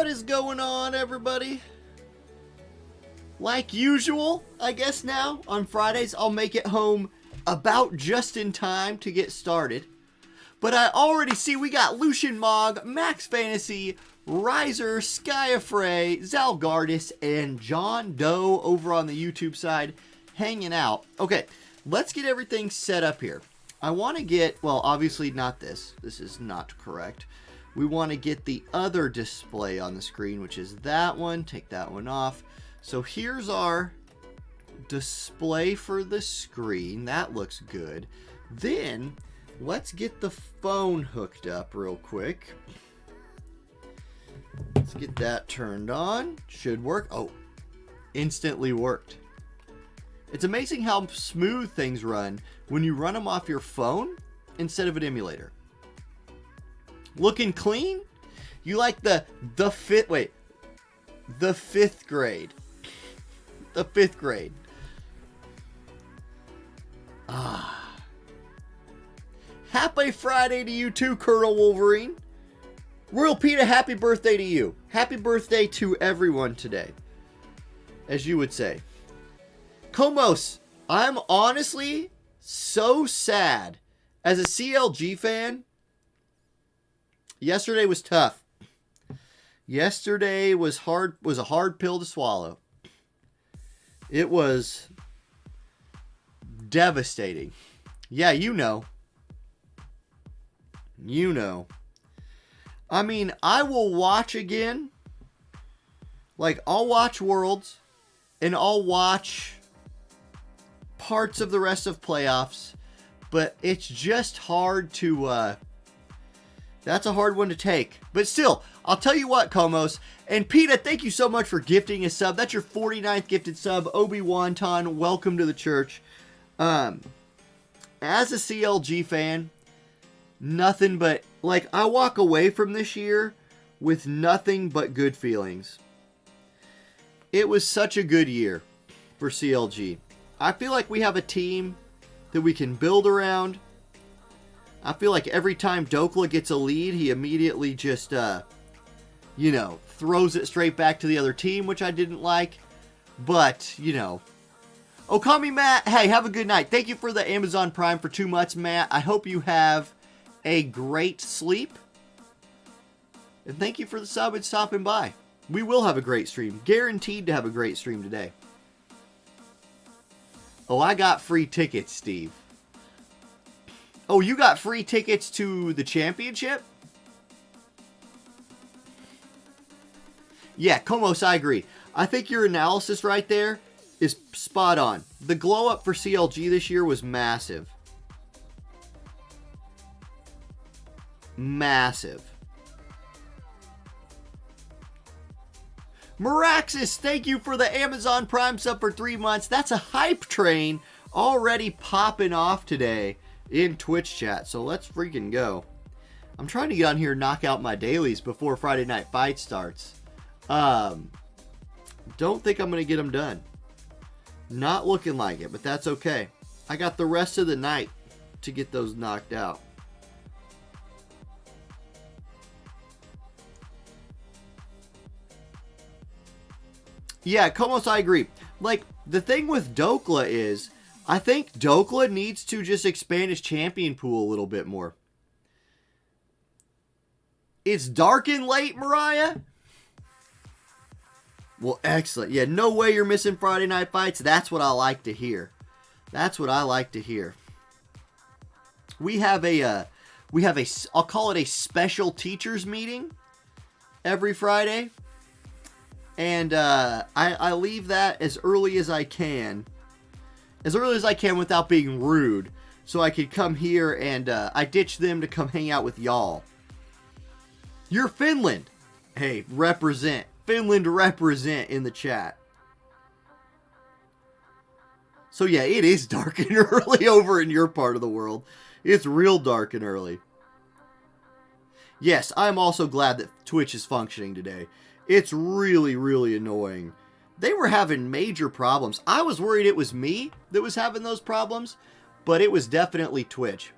What is going on, everybody? Like usual, I guess now, on Fridays, I'll make it home about just in time to get started. But I already see we got Lucian Mog, Max Fantasy, Riser, Skyafray, Zalgardis, and John Doe over on the YouTube side hanging out. Okay, let's get everything set up here. I want to get, well, obviously not this. This is not correct. We want to get the other display on the screen, which is that one. Take that one off. So here's our display for the screen. That looks good. Then let's get the phone hooked up real quick. Let's get that turned on. Should work. Oh, instantly worked. It's amazing how smooth things run when you run them off your phone instead of an emulator. Looking clean? You like the fifth grade. The fifth grade. Happy Friday to you too, Colonel Wolverine. Royal Peta, happy birthday to you. Happy birthday to everyone today, as you would say. Komos, I'm honestly so sad. As a CLG fan, yesterday was tough. Yesterday was a hard pill to swallow. It was devastating. Yeah, you know. You know. I mean, I will watch again. Like, I'll watch Worlds, and I'll watch parts of the rest of playoffs, but it's just hard to, that's a hard one to take. But still, I'll tell you what, Komos, and Peta, thank you so much for gifting a sub. That's your 49th gifted sub. Obi-Wan-Ton, welcome to the church. As a CLG fan, nothing but, like, I walk away from this year with nothing but good feelings. It was such a good year for CLG. I feel like we have a team that we can build around. I feel like every time Dokla gets a lead, he immediately just, throws it straight back to the other team, which I didn't like. But, Okami Matt, hey, have a good night. Thank you for the Amazon Prime for 2 months, Matt. I hope you have a great sleep. And thank you for the sub and stopping by. We will have a great stream. Guaranteed to have a great stream today. Oh, I got free tickets, Steve. Oh, you got free tickets to the championship? Yeah, Komos, I agree. I think your analysis right there is spot on. The glow up for CLG this year was massive. Massive. Meraxis, thank you for the Amazon Prime sub for 3 months. That's a hype train already popping off today in Twitch chat. So let's freaking go. I'm trying to get on here and knock out my dailies before Friday Night Fight starts. Don't think I'm going to get them done. Not looking like it, but that's okay. I got the rest of the night to get those knocked out. Yeah, Komos, I agree. Like, the thing with Dokla is, I think Dokla needs to just expand his champion pool a little bit more. It's dark and late, Mariah? Well, excellent. Yeah, no way you're missing Friday Night Fights. That's what I like to hear. That's what I like to hear. We have a, I'll call it a special teachers meeting every Friday. And I leave that as early as I can. As early as I can without being rude. So I could come here and I ditch them to come hang out with y'all. You're Finland. Hey, represent. Finland represent in the chat. So yeah, it is dark and early over in your part of the world. It's real dark and early. Yes, I'm also glad that Twitch is functioning today. It's really, really annoying. They were having major problems. I was worried it was me that was having those problems, but it was definitely Twitch.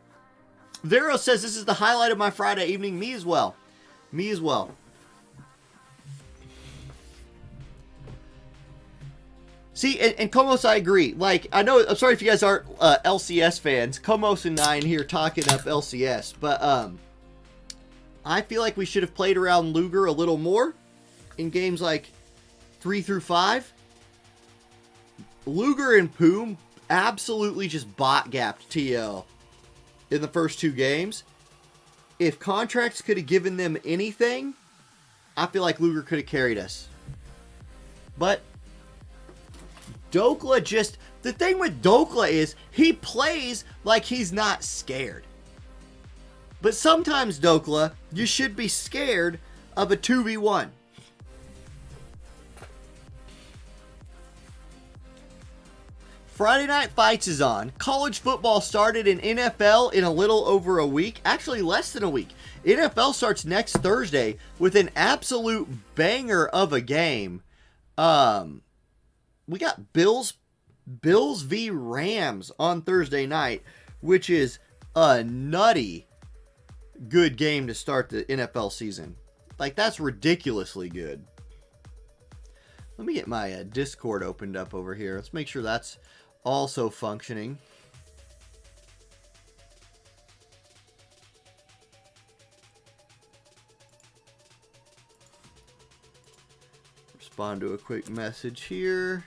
Vero says this is the highlight of my Friday evening. Me as well. Me as well. See, and Komos, I agree. Like, I know, I'm sorry if you guys aren't LCS fans. Komos and I here talking up LCS. But, I feel like we should have played around Luger a little more in games like 3 through 5. Luger and Poom absolutely just bot-gapped TL in the first 2 games. If Contracts could have given them anything, I feel like Luger could have carried us. But Dokla just... The thing with Dokla is he plays like he's not scared. But sometimes, Dokla, you should be scared of a 2v1. Friday Night Fights is on. College football started in NFL in a little over a week. Actually, less than a week. NFL starts next Thursday with an absolute banger of a game. We got Bills v. Rams on Thursday night, which is a nutty good game to start the NFL season. Like, that's ridiculously good. Let me get my Discord opened up over here. Let's make sure that's also functioning. Respond to a quick message here.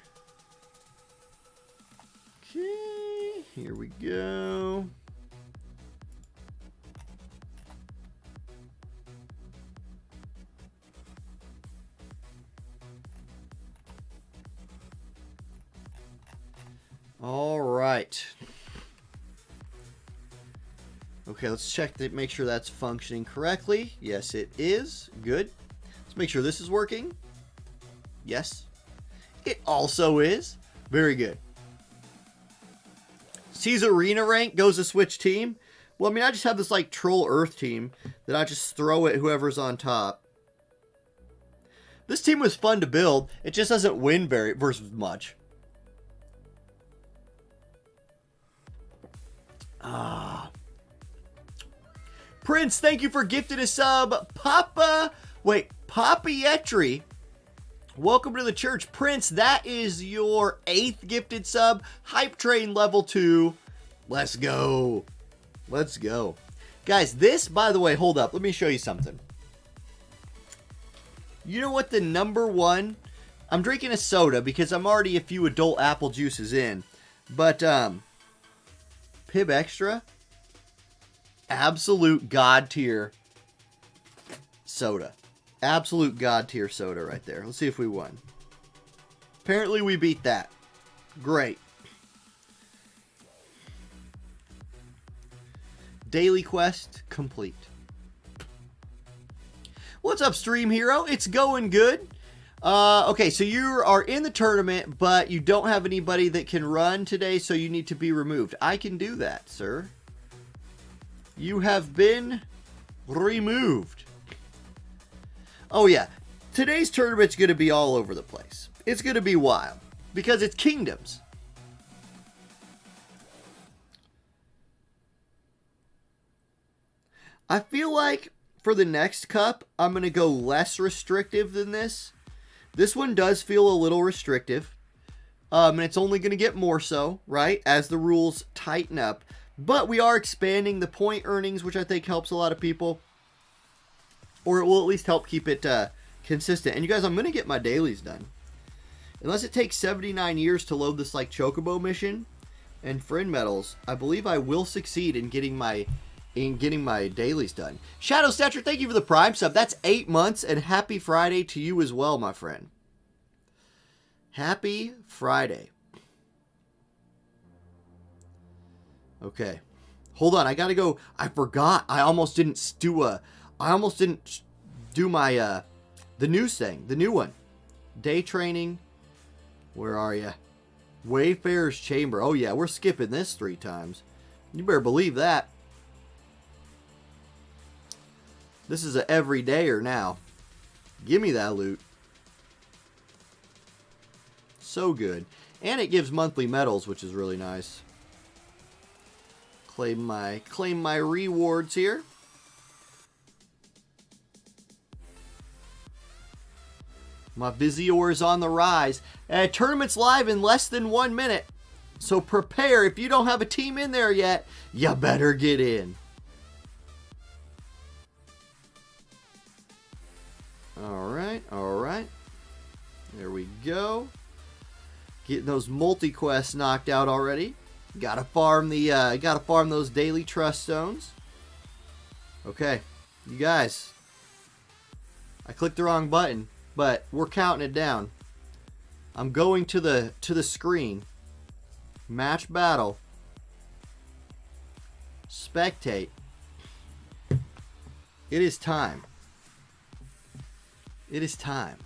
Okay, here we go. All right. Okay, let's check to make sure that's functioning correctly. Yes, it is. Good. Let's make sure this is working. Yes. It also is. Very good. Sees arena rank, goes to switch team. Well, I mean, I just have this like troll earth team that I just throw at whoever's on top. This team was fun to build. It just doesn't win very much. Prince, thank you for gifting a sub. Papietri, welcome to the church. Prince, that is your 8th gifted sub. Hype Train level 2. Let's go. Let's go. Guys, this, by the way, hold up. Let me show you something. You know what the number one... I'm drinking a soda because I'm already a few adult apple juices in. But, Pib Extra, absolute god tier soda. Absolute god tier soda right there. Let's see if we won. Apparently we beat that. Great. Daily quest complete. What's up, Stream Hero? It's going good. Okay, so you are in the tournament, but you don't have anybody that can run today, so you need to be removed. I can do that, sir. You have been removed. Oh, yeah. Today's tournament's going to be all over the place. It's going to be wild, because it's Kingdoms. I feel like for the next cup, I'm going to go less restrictive than this. This one does feel a little restrictive, and it's only going to get more so, right, as the rules tighten up. But we are expanding the point earnings, which I think helps a lot of people, or it will at least help keep it consistent. And you guys, I'm going to get my dailies done. Unless it takes 79 years to load this like Chocobo mission and friend medals, I believe I will succeed in getting my dailies done. Shadow Stature, thank you for the Prime sub. That's 8 months, and happy Friday to you as well, my friend. Happy Friday. Okay. Hold on, I gotta go. I forgot. I almost didn't do my, the news thing. The new one. Day training. Where are you? Wayfarer's Chamber. Oh, yeah, we're skipping this 3 times. You better believe that. This is a everydayer now. Give me that loot. So good. And it gives monthly medals, which is really nice. Claim my rewards here. My Visior is on the rise. And tournament's live in less than 1 minute. So prepare. If you don't have a team in there yet, you better get in. Alright, alright. There we go. Getting those multi-quests knocked out already. Gotta farm those daily trust stones. Okay, you guys. I clicked the wrong button, but we're counting it down. I'm going to the screen. Match battle. Spectate. It is time. It is time.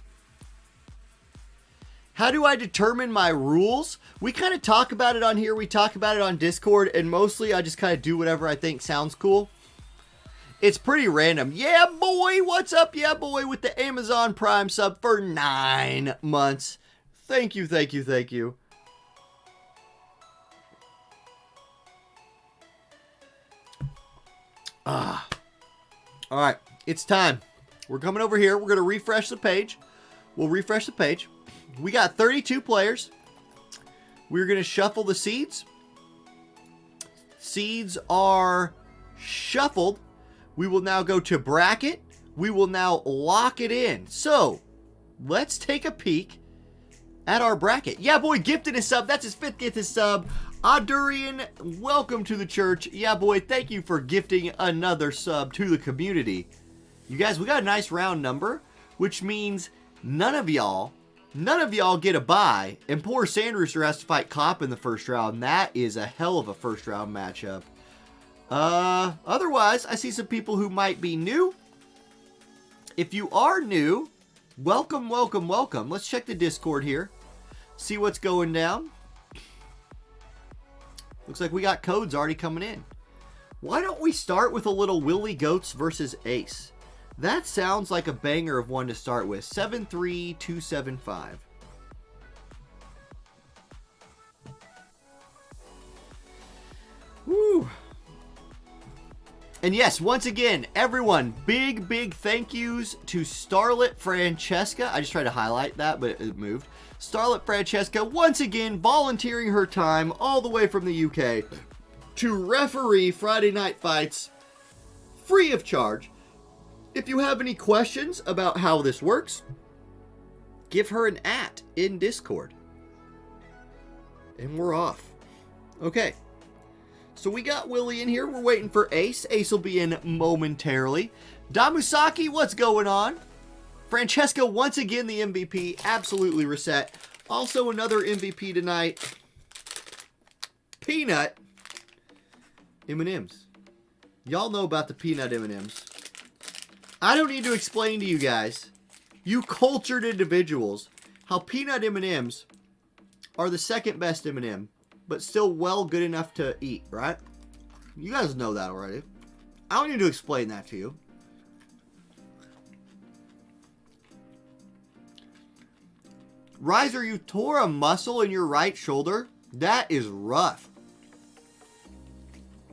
How do I determine my rules? We kind of talk about it on here. We talk about it on Discord, and mostly I just kind of do whatever I think sounds cool. It's pretty random. Yeah, boy. What's up? Yeah, boy, with the Amazon Prime sub for 9 months. Thank you, thank you, thank you. All right, it's time. We're coming over here. We're going to refresh the page. We'll refresh the page. We got 32 players. We're going to shuffle the seeds. Seeds are shuffled. We will now go to bracket. We will now lock it in. So, let's take a peek at our bracket. Yeah, boy, gifted a sub. That's his 5th gifted sub. Adurian, welcome to the church. Yeah, boy, thank you for gifting another sub to the community. You guys, we got a nice round number, which means none of y'all get a bye, and poor Sandrooster has to fight Cop in the first round. That is a hell of a first round matchup. Otherwise, I see some people who might be new. If you are new, welcome, welcome, welcome. Let's check the Discord here. See what's going down. Looks like we got codes already coming in. Why don't we start with a little Willy Goats versus Ace? That sounds like a banger of one to start with. 73275. Woo. And yes, once again, everyone, big thank yous to Starlet Francesca. I just tried to highlight that, but it moved. Starlet Francesca, once again, volunteering her time all the way from the UK to referee Friday Night Fights free of charge. If you have any questions about how this works, give her an @ in Discord. And we're off. Okay. So we got Willie in here. We're waiting for Ace. Ace will be in momentarily. Damusaki, what's going on? Francesca, once again, the MVP. Absolutely reset. Also another MVP tonight. Peanut M&Ms. Y'all know about the peanut M&Ms. I don't need to explain to you guys, you cultured individuals, how peanut M&Ms are the second best M&M, but still well good enough to eat, right? You guys know that already. I don't need to explain that to you. Riser, you tore a muscle in your right shoulder? That is rough.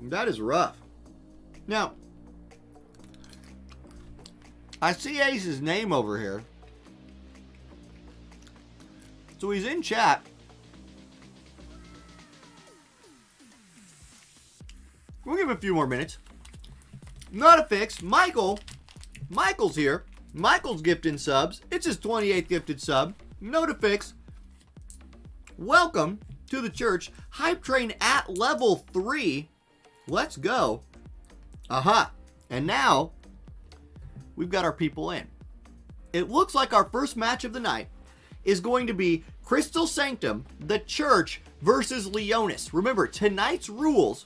That is rough. Now, I see Ace's name over here. So he's in chat. We'll give him a few more minutes. Not a fix. Michael's here. Michael's gifting subs. It's his 28th gifted sub. No to fix. Welcome to the church. Hype train at level 3. Let's go. Aha. And now, we've got our people in. It looks like our first match of the night is going to be Crystal Sanctum, the church, versus Leonis. Remember, tonight's rules,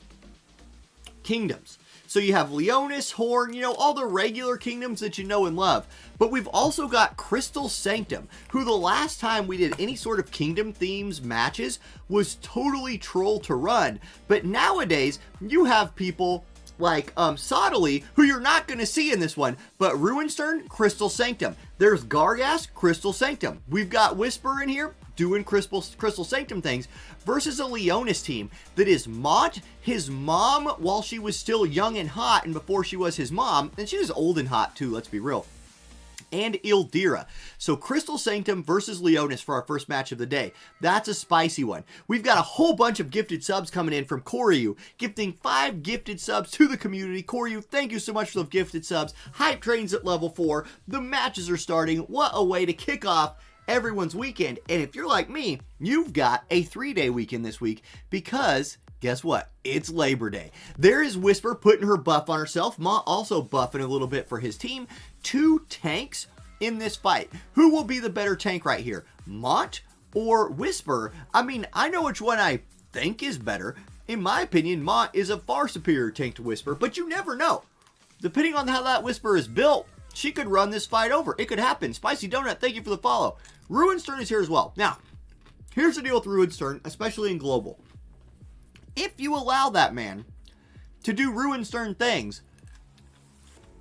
kingdoms. So you have Leonis, Horn, you know, all the regular kingdoms that you know and love. But we've also got Crystal Sanctum, who the last time we did any sort of kingdom themes matches was totally troll to run. But nowadays, you have people like Sottily, who you're not going to see in this one, but Ruinstern, Crystal Sanctum. There's Gargas, Crystal Sanctum. We've got Whisper in here doing Crystal Sanctum things versus a Leonis team that is Mont, his mom, while she was still young and hot and before she was his mom, and she was old and hot too, let's be real. and Ildira. So Crystal Sanctum versus Leonis for our first match of the day. That's a spicy one. We've got a whole bunch of gifted subs coming in from Koryu, gifting 5 gifted subs to the community. Koryu, thank you so much for those gifted subs. Hype train's at level 4. The matches are starting. What a way to kick off everyone's weekend. And if you're like me, you've got a 3-day weekend this week because guess what? It's Labor Day. There is Whisper putting her buff on herself. Ma also buffing a little bit for his team. 2 tanks in this fight. Who will be the better tank right here? Mont or Whisper? I mean, I know which one I think is better. In my opinion, Mont is a far superior tank to Whisper, but you never know. Depending on how that Whisper is built, she could run this fight over. It could happen. Spicy Donut, thank you for the follow. Ruinstern is here as well. Now, here's the deal with Ruinstern, especially in Global. If you allow that man to do Ruinstern things,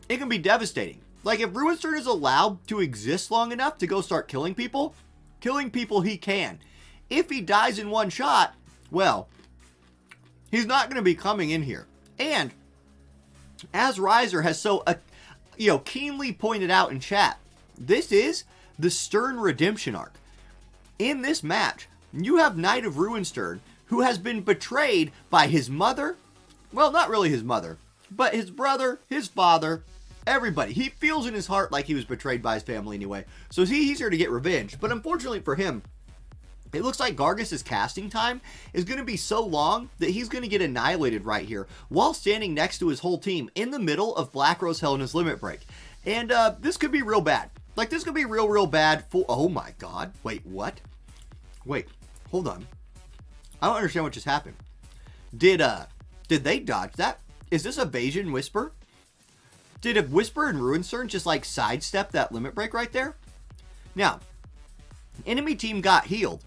it can be devastating. Like, if Ruinstern is allowed to exist long enough to go start killing people he can. If he dies in one shot, well, he's not going to be coming in here. And, as Riser has so, keenly pointed out in chat, this is the Stern redemption arc. In this match, you have Knight of Ruinstern, who has been betrayed by his mother, well, not really his mother, but his brother, his father, everybody. He feels in his heart like he was betrayed by his family anyway, so he's here to get revenge. But unfortunately for him, it looks like Gargus's casting time is going to be so long that he's going to get annihilated right here while standing next to his whole team in the middle of Black Rose Helena's limit break. And this could be real bad. Like, this could be real bad for... Oh my god. Wait, what? Wait, hold on. I don't understand what just happened. Did they dodge that? Is this evasion Whisper? Did a Whisper and Ruinstern just like sidestep that limit break right there? Now, enemy team got healed.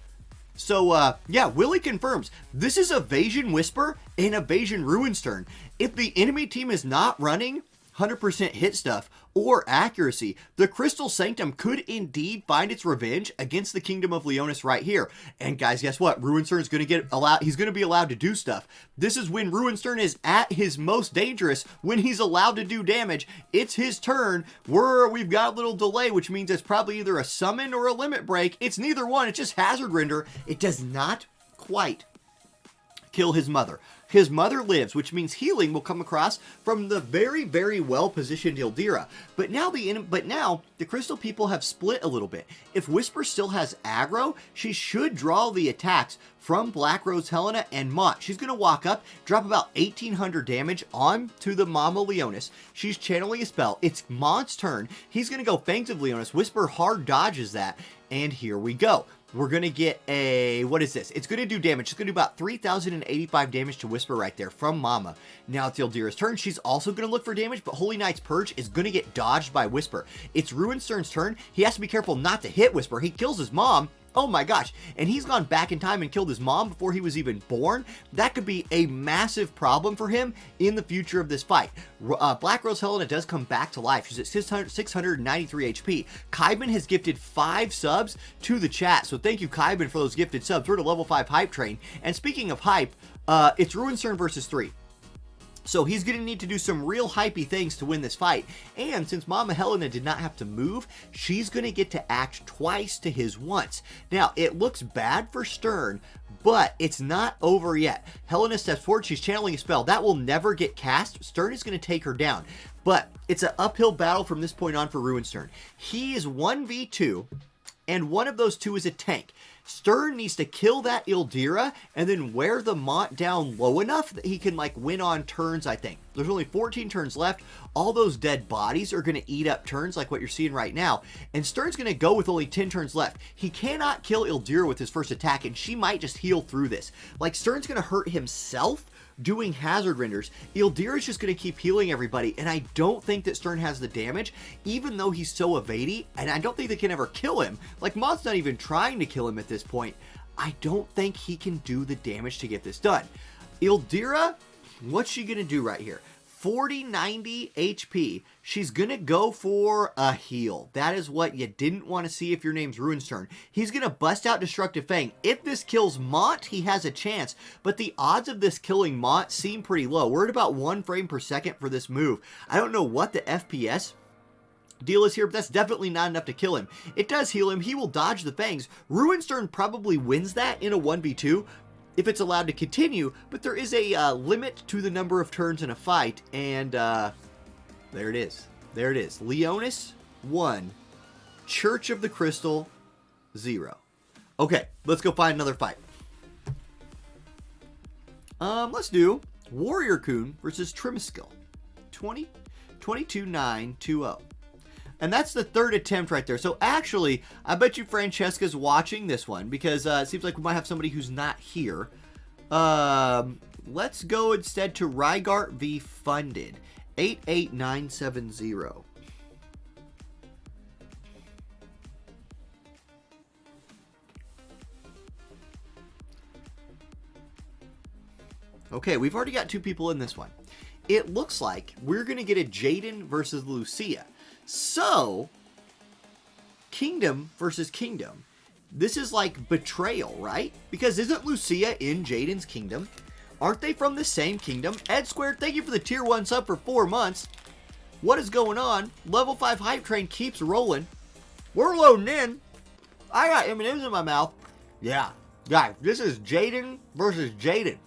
So, yeah, Willie confirms. This is evasion Whisper and evasion Ruinstern. If the enemy team is not running 100% hit stuff or accuracy, the Crystal Sanctum could indeed find its revenge against the Kingdom of Leonis right here. And guys, guess what? Ruinstern is going to he's going to be allowed to do stuff. This is when Ruinstern is at his most dangerous, when he's allowed to do damage. It's his turn. We've got a little delay, which means it's probably either a summon or a limit break. It's neither one. It's just hazard render. It does not quite kill his mother. His mother lives, which means healing will come across from the very well-positioned Ildira. But now the Crystal people have split a little bit. If Whisper still has aggro, she should draw the attacks from Black Rose Helena and Mont. She's going to walk up, drop about 1,800 damage onto the Mama Leonis. She's channeling a spell. It's Mont's turn. He's going to go Fangs of Leonis. Whisper hard dodges that, and here we go. We're going to get a, what is this? It's going to do damage. It's going to do about 3,085 damage to Whisper right there from Mama. Now it's Ildira's turn. She's also going to look for damage, but Holy Knight's Purge is going to get dodged by Whisper. It's Ruinstern's turn. He has to be careful not to hit Whisper. He kills his mom. Oh my gosh, and he's gone back in time and killed his mom before he was even born. That could be a massive problem for him in the future of this fight. Black Rose Helena does come back to life. She's at 693 HP. Kaiban has gifted 5 subs to the chat, so thank you, Kaiban, for those gifted subs. We're at a level 5 hype train, and speaking of hype, it's Ruinstern versus 3. So he's going to need to do some real hypey things to win this fight. And since Mama Helena did not have to move, she's going to get to act twice to his once. Now, it looks bad for Stern, but it's not over yet. Helena steps forward. She's channeling a spell. That will never get cast. Stern is going to take her down. But it's an uphill battle from this point on for Ruinstern. He is 1v2, and one of those two is a tank. Stern needs to kill that Ildira and then wear the Mont down low enough that he can like win on turns, I think. There's only 14 turns left. All those dead bodies are going to eat up turns like what you're seeing right now. And Stern's going to go with only 10 turns left. He cannot kill Ildira with his first attack, and she might just heal through this. Like, Stern's going to hurt himself doing hazard renders. Ildira's just going to keep healing everybody, and I don't think that Stern has the damage, even though he's so evadey, and I don't think they can ever kill him. Like, Mont's not even trying to kill him at this point. I don't think he can do the damage to get this done. Ildira, what's she going to do right here? 4090 HP. She's going to go for a heal. That is what you didn't want to see if your name's Ruinstern. He's going to bust out Destructive Fang. If this kills Mont, he has a chance, but the odds of this killing Mont seem pretty low. We're at about 1 frame per second for this move. I don't know what the FPS deal is here, but that's definitely not enough to kill him. It does heal him. He will dodge the fangs. Ruinstern probably wins that in a 1v2 if it's allowed to continue, but there is a limit to the number of turns in a fight, and there it is. There it is. Leonis, 1. Church of the Crystal, 0. Okay, let's go find another fight. Let's do Warrior Coon versus Trimiskill. 22-9-2-0. And that's the third attempt right there. So actually, I bet you Francesca's watching this one because it seems like we might have somebody who's not here. Let's go instead to Rygart v. Funded. 88970. Okay, we've already got 2 people in this one. It looks like we're going to get a Jaden versus Lucia. So, Kingdom versus Kingdom. This is like betrayal, right? Because isn't Lucia in Jaden's kingdom? Aren't they from the same kingdom? Ed Squared, thank you for the tier 1 sub for 4 months. What is going on? Level 5 hype train keeps rolling. We're loading in. I got M&M's in my mouth. Yeah. Guys, this is Jaden versus Jaden.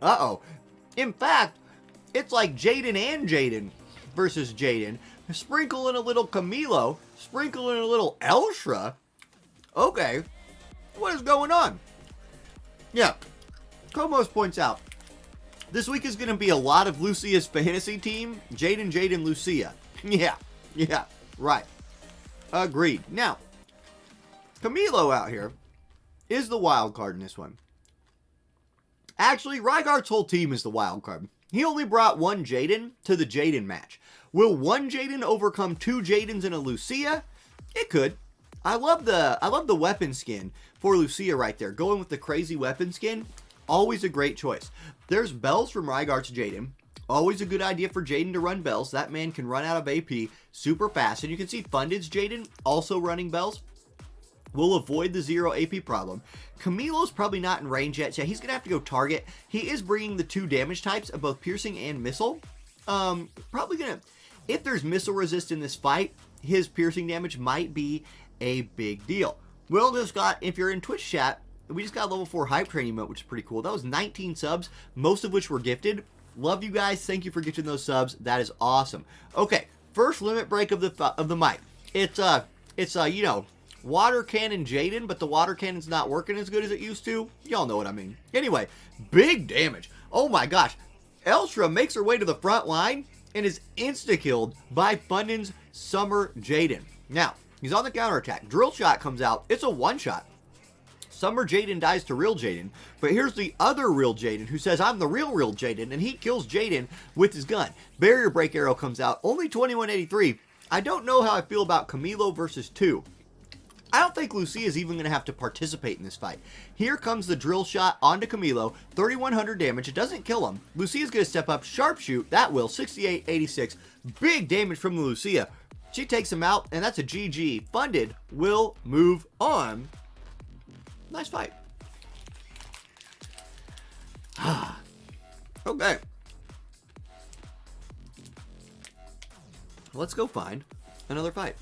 Uh-oh. In fact, it's like Jaden and Jaden versus Jaden. Sprinkle in a little Camilo. Sprinkle in a little Elshra. Okay. What is going on? Yeah. Komos points out, this week is going to be a lot of Lucia's fantasy team. Jaden, Lucia. Yeah. Right. Agreed. Now, Camilo out here is the wild card in this one. Actually, Rygart's whole team is the wild card. He only brought 1 Jaden to the Jaden match. Will 1 Jaden overcome 2 Jadens and a Lucia? It could. I love the weapon skin for Lucia right there. Going with the crazy weapon skin, always a great choice. There's bells from Rygart's Jaden. Always a good idea for Jaden to run bells. That man can run out of AP super fast. And you can see Funded's Jaden also running bells. Will avoid the 0 AP problem. Camilo's probably not in range yet, so he's going to have to go target. He is bringing the 2 damage types of both piercing and missile. Probably going to, if there's missile resist in this fight, his piercing damage might be a big deal. Will just got, if you're in Twitch chat, we just got a level 4 hype training emote, which is pretty cool. That was 19 subs, most of which were gifted. Love you guys. Thank you for gifting those subs. That is awesome. Okay, first limit break of the mic. It's you know, water cannon Jaden, but the water cannon's not working as good as it used to. Y'all know what I mean. Anyway, big damage. Oh my gosh. Elshra makes her way to the front line and is insta-killed by Fundin's Summer Jaden. Now, he's on the counterattack. Drill shot comes out. It's a one-shot. Summer Jaden dies to real Jaden, but here's the other real Jaden who says, I'm the real Jaden, and he kills Jaden with his gun. Barrier break arrow comes out. Only 2183. I don't know how I feel about Camilo versus 2. I don't think Lucia is even going to have to participate in this fight. Here comes the drill shot onto Camilo. 3,100 damage. It doesn't kill him. Lucia's going to step up. Sharpshoot. That will. 6886. Big damage from Lucia. She takes him out, and that's a GG. Funded will move on. Nice fight. Okay. Let's go find another fight.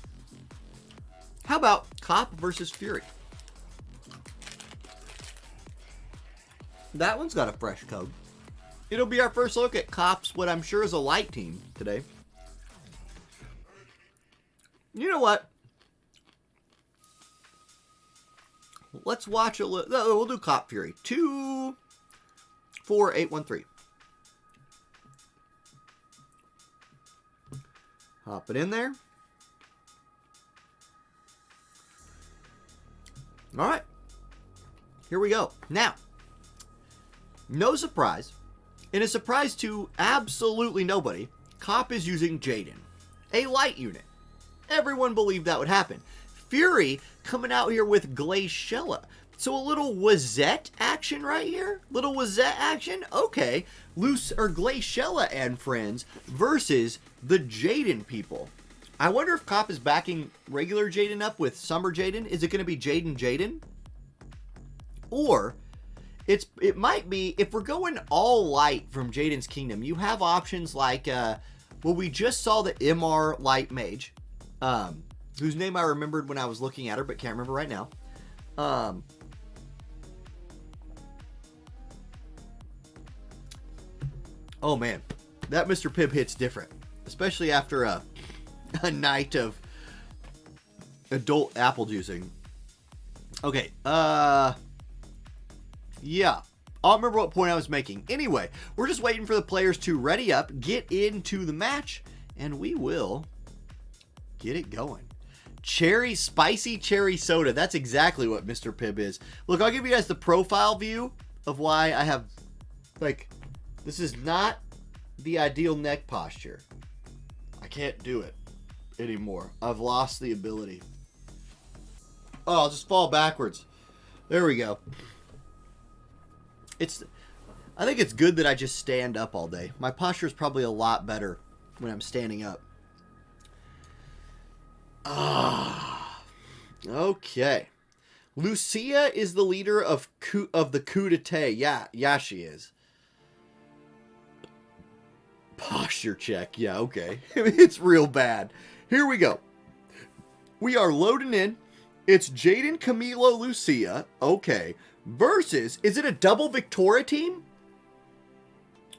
How about Cop versus Fury? That one's got a fresh code. It'll be our first look at Cop's, what I'm sure is a light team today. You know what? Let's watch a little. No, we'll do Cop Fury. 24813. Hop it in there. All right. Here we go. Now, no surprise. And a surprise to absolutely nobody, Cop is using Jaden, a light unit. Everyone believed that would happen. Fury coming out here with Glaciella. So a little Wazette action right here. Little Wazette action. Okay. Glaciella and friends versus the Jaden people. I wonder if Cop is backing regular Jaden up with Summer Jaden. Is it going to be Jaden? Or it might be, if we're going all light from Jaden's Kingdom, you have options like, well, we just saw the MR Light Mage. whose name I remembered when I was looking at her, but can't remember right now. Oh man, that Mr. Pibb hits different, especially after a night of adult apple juicing. Okay, yeah. I'll remember what point I was making. Anyway, we're just waiting for the players to ready up, get into the match, and we will get it going. Spicy cherry soda. That's exactly what Mr. Pibb is. Look, I'll give you guys the profile view of why I have, like, this is not the ideal neck posture. I can't do it anymore. I've lost the ability. Oh, I'll just fall backwards. There we go. I think it's good that I just stand up all day. My posture is probably a lot better when I'm standing up. Okay. Lucia is the leader of the coup d'etat. Yeah, she is. Posture check. Yeah, okay. It's real bad. Here we go. We are loading in. It's Jaden, Camilo, Lucia. Okay. Versus, is it a double Victoria team?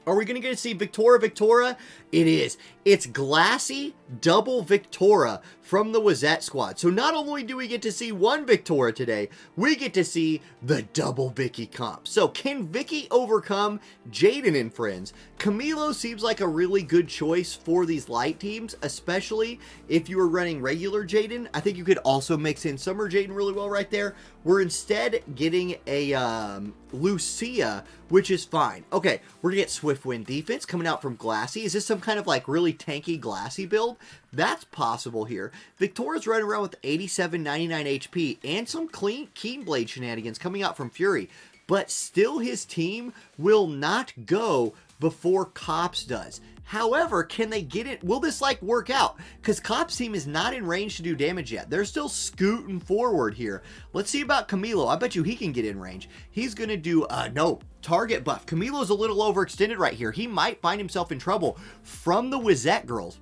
Are we going to get to see Victoria? It is. It's Glassy double Victoria from the Wazette squad. So not only do we get to see one Victoria today, we get to see the double Vicky comp. So can Vicky overcome Jaden and friends? Camilo seems like a really good choice for these light teams, especially if you were running regular Jaden. I think you could also mix in Summer Jaden really well right there. We're instead getting a Lucia, which is fine. Okay, we're going to get Swift Wind defense coming out from Glassy. Is this some kind of like really tanky Glassy build? That's possible here. Victoria's running around with 87, 99 HP and some clean Keenblade shenanigans coming out from Fury. But still his team will not go before Cops does. However, can they get it? Will this like work out? Because Cops team is not in range to do damage yet. They're still scooting forward here. Let's see about Camilo. I bet you he can get in range. He's going to do, no, target buff. Camilo's a little overextended right here. He might find himself in trouble from the Wazette girls.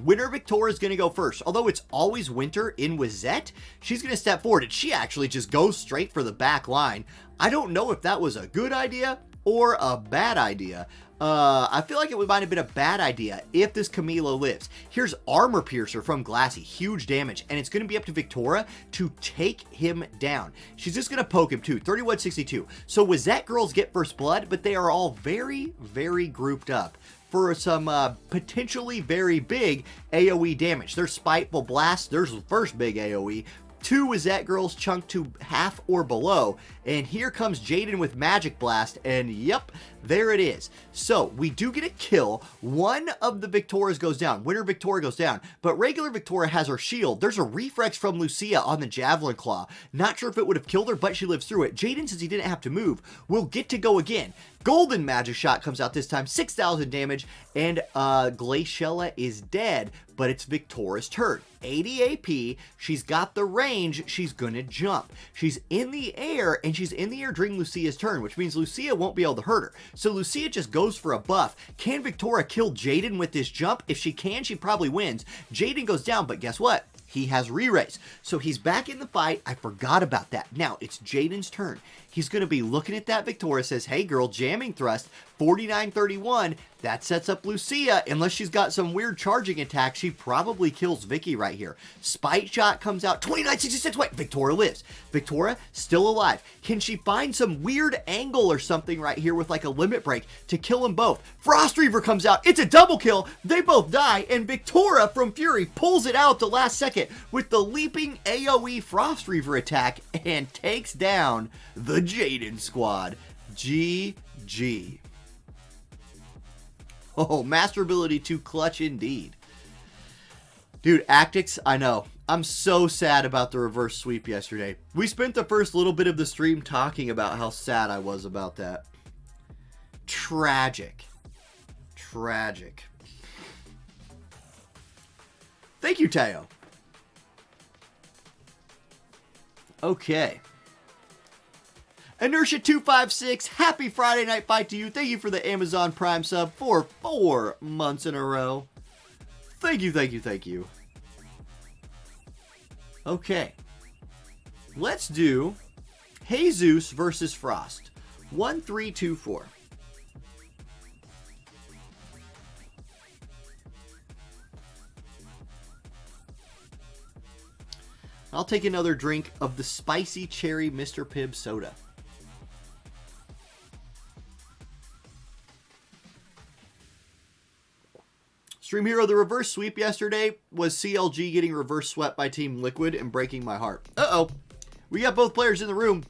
Winter Victoria is going to go first. Although it's always Winter in Wazette, she's going to step forward. And she actually just goes straight for the back line. I don't know if that was a good idea or a bad idea. I feel like it might have been a bad idea if this Camilo lives. Here's Armor Piercer from Glassy. Huge damage. And it's going to be up to Victoria to take him down. She's just going to poke him too. 3162. So Wazette girls get first blood, but they are all very, very grouped up for some potentially very big AoE damage. There's Spiteful Blast. There's the first big AoE. Two Wazette girls chunked to half or below. And here comes Jaden with Magic Blast. And yep, there it is. So we do get a kill. One of the Victorias goes down. Winter Victoria goes down. But regular Victoria has her shield. There's a reflex from Lucia on the Javelin Claw. Not sure if it would have killed her, but she lives through it. Jaden, since he didn't have to move, will get to go again. Golden Magic Shot comes out this time. 6,000 damage. And Glaciella is dead. But it's Victoria's turn. 80 AP. She's got the range. She's going to jump. She's in the air, and she's in the air during Lucia's turn, which means Lucia won't be able to hurt her. So Lucia just goes for a buff. Can Victoria kill Jaden with this jump? If she can, she probably wins. Jaden goes down, but guess what? He has re-raise. So he's back in the fight. I forgot about that. Now, it's Jaden's turn. He's going to be looking at that Victoria, says, hey girl, jamming thrust, 49-31. That sets up Lucia. Unless she's got some weird charging attack, she probably kills Vicky right here. Spite Shot comes out, 29-66. Wait, Victoria lives. Victoria still alive. Can she find some weird angle or something right here with like a limit break to kill them both? Frost Reaver comes out. It's a double kill. They both die, and Victoria from Fury pulls it out the last second with the leaping AoE Frost Reaver attack and takes down the Jaden squad. GG. Oh, master ability to clutch indeed. Dude, Actix, I know. I'm so sad about the reverse sweep yesterday. We spent the first little bit of the stream talking about how sad I was about that. Tragic. Tragic. Thank you, Teo. Okay. Inertia256, happy Friday Night Fight to you. Thank you for the Amazon Prime sub for 4 months in a row. Thank you, thank you, thank you. Okay. Let's do Jesus versus Frost. 1, 3, 2, 4. I'll take another drink of the spicy cherry Mr. Pibb soda. Stream Hero, the reverse sweep yesterday was CLG getting reverse swept by Team Liquid and breaking my heart. Uh-oh. We got both players in the room.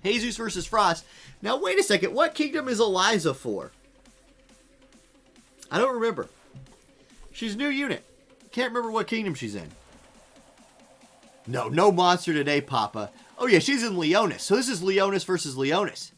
Jesus versus Frost. Now, wait a second. What kingdom is Eliza for? I don't remember. She's a new unit. Can't remember what kingdom she's in. No monster today, Papa. Oh, yeah, she's in Leonis. So this is Leonis versus Leonis.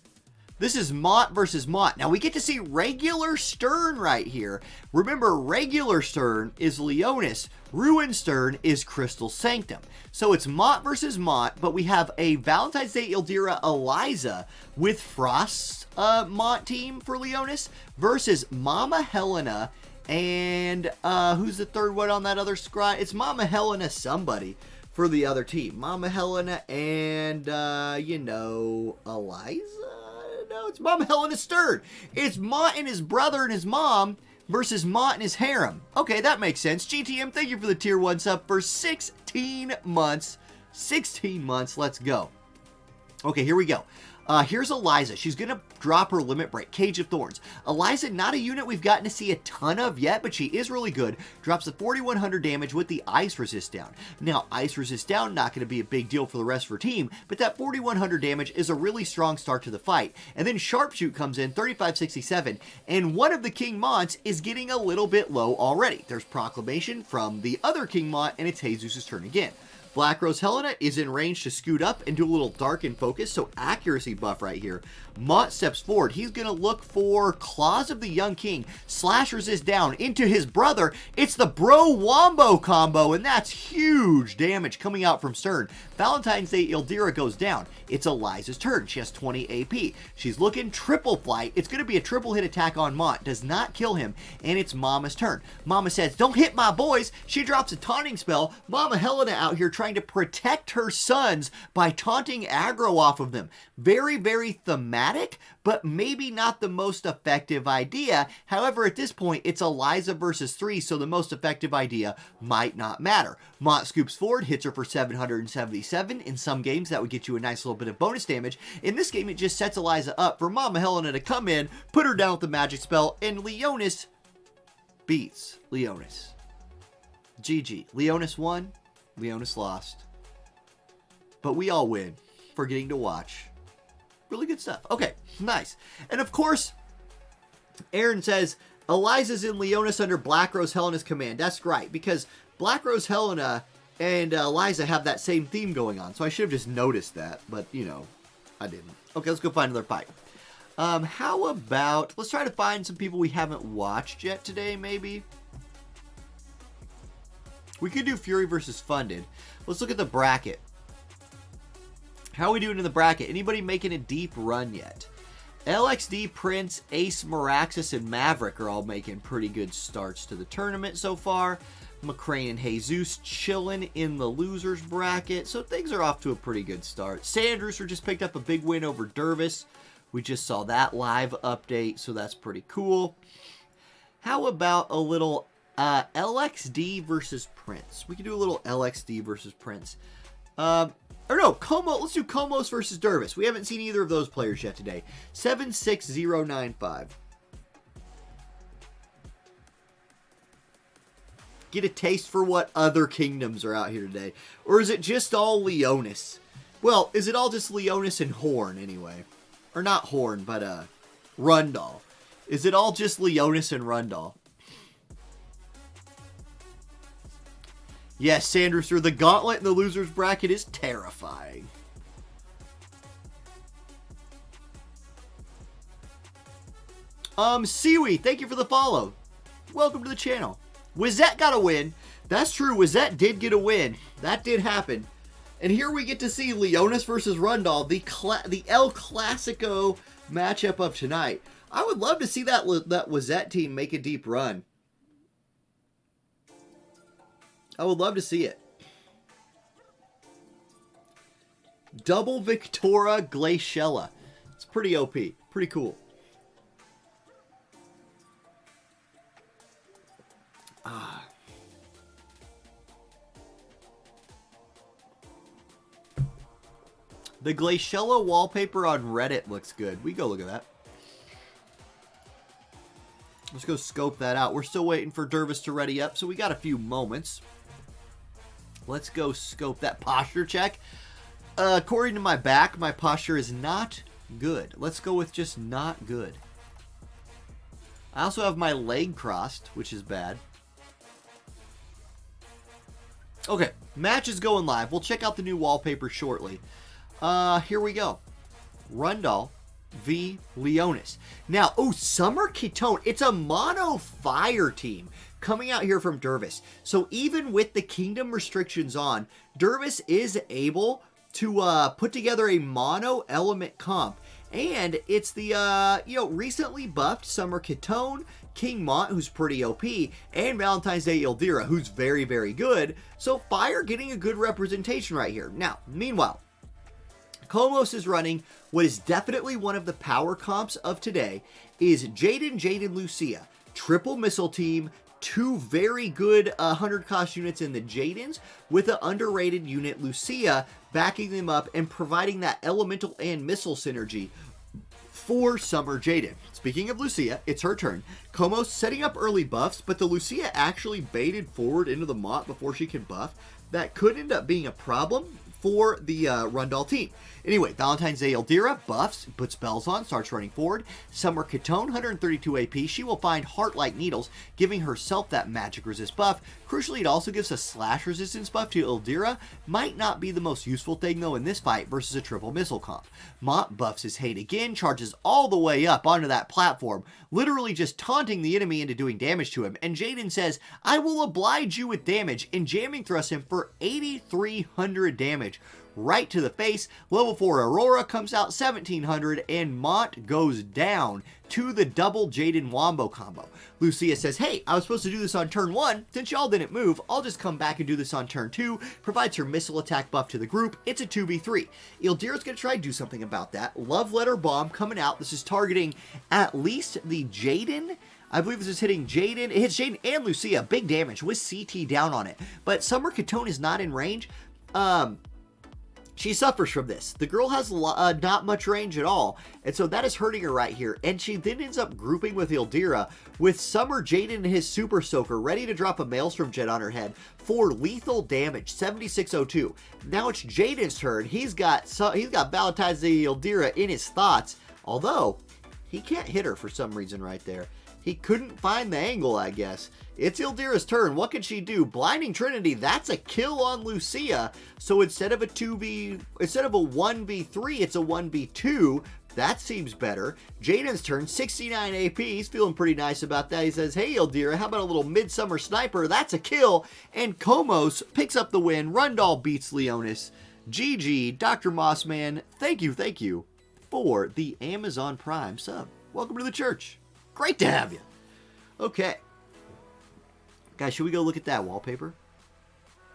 This is Mott versus Mott. Now, we get to see regular Stern right here. Remember, regular Stern is Leonis. Ruin Stern is Crystal Sanctum. So it's Mott versus Mott, but we have a Valentine's Day Ildira Eliza with Frost's Mott team for Leonis versus Mama Helena and who's the third one on that other squad? It's Mama Helena somebody for the other team. Mama Helena and, Eliza? No, it's Mama Helena Stern. It's Mott and his brother and his mom versus Mott and his harem. Okay, that makes sense. GTM, thank you for the tier 1 sub for 16 months. 16 months. Let's go. Okay, here we go. Here's Eliza. She's going to drop her limit break. Cage of Thorns. Eliza, not a unit we've gotten to see a ton of yet, but she is really good. Drops the 4100 damage with the ice resist down. Now, ice resist down, not going to be a big deal for the rest of her team, but that 4100 damage is a really strong start to the fight. And then Sharpshoot comes in, 3567, and one of the King Monts is getting a little bit low already. There's Proclamation from the other King Mont, and it's Jesus' turn again. Black Rose Helena is in range to scoot up and do a little dark and focus, so accuracy buff right here. Mott steps forward. He's going to look for Claws of the Young King. Slash resist down into his brother. It's the Bro Wombo combo, and that's huge damage coming out from Stern. Valentine's Day Ildira goes down. It's Eliza's turn. She has 20 AP. She's looking triple flight. It's going to be a triple hit attack on Mott. Does not kill him, and it's Mama's turn. Mama says, don't hit my boys. She drops a taunting spell. Mama Helena out here trying to protect her sons by taunting aggro off of them. Very, very thematic, but maybe not the most effective idea. However, at this point, it's Eliza versus 3, so the most effective idea might not matter. Mott scoops forward, hits her for 777. In some games, that would get you a nice little bit of bonus damage. In this game, it just sets Eliza up for Mama Helena to come in, put her down with the magic spell, and Leonis beats Leonis. GG. Leonis won. Leonis lost. But we all win for getting to watch. Really good stuff. Okay, nice. And of course, Aaron says, Eliza's in Leonis under Black Rose Helena's command. That's right, because Black Rose Helena and Eliza have that same theme going on. So I should have just noticed that, but, I didn't. Okay, let's go find another fight. How about, let's try to find some people we haven't watched yet today, maybe. We could do Fury versus Funded. Let's look at the bracket. How are we doing in the bracket? Anybody making a deep run yet? LXD, Prince, Ace, Meraxis, and Maverick are all making pretty good starts to the tournament so far. McCrane and Jesus chilling in the losers bracket. So things are off to a pretty good start. Sandrooster just picked up a big win over Dervis. We just saw that live update, so that's pretty cool. How about a little LXD versus Prince? We can do a little LXD versus Prince. Or no, Como. Let's do Komos versus Dervis. We haven't seen either of those players yet today. 76095. Get a taste for what other kingdoms are out here today. Or is it just all Leonis? Well, is it all just Leonis and Horn anyway? Or not Horn, but Rundal. Is it all just Leonis and Rundal? Yes, Sandrooster, the gauntlet in the loser's bracket is terrifying. Seaweed, thank you for the follow. Welcome to the channel. Wizette got a win. That's true, Wizette did get a win. That did happen. And here we get to see Leonis versus Rundal, the El Clasico matchup of tonight. I would love to see that Wizette team make a deep run. I would love to see it. Double Victora Glaciella. It's pretty OP. Pretty cool. The Glaciella wallpaper on Reddit looks good. We go look at that. Let's go scope that out. We're still waiting for Dervis to ready up, so we got a few moments. Let's go scope that posture check. According to my back, my posture is not good. Let's go with just not good. I also have my leg crossed, which is bad. Okay, match is going live. We'll check out the new wallpaper shortly. Here we go. Rundle v. Leonis. Now, Summer Ketone. It's a mono fire team coming out here from Dervis. So even with the kingdom restrictions on, Dervis is able to put together a mono element comp. And it's the, recently buffed Summer Ketone, King Mont, who's pretty OP, and Valentine's Day Ildira, who's very, very good. So Fire getting a good representation right here. Now, meanwhile, Komos is running what is definitely one of the power comps of today is Jaden, Lucia. Triple missile team, two very good 100 cost units in the Jadens with an underrated unit Lucia backing them up and providing that elemental and missile synergy for Summer Jaden. Speaking of Lucia, it's her turn. Komos setting up early buffs, but the Lucia actually baited forward into the Mont before she can buff. That could end up being a problem for the Rundle team. Anyway, Valentine's Day Ildira buffs, puts spells on, starts running forward. Summer Ketone, 132 AP. She will find Heart-like Needles, giving herself that magic resist buff. Crucially, it also gives a slash resistance buff to Ildira. Might not be the most useful thing, though, in this fight versus a triple missile comp. Mont buffs his hate again, charges all the way up onto that platform, literally just taunting the enemy into doing damage to him. And Jaden says, I will oblige you with damage, and jamming thrusts him for 8,300 damage. Right to the face. Level 4 Aurora comes out 1700 and Mont goes down to the double Jaden Wombo combo. Lucia says, hey, I was supposed to do this on turn 1. Since y'all didn't move, I'll just come back and do this on turn 2. Provides her missile attack buff to the group. It's a 2v3. Ildira's going to try to do something about that. Love Letter Bomb coming out. This is targeting at least the Jaden. I believe this is hitting Jaden. It hits Jaden and Lucia. Big damage with CT down on it. But Summer Ketone is not in range. She suffers from this. The girl has not much range at all, and so that is hurting her right here. And she then ends up grouping with Ildira, with Summer Jaden and his Super Soaker ready to drop a Maelstrom Jet on her head for lethal damage, 7602. Now it's Jaden's turn. He's got Valentine's Day Ildira in his thoughts, although he can't hit her for some reason right there. He couldn't find the angle, I guess. It's Ildira's turn. What can she do? Blinding Trinity, that's a kill on Lucia. So instead of a 1v3, it's a 1v2. That seems better. Jaden's turn, 69 AP. He's feeling pretty nice about that. He says, hey, Ildira, how about a little Midsummer Sniper? That's a kill. And Komos picks up the win. Rundle beats Leonis. GG, Dr. Mossman, thank you for the Amazon Prime sub. Welcome to the church. Great to have you. Okay. Guys, should we go look at that wallpaper?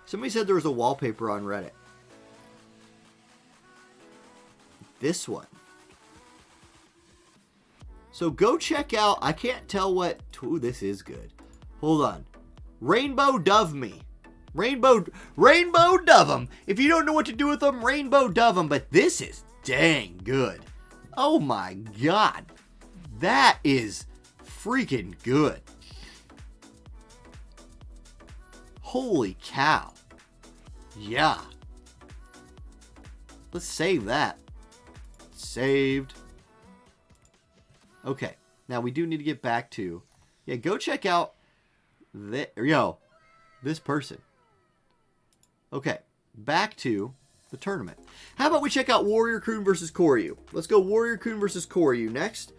Somebody said there was a wallpaper on Reddit. This one. So go check out, I can't tell what, ooh, this is good. Hold on. Rainbow Dove Me. Rainbow Dove 'em. If you don't know what to do with them, Rainbow Dove 'em. But this is dang good. Oh my God. That is freaking good. Holy cow. Yeah. Let's save that. Saved. Okay. Now we do need to get back to... Yeah, go check out... this person. Okay. Back to the tournament. How about we check out Warrior Kun versus Koryu? Let's go Warrior Kun versus Koryu next.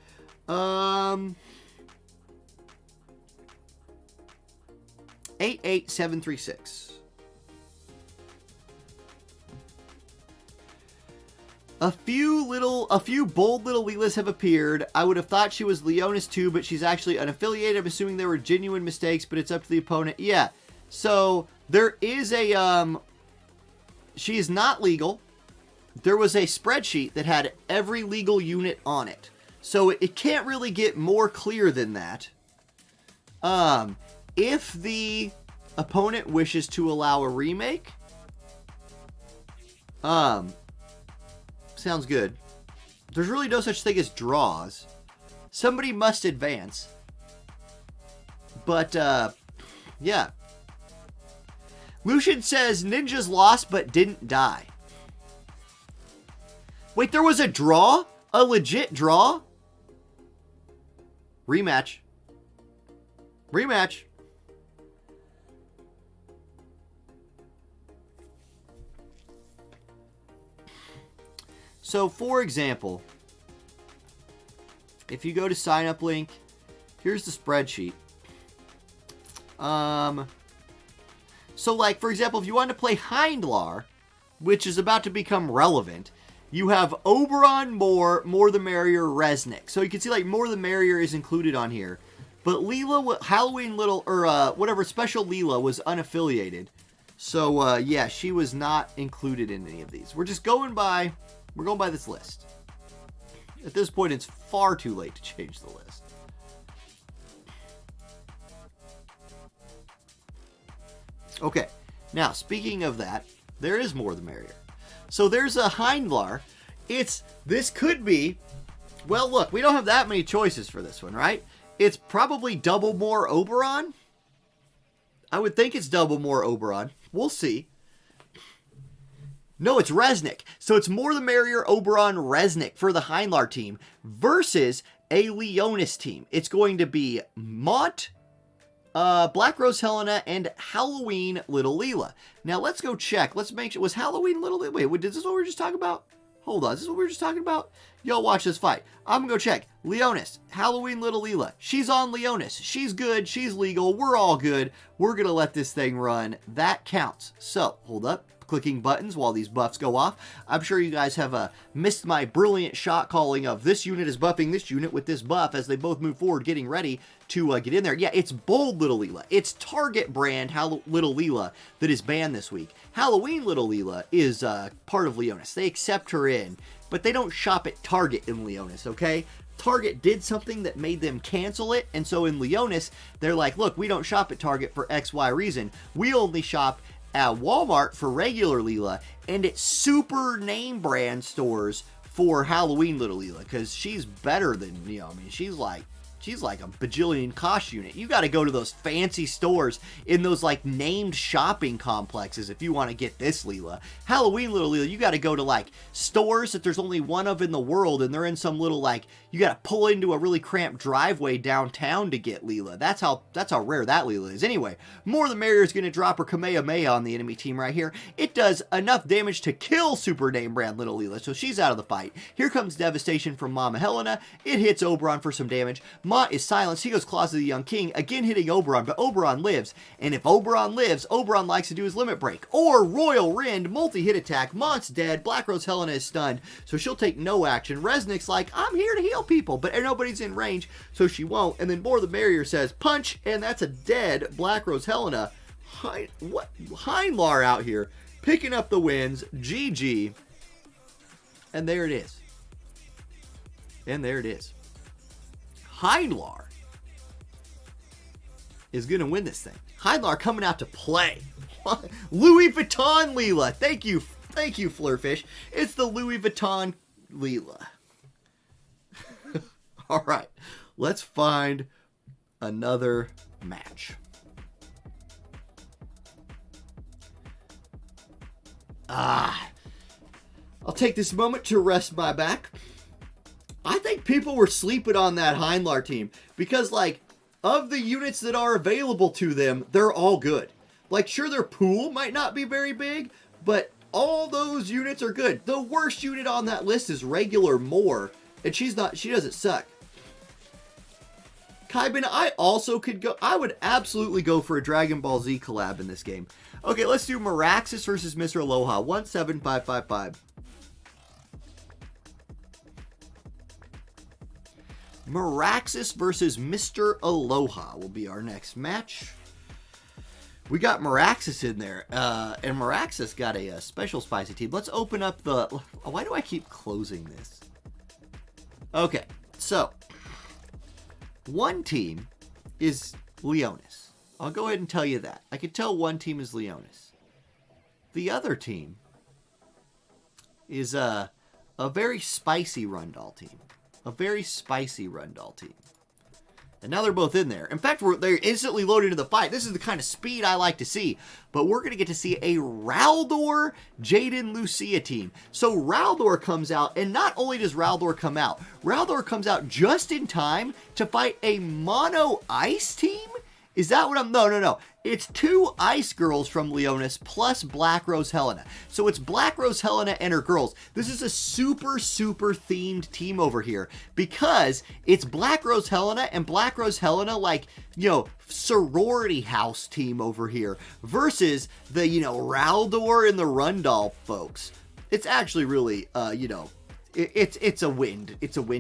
88736. A few bold little Leelas have appeared. I would have thought she was Leonis too, but she's actually unaffiliated. I'm assuming there were genuine mistakes, but it's up to the opponent. Yeah. So there is a she is not legal. there was a spreadsheet that had every legal unit on it. So it can't really get more clear than that. If the opponent wishes to allow a remake, sounds good. There's really no such thing as draws. Somebody must advance. But, yeah. Lucian says ninjas lost but didn't die. Wait, there was a draw? A legit draw? Rematch. Rematch. So, for example, if you go to sign up link, here's the spreadsheet. So, like, for example, if you want to play Hindlar, which is about to become relevant, you have Oberon, More the Merrier, Resnick. So you can see, like, More the Merrier is included on here. But Leela, Halloween Little, or whatever, Special Leela was unaffiliated. So, yeah, she was not included in any of these. We're just going by, we're going by this list. At this point, it's far too late to change the list. Okay, now, speaking of that, there is More the Merrier. So there's a Hindlar. This could be, well, look, we don't have that many choices for this one, right? It's probably double more Oberon. I would think it's double more Oberon. We'll see. No, it's Resnick. So it's More the Merrier, Oberon, Resnick for the Hindlar team versus a Leonis team. It's going to be Mont, Black Rose Helena, and Halloween Little Leela. Now, let's go check. Let's make sure. Was Halloween Little Leela? Wait, is this what we were just talking about? Hold on. Is this what we were just talking about? Y'all watch this fight. I'm going to go check. Leonis, Halloween Little Leela. She's on Leonis. She's good. She's legal. We're all good. We're going to let this thing run. That counts. So, hold up. Clicking buttons while these buffs go off. I'm sure you guys have missed my brilliant shot calling of this unit is buffing this unit with this buff as they both move forward, getting ready to get in there. Yeah, it's Bold Little Leela. It's Target brand Little Leela that is banned this week. Halloween Little Leela is part of Leonis. They accept her in, but they don't shop at Target in Leonis, okay? Target did something that made them cancel it, and so in Leonis, they're like, look, we don't shop at Target for XY reason. We only shop at Walmart for regular Leela, and at super name brand stores for Halloween Little Leela, because she's better than, you know, I mean, she's like a bajillion cost unit. You got to go to those fancy stores in those like named shopping complexes if you want to get this Leela. Halloween Little Leela, you got to go to like stores that there's only one of in the world, and they're in some little like, you got to pull into a really cramped driveway downtown to get Leela. That's how rare that Leela is. Anyway, More the Merrier is going to drop her Kamehameha on the enemy team right here. It does enough damage to kill super name brand Little Leela, so she's out of the fight. Here comes Devastation from Mama Helena. It hits Oberon for some damage. Mont is silenced. He goes Claws of the Young King, again hitting Oberon, but Oberon lives. And if Oberon lives, Oberon likes to do his limit break. Or Royal Rend, multi-hit attack. Mont's dead. Black Rose Helena is stunned, so she'll take no action. Resnick's like, I'm here to heal people, but nobody's in range, so she won't. And then More the Merrier says, punch, and that's a dead Black Rose Helena. Hindlar out here, picking up the wins. GG. And there it is. And there it is. Hindlar is going to win this thing. Hindlar coming out to play. Louis Vuitton Leela. Thank you, Flurfish. It's the Louis Vuitton Leela. All right, let's find another match. I'll take this moment to rest my back. I think people were sleeping on that Hindlar team because, like, of the units that are available to them, they're all good. Like, sure, their pool might not be very big, but all those units are good. The worst unit on that list is regular Moore, and she doesn't suck. Kaibin, I also could go, I would absolutely go for a Dragon Ball Z collab in this game. Okay, let's do Meraxis versus Mr. Aloha, 17555. Meraxis versus Mr. Aloha will be our next match. We got Meraxis in there, and Meraxis got a special spicy team. Let's open up the... Why do I keep closing this? Okay, so one team is Leonis. I'll go ahead and tell you that. I can tell one team is Leonis. The other team is a very spicy Rundall team. A very spicy Rundall team. And now they're both in there. In fact, they're instantly loaded into the fight. This is the kind of speed I like to see. But we're going to get to see a Raldor Jaden Lucia team. So Raldor comes out, and not only does Raldor come out, Raldor comes out just in time to fight a mono ice team? Is that what I'm... No. It's two ice girls from Leonis plus Black Rose Helena. So it's Black Rose Helena and her girls. This is a super, super themed team over here because it's Black Rose Helena and Black Rose Helena, like, you know, sorority house team over here versus the, you know, Raldor and the Rundall folks. It's actually really, you know, it's a wind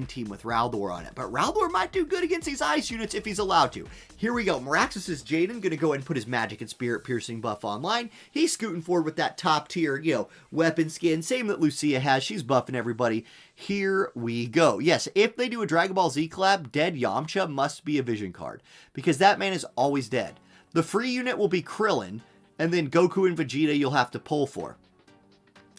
team with Raldor on it, but Raldor might do good against these ice units if he's allowed to. Here we go. Meraxis' Jaden gonna go ahead and put his magic and spirit piercing buff online. He's scooting forward with that top tier, you know, weapon skin, same that Lucia has. She's buffing everybody. Here we go. Yes, if they do a Dragon Ball Z collab, dead Yamcha must be a vision card because that man is always dead. The free unit will be Krillin, and then Goku and Vegeta you'll have to pull for.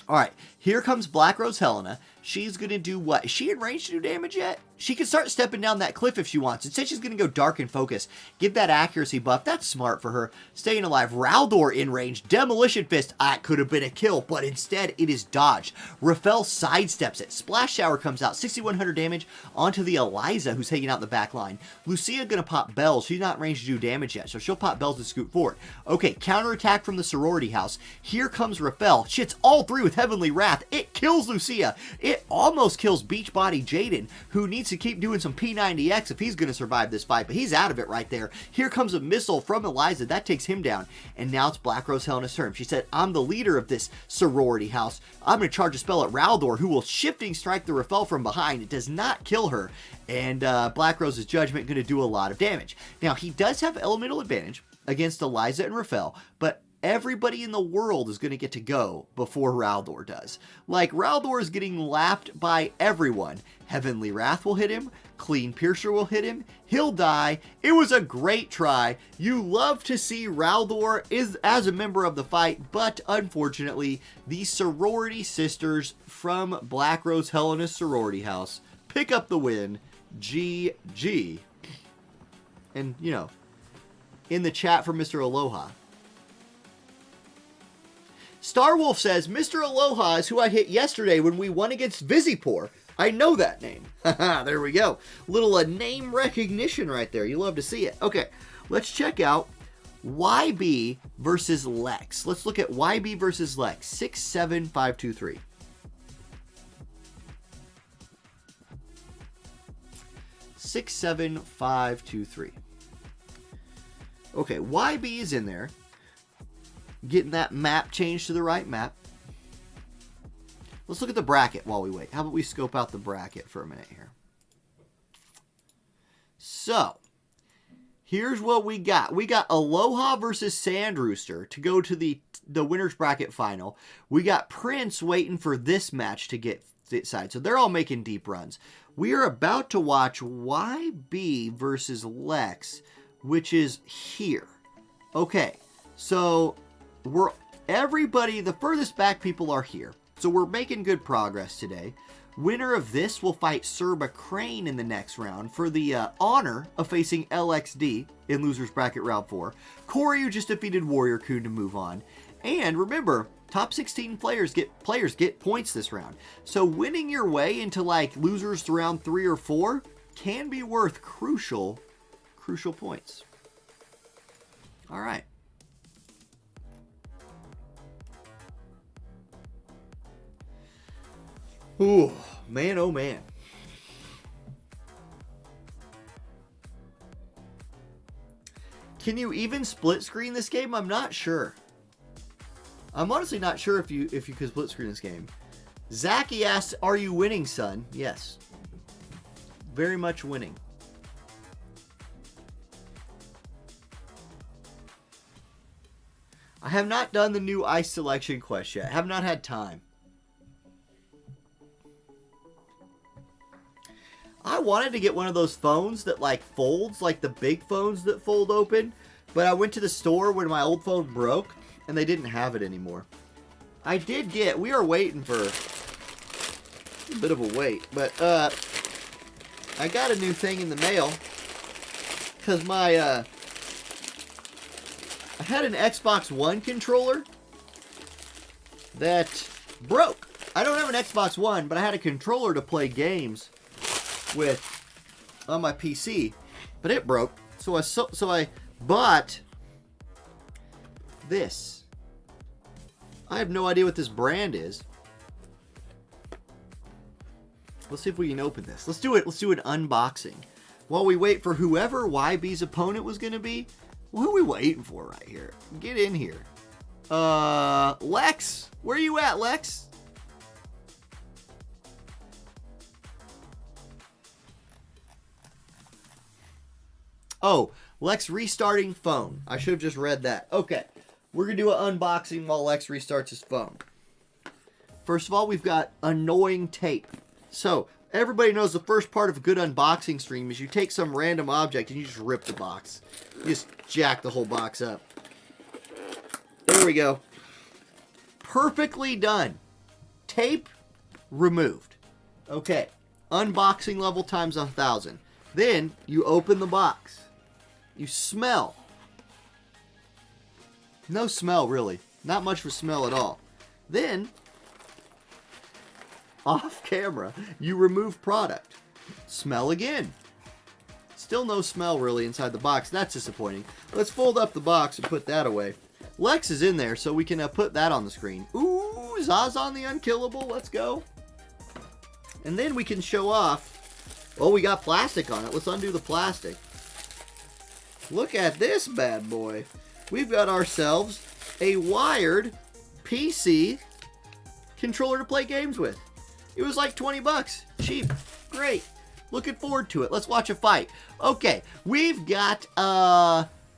All right, here comes Black Rose Helena. She's going to do what? Is she in range to do damage yet? She can start stepping down that cliff if she wants. Instead, she's going to go dark and focus. Give that accuracy buff. That's smart for her. Staying alive. Raldor in range. Demolition Fist. That could have been a kill, but instead, it is dodged. Rafael sidesteps it. Splash Shower comes out. 6,100 damage onto the Eliza, who's hanging out in the back line. Lucia going to pop Bells. She's not in range to do damage yet, so she'll pop Bells and scoot forward. Okay, counterattack from the sorority house. Here comes Rafael. Shits all three with Heavenly Wrath. It kills Lucia. It almost kills Beachbody Jaden, who needs to keep doing some P90X if he's going to survive this fight, but he's out of it right there. Here comes a missile from Eliza. That takes him down, and now it's Black Rose Helena's turn. She said, I'm the leader of this sorority house. I'm going to charge a spell at Raldor, who will shifting strike the Rafael from behind. It does not kill her, and Black Rose's Judgment going to do a lot of damage. Now, he does have elemental advantage against Eliza and Rafael, but everybody in the world is going to get to go before Raldor does. Like, Raldor is getting lapped by everyone. Heavenly Wrath will hit him. Clean Piercer will hit him. He'll die. It was a great try. You love to see Raldor as a member of the fight, but unfortunately, the sorority sisters from Black Rose Helena's sorority house pick up the win. GG. And, you know, in the chat from Mr. Aloha, Starwolf says, Mr. Aloha is who I hit yesterday when we won against Visipore. I know that name. There we go. Little name recognition right there. You love to see it. Okay, let's check out YB versus Lex. Let's look at YB versus Lex. 67523. Okay, YB is in there. Getting that map changed to the right map. Let's look at the bracket while we wait. How about we scope out the bracket for a minute here? So, here's what we got. We got Aloha versus Sand Rooster to go to the winner's bracket final. We got Prince waiting for this match to get side. So they're all making deep runs. We are about to watch YB versus Lex, which is here. Okay, so the furthest back people are here. So we're making good progress today. Winner of this will fight Serba Crane in the next round for the honor of facing LXD in Loser's Bracket Round 4. Koryu just defeated Warrior Kun to move on. And remember, top 16 players get points this round. So winning your way into like Losers to round 3 or 4 can be worth crucial points. All right. Ooh, man, oh man. Can you even split screen this game? I'm not sure. I'm honestly not sure if you could split screen this game. Zachy asks, are you winning, son? Yes. Very much winning. I have not done the new ice selection quest yet. I have not had time. I wanted to get one of those phones that like folds, like the big phones that fold open. But I went to the store when my old phone broke and they didn't have it anymore. I did get, we are waiting for a bit of a wait, but I got a new thing in the mail because my, I had an Xbox One controller that broke. I don't have an Xbox One, but I had a controller to play games with on my PC, but it broke. So I bought this. I have no idea what this brand is. Let's see if we can open this. Let's do it. Let's do an unboxing while we wait for whoever YB's opponent was going to be. Well, who are we waiting for right here? Get in here. Lex, where are you at, Lex? Oh, Lex restarting phone. I should have just read that. Okay, we're going to do an unboxing while Lex restarts his phone. First of all, we've got annoying tape. So, everybody knows the first part of a good unboxing stream is you take some random object and you just rip the box. You just jack the whole box up. There we go. Perfectly done. Tape removed. Okay, unboxing level times 1,000. Then, you open the box. You smell. No smell, really. Not much for smell at all. Then, off camera, you remove product. Smell again. Still no smell, really, inside the box. That's disappointing. Let's fold up the box and put that away. Lex is in there, so we can put that on the screen. Ooh, Zazon the Unkillable. Let's go. And then we can show off. Oh, we got plastic on it. Let's undo the plastic. Look at this bad boy. We've got ourselves a wired PC controller to play games with. It was like 20 bucks. Cheap. Great. Looking forward to it. Let's watch a fight. Okay, we've got,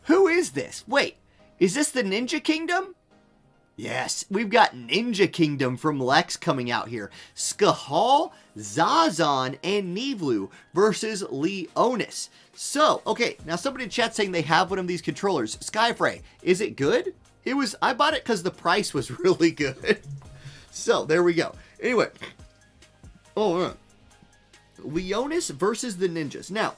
who is this? Wait, is this the Ninja Kingdom? Yes, we've got Ninja Kingdom from Lex coming out here. Skahal, Zazon, and Nivlu versus Leonis. So, okay, now somebody in chat saying they have one of these controllers. Skyfray, is it good? I bought it because the price was really good. So, there we go. Anyway. Leonis versus the Ninjas. Now,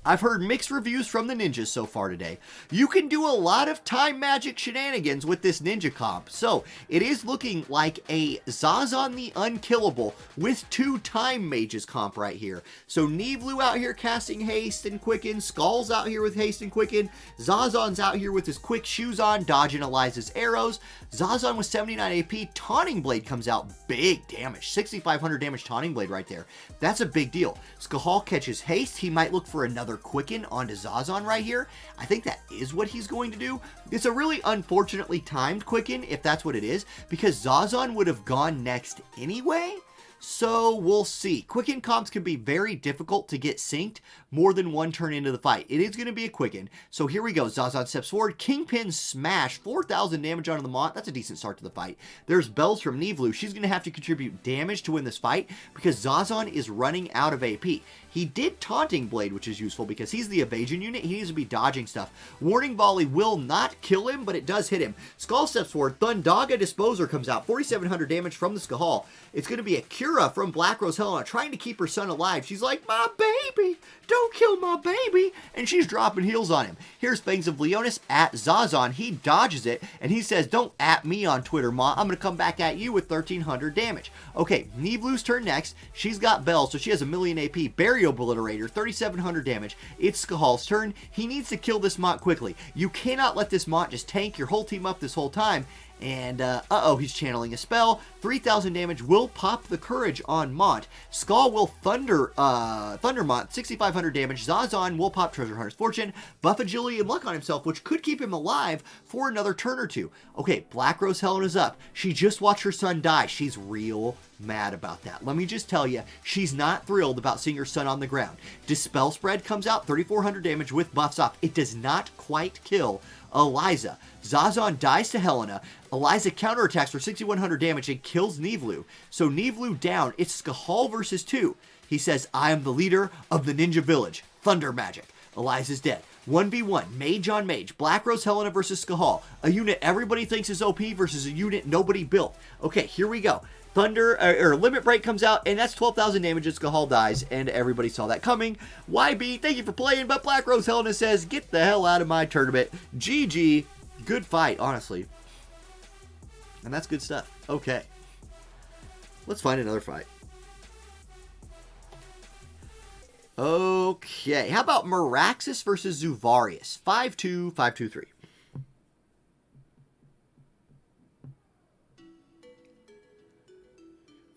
I've heard mixed reviews from the ninjas so far today. You can do a lot of time magic shenanigans with this ninja comp. So, it is looking like a Zazon the Unkillable with 2 time mages comp right here. So, Nivlu out here casting haste and quicken. Skull's out here with haste and quicken. Zazon's out here with his quick shoes on, dodging Eliza's arrows. Zazon with 79 AP. Taunting Blade comes out. Big damage. 6,500 damage Taunting Blade right there. That's a big deal. Skahal catches haste. He might look for another quicken onto Zazon right here. I think that is what he's going to do. It's a really unfortunately timed quicken, if that's what it is, because Zazon would have gone next anyway. So we'll see. Quicken comps can be very difficult to get synced more than one turn into the fight. It is going to be a quicken. So here we go. Zazon steps forward. Kingpin smash. 4,000 damage onto the Mont. That's a decent start to the fight. There's bells from Nivlu. She's going to have to contribute damage to win this fight because Zazon is running out of AP. He did Taunting Blade, which is useful because he's the evasion unit. He needs to be dodging stuff. Warning Volley will not kill him, but it does hit him. Skull steps forward. Thundaga Disposer comes out. 4,700 damage from the Skahal. It's going to be a Kira from Black Rose Helena trying to keep her son alive. She's like, my baby, don't kill my baby. And she's dropping heals on him. Here's Fangs of Leonis at Zazon. He dodges it, and he says, don't at me on Twitter, Ma. I'm going to come back at you with 1,300 damage. Okay, Nivlu's turn next. She's got Bell, so she has 1,000,000 AP. Barrier Obliterator, 3,700 damage. It's Skahal's turn. He needs to kill this Mont quickly. You cannot let this Mont just tank your whole team up this whole time. And, he's channeling a spell. 3,000 damage will pop the Courage on Mont. Skull will Thunder Mont, 6,500 damage. Zazon will pop Treasure Hunter's Fortune. Buff Agility and Luck on himself, which could keep him alive for another turn or two. Okay, Black Rose Helena's up. She just watched her son die. She's real mad about that. Let me just tell you, she's not thrilled about seeing her son on the ground. Dispel Spread comes out, 3,400 damage with buffs off. It does not quite kill Eliza. Zazon dies to Helena. Eliza counterattacks for 6,100 damage and kills Nivlu. So Nivlu down. It's Skahal versus 2. He says, I am the leader of the ninja village. Thunder magic. Eliza's dead. 1v1, Mage on Mage. Black Rose Helena versus Skahal. A unit everybody thinks is OP versus a unit nobody built. Okay, here we go. Thunder, or Limit Break comes out, and that's 12,000 damage, and Skahal dies, and everybody saw that coming. YB, thank you for playing, but Black Rose Helena says, get the hell out of my tournament. GG. Good fight, honestly. And that's good stuff. Okay. Let's find another fight. Okay, how about Meraxis versus Zuvarius? 5-2, 5-2-3.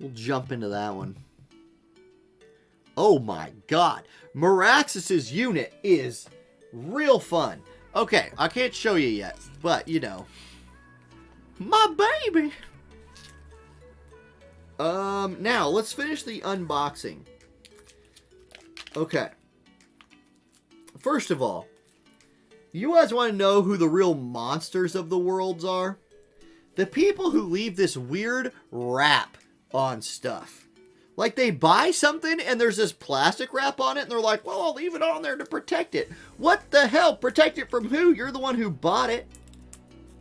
We'll jump into that one. Oh my god. Meraxis' unit is real fun. Okay, I can't show you yet, but you know. My baby! Now, let's finish the unboxing. Okay. First of all, you guys want to know who the real monsters of the worlds are? The people who leave this weird wrap on stuff. Like, they buy something and there's this plastic wrap on it and they're like, well, I'll leave it on there to protect it. What the hell? Protect it from who? You're the one who bought it.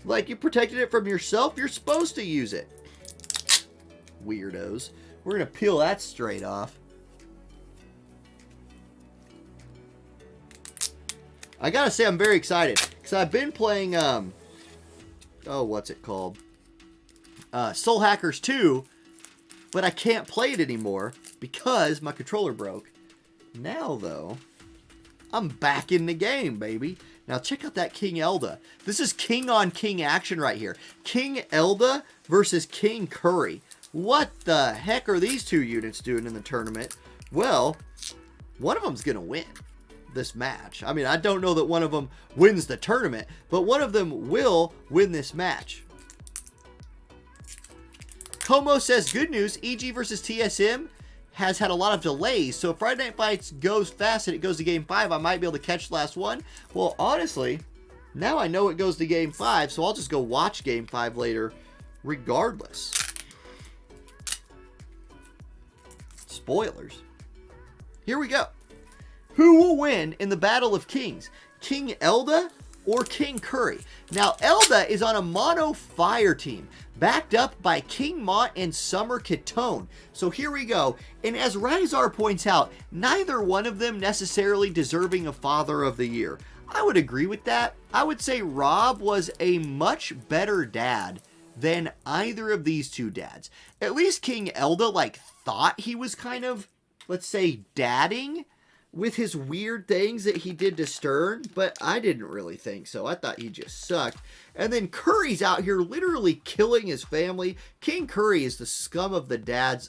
Like, you protected it from yourself? You're supposed to use it. Weirdos. We're going to peel that straight off. I gotta say, I'm very excited. Because I've been playing, what's it called? Soul Hackers 2. But I can't play it anymore because my controller broke. Now, though, I'm back in the game, baby. Now, check out that King Elda. This is king on king action right here. King Elda versus King Curry. What the heck are these two units doing in the tournament? Well, one of them's going to win this match. I mean, I don't know that one of them wins the tournament, but one of them will win this match. Como says, good news, EG versus TSM has had a lot of delays, so if Friday Night Fights goes fast and it goes to Game 5, I might be able to catch the last one. Well, honestly, now I know it goes to Game 5, so I'll just go watch Game 5 later regardless. Spoilers. Here we go. Who will win in the Battle of Kings? King Elda or King Curry? Now, Elda is on a mono fire team, backed up by King Mont and Summer Katone. So here we go. And as Rizar points out, neither one of them necessarily deserving a Father of the Year. I would agree with that. I would say Rob was a much better dad than either of these two dads. At least King Elda, like, thought he was kind of, let's say, dadding with his weird things that he did to Stern, but I didn't really think so. I thought he just sucked. And then Curry's out here literally killing his family. King Curry is the scum of the dads,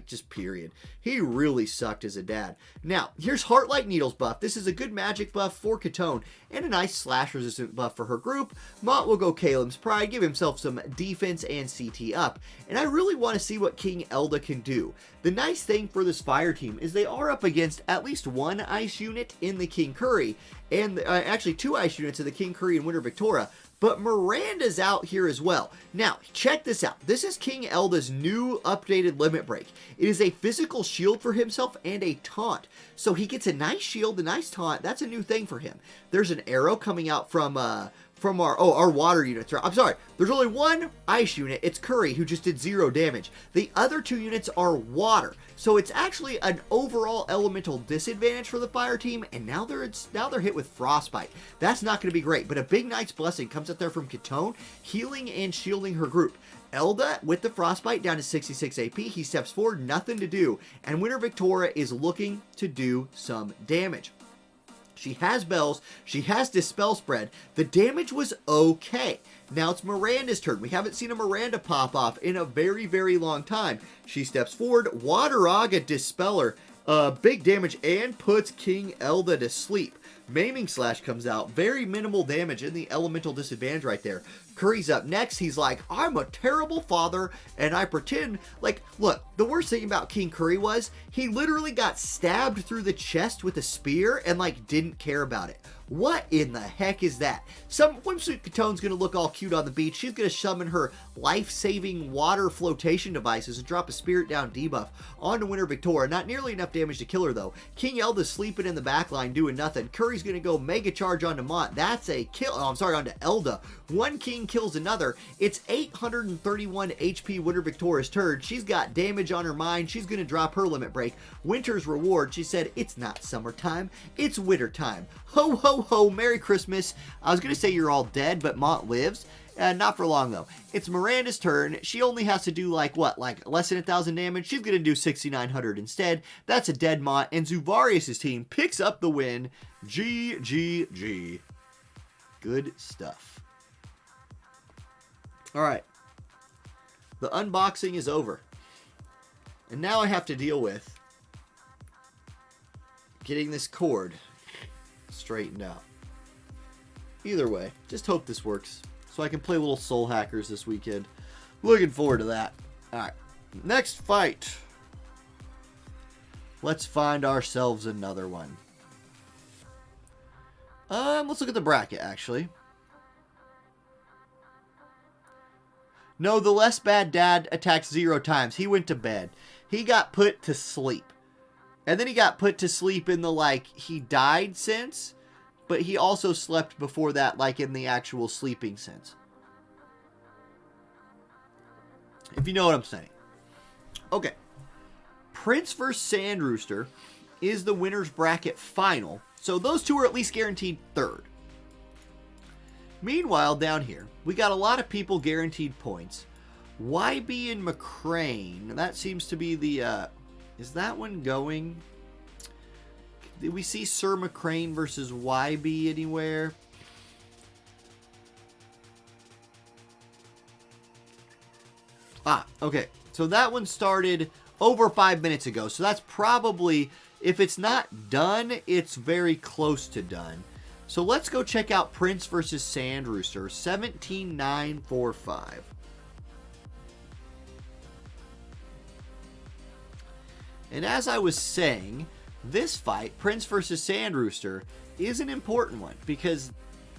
just period. He really sucked as a dad. Now, here's Heartlight Needles buff. This is a good magic buff for Katone and a nice slash resistant buff for her group. Mont will go Kalim's Pride, give himself some defense and CT up. And I really want to see what King Elda can do. The nice thing for this fire team is they are up against at least one ice unit in the King Curry, and actually two ice units in the King Curry and Winter Victoria. But Miranda's out here as well. Now, check this out. This is King Elda's new updated limit break. It is a physical shield for himself and a taunt. So he gets a nice shield, a nice taunt. That's a new thing for him. There's an arrow coming out from our water units. I'm sorry, there's only one ice unit. It's Curry, who just did 0 damage. The other two units are water. So it's actually an overall elemental disadvantage for the fire team, and now they're hit with frostbite. That's not going to be great, but a big Knight's Blessing comes up there from Katone, healing and shielding her group. Elda, with the frostbite down to 66 AP, he steps forward, nothing to do, and Winter Victoria is looking to do some damage. She has bells. She has Dispel Spread. The damage was okay. Now it's Miranda's turn. We haven't seen a Miranda pop off in a very, very long time. She steps forward. Water Aga Dispeller. Big damage and puts King Elda to sleep. Maiming Slash comes out. Very minimal damage in the elemental disadvantage right there. Curry's up next. He's like, I'm a terrible father, and I pretend like, look, the worst thing about King Curry was he literally got stabbed through the chest with a spear and like didn't care about it. What in the heck is that? Some Swimsuit Katone's gonna look all cute on the beach. She's gonna summon her life-saving water flotation devices and drop a spirit down debuff onto Winter Victoria. Not nearly enough damage to kill her though. King Elda's sleeping in the back line doing nothing. Curry's gonna go mega charge onto Mont. That's a kill. Oh, I'm sorry, onto Elda. One king kills another. It's 831 HP Winter Victoria's turn. She's got damage on her mind. She's gonna drop her limit break. Winter's reward. She said, it's not summertime, it's winter time. Ho ho ho, Merry Christmas. I was gonna say you're all dead, but Mont lives. Not for long though. It's Miranda's turn. She only has to do like what? Like less than 1,000 damage. She's gonna do 6,900 instead. That's a dead Mont. And Zuvarius' team picks up the win. GGG. Good stuff. Alright. The unboxing is over. And now I have to deal with getting this cord straightened out. Either way, just hope this works so I can play little Soul Hackers this weekend. Looking forward to that. Alright, next fight. Let's find ourselves another one. Let's look at the bracket, actually. No, the less bad dad attacked 0 times. He went to bed. He got put to sleep. And then he got put to sleep in the, like, he died sense. But he also slept before that, like, in the actual sleeping sense. If you know what I'm saying. Okay. Prince vs. Sand Rooster is the winner's bracket final. So those two are at least guaranteed third. Meanwhile, down here, we got a lot of people guaranteed points. YB and McCrane. That seems to be the, is that one going? Did we see Sir McCrane versus YB anywhere? Ah, okay. So that one started over 5 minutes ago. So that's probably, if it's not done, it's very close to done. So let's go check out Prince versus Sand Rooster, 17,945. And as I was saying, this fight, Prince versus Sand Rooster, is an important one because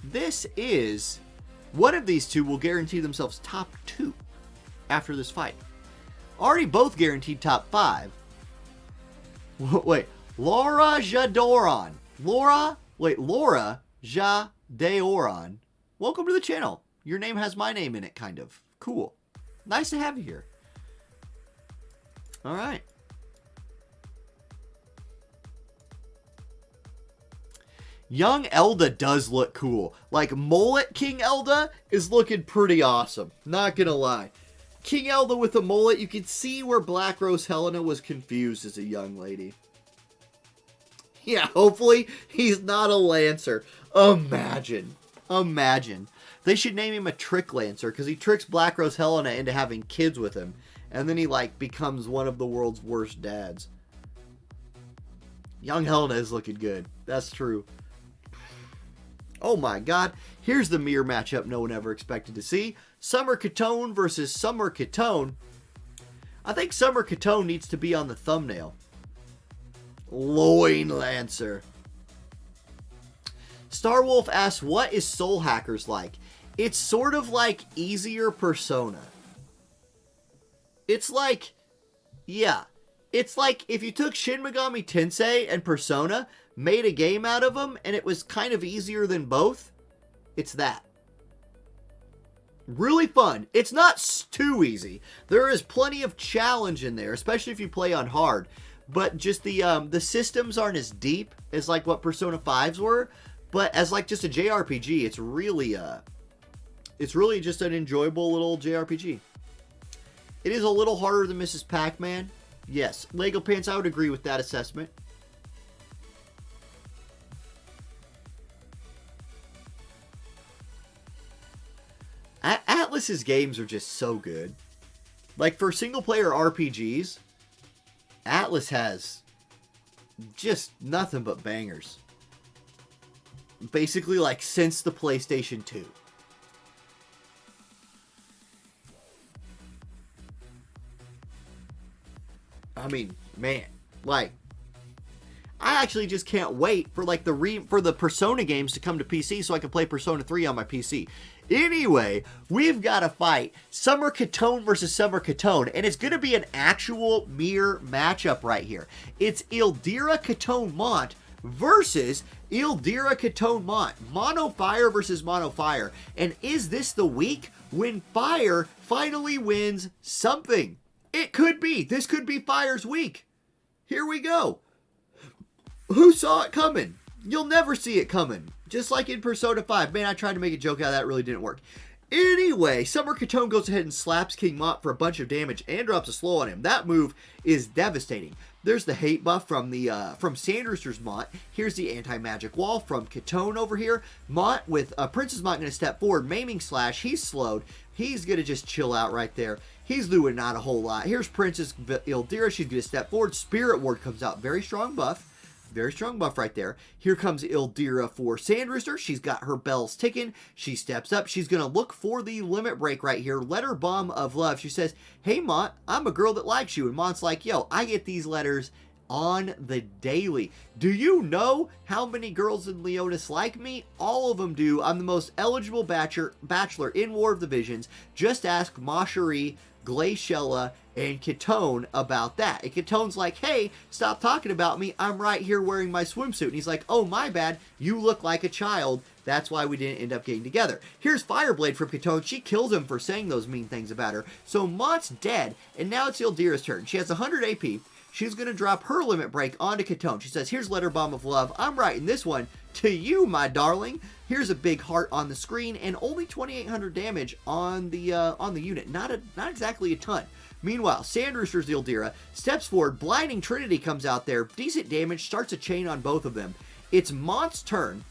this is, one of these two will guarantee themselves top 2 after this fight. Already both guaranteed top 5. Wait, Laura Jadoran. Laura Jadeoran. Welcome to the channel. Your name has my name in it, kind of. Cool. Nice to have you here. Alright. Young Elda does look cool. Like, mullet King Elda is looking pretty awesome. Not gonna lie. King Elda with a mullet, you can see where Black Rose Helena was confused as a young lady. Yeah, hopefully he's not a Lancer. Imagine. Imagine. They should name him a Trick Lancer because he tricks Black Rose Helena into having kids with him. And then he, like, becomes one of the world's worst dads. Young Helena is looking good. That's true. Oh my god. Here's the mirror matchup no one ever expected to see. Summer Katone versus Summer Katone. I think Summer Katone needs to be on the thumbnail. Loin Lancer. Starwolf asks, what is Soul Hackers like? It's sort of like easier Persona. It's like, yeah. It's like if you took Shin Megami Tensei and Persona, made a game out of them, and it was kind of easier than both. It's that. Really fun. It's not too easy. There is plenty of challenge in there, especially if you play on hard. But just the systems aren't as deep as like what Persona 5s were. But as like just a JRPG, it's really just an enjoyable little JRPG. It is a little harder than Mrs. Pac-Man. Yes, Lego Pants, I would agree with that assessment. Atlus's games are just so good. Like for single player RPGs, Atlus has just nothing but bangers. Basically like since the PlayStation 2. I mean, man, like, I actually just can't wait for like for the Persona games to come to PC so I can play Persona 3 on my PC. Anyway, we've got a fight. Summer Katone versus Summer Katone, and it's going to be an actual mirror matchup right here. It's Ildira Katone Mont versus Ildira Katone Mont. Mono Fire versus Mono Fire. And is this the week when Fire finally wins something? It could be. This could be Fire's week. Here we go. Who saw it coming? You'll never see it coming. Just like in Persona 5. Man, I tried to make a joke out of that. It really didn't work. Anyway, Summer Katone goes ahead and slaps King Mont for a bunch of damage and drops a slow on him. That move is devastating. There's the hate buff from Sandrooster's Mont. Here's the anti-magic wall from Katone over here. Mont with Princess Mont going to step forward. Maiming Slash. He's slowed. He's going to just chill out right there. He's doing not a whole lot. Here's Princess Ildira. She's going to step forward. Spirit Ward comes out. Very strong buff. Very strong buff right there. Here comes Ildira for Sandrooster. She's got her bells ticking. She steps up. She's going to look for the limit break right here. Letter Bomb of Love. She says, hey, Mont, I'm a girl that likes you. And Mont's like, yo, I get these letters on the daily. Do you know how many girls in Leonis like me? All of them do. I'm the most eligible bachelor in War of the Visions. Just ask Macherie, Glaciella, and Katone about that. And Katone's like, hey, stop talking about me. I'm right here wearing my swimsuit. And he's like, oh, my bad. You look like a child. That's why we didn't end up getting together. Here's Fireblade from Katone. She kills him for saying those mean things about her. So Mont's dead, and now it's Ildira's turn. She has 100 AP. She's going to drop her limit break onto Katone. She says, here's Letter Bomb of Love. I'm writing this one to you, my darling. Here's a big heart on the screen, and only 2,800 damage on the unit. Not exactly a ton. Meanwhile, Sandrooster's Ildira steps forward. Blinding Trinity comes out there. Decent damage. Starts a chain on both of them. It's Mont's turn.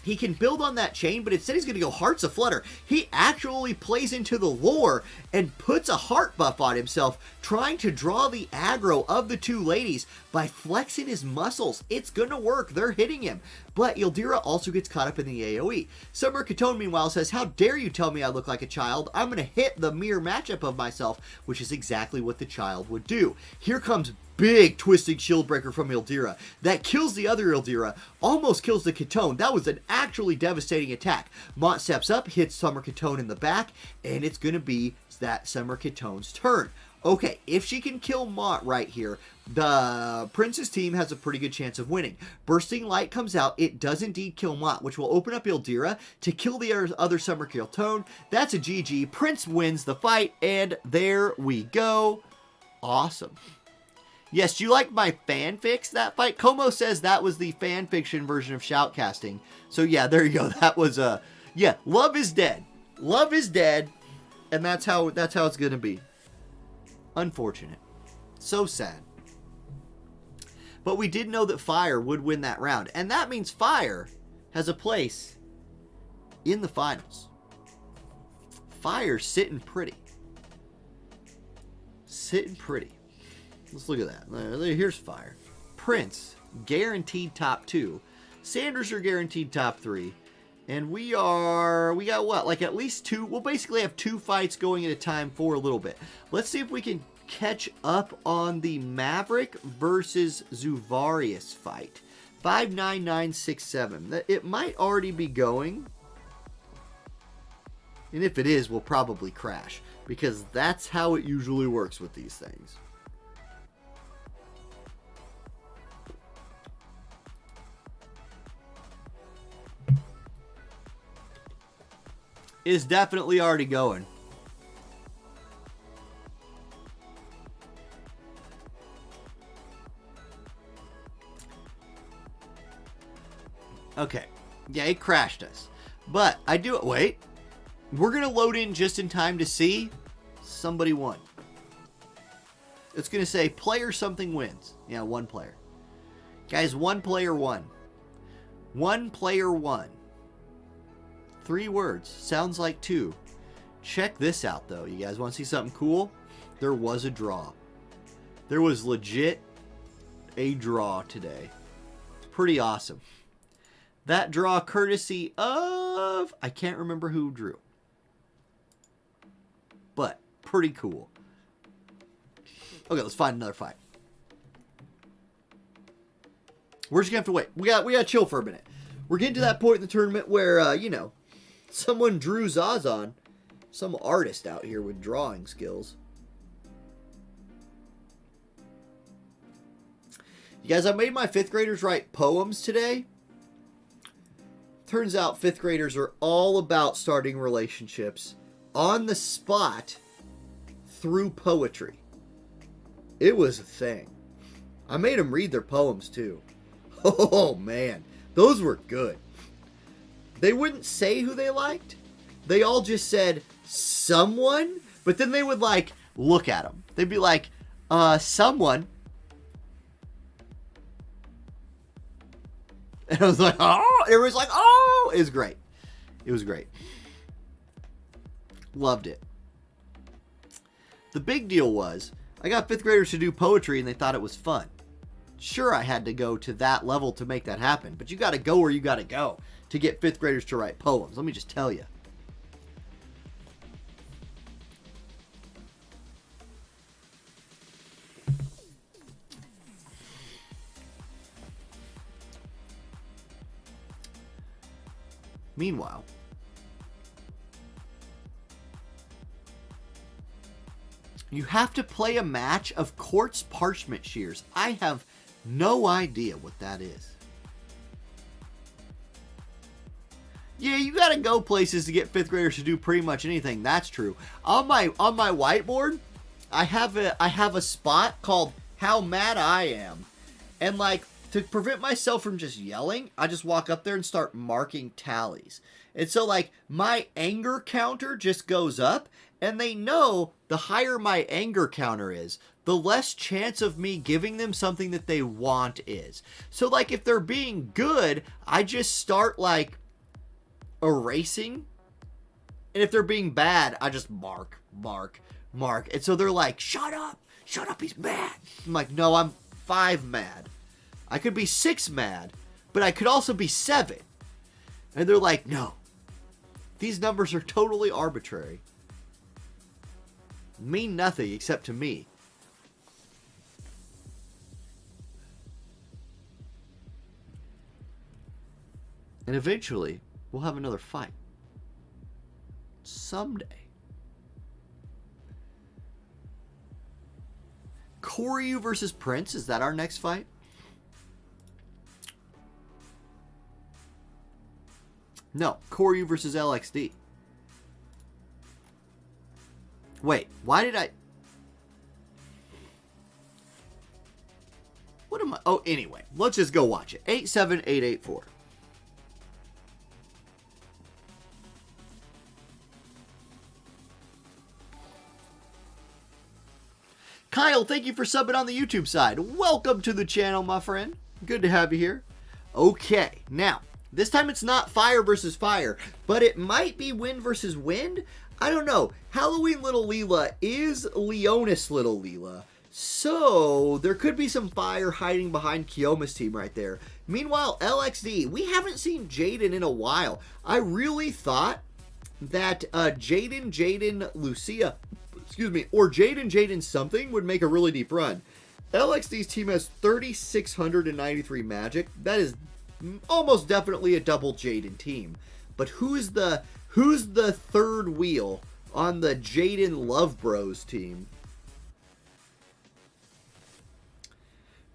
He can build on that chain, but instead he's going to go Hearts of Flutter. He actually plays into the lore and puts a heart buff on himself, trying to draw the aggro of the two ladies by flexing his muscles. It's going to work. They're hitting him. But Ildira also gets caught up in the AoE. Summer Katone, meanwhile, says, how dare you tell me I look like a child? I'm going to hit the mirror matchup of myself, which is exactly what the child would do. Here comes big twisting shield breaker from Ildira. That kills the other Ildira, almost kills the Katone. That was an actually devastating attack. Mont steps up, hits Summer Katone in the back, and it's going to be that Summer Katone's turn. Okay, if she can kill Mont right here, the Princess team has a pretty good chance of winning. Bursting Light comes out. It does indeed kill Mont, which will open up Ildira to kill the other Summer Katone. That's a GG. Prince wins the fight, and there we go. Awesome. Yes, do you like my fanfics, that fight? Como says that was the fanfiction version of shoutcasting. So yeah, there you go. That was yeah, love is dead. Love is dead, and that's how it's gonna be. Unfortunate. So sad. But we did know that Fire would win that round, and that means Fire has a place in the finals. Fire's sitting pretty. Sitting pretty. Let's look at that. Here's Fire. Prince, guaranteed top 2. Sanders are guaranteed top 3. And we got what? Like at least 2. We'll basically have 2 fights going at a time for a little bit. Let's see if we can catch up on the Maverick versus Zuvarius fight. 59967. It might already be going. And if it is, we'll probably crash. Because that's how it usually works with these things. Is definitely already going. Okay. Yeah, it crashed us. But I do it. Wait. We're going to load in just in time to see somebody won. It's going to say player something wins. Yeah, 1 player. Guys, 1 player won. 1 player won. 3 words. Sounds like 2. Check this out, though. You guys want to see something cool? There was a draw. There was legit a draw today. Pretty awesome. That draw courtesy of... I can't remember who drew. But pretty cool. Okay, let's find another fight. We're just gonna have to wait. We gotta chill for a minute. We're getting to that point in the tournament where someone drew Zazan, some artist out here with drawing skills. You guys, I made my 5th graders write poems today. Turns out 5th graders are all about starting relationships on the spot through poetry. It was a thing. I made them read their poems too. Oh man, those were good. They wouldn't say who they liked. They all just said someone, but then they would like look at them. They'd be like, someone. And I was like, oh, everybody's like, oh, it was great. It was great. Loved it. The big deal was, I got 5th graders to do poetry and they thought it was fun. Sure, I had to go to that level to make that happen, but you got to go where you got to go to get 5th graders to write poems. Let me just tell you. Meanwhile, you have to play a match of quartz parchment shears. I have no idea what that is. Yeah, you gotta go places to get 5th graders to do pretty much anything. That's true. On my whiteboard, I have a spot called How Mad I Am. And like, to prevent myself from just yelling, I just walk up there and start marking tallies. And so like my anger counter just goes up, and they know the higher my anger counter is, the less chance of me giving them something that they want is. So like if they're being good, I just start like erasing. And if they're being bad, I just mark. And so they're like, shut up, he's mad. I'm like, no, I'm 5 mad. I could be 6 mad, but I could also be 7. And they're like, no, these numbers are totally arbitrary. Mean nothing except to me. And eventually, we'll have another fight. Someday. Koryu versus Prince, is that our next fight? No, Koryu versus LXD. Wait, why did I... What am I... Oh, anyway, let's just go watch it. 87884. Kyle, thank you for subbing on the YouTube side. Welcome to the channel, my friend. Good to have you here. Okay, now, this time it's not fire versus fire, but it might be wind versus wind. I don't know. Halloween Little Leela is Leonis Little Leela, so there could be some fire hiding behind Kiyoma's team right there. Meanwhile, LXD, we haven't seen Jaden in a while. I really thought that Jaden, Lucia, or Jaden something would make a really deep run. LXD's team has 3,693 magic. That is almost definitely a double Jaden team. But who's the third wheel on the Jaden Love Bros team?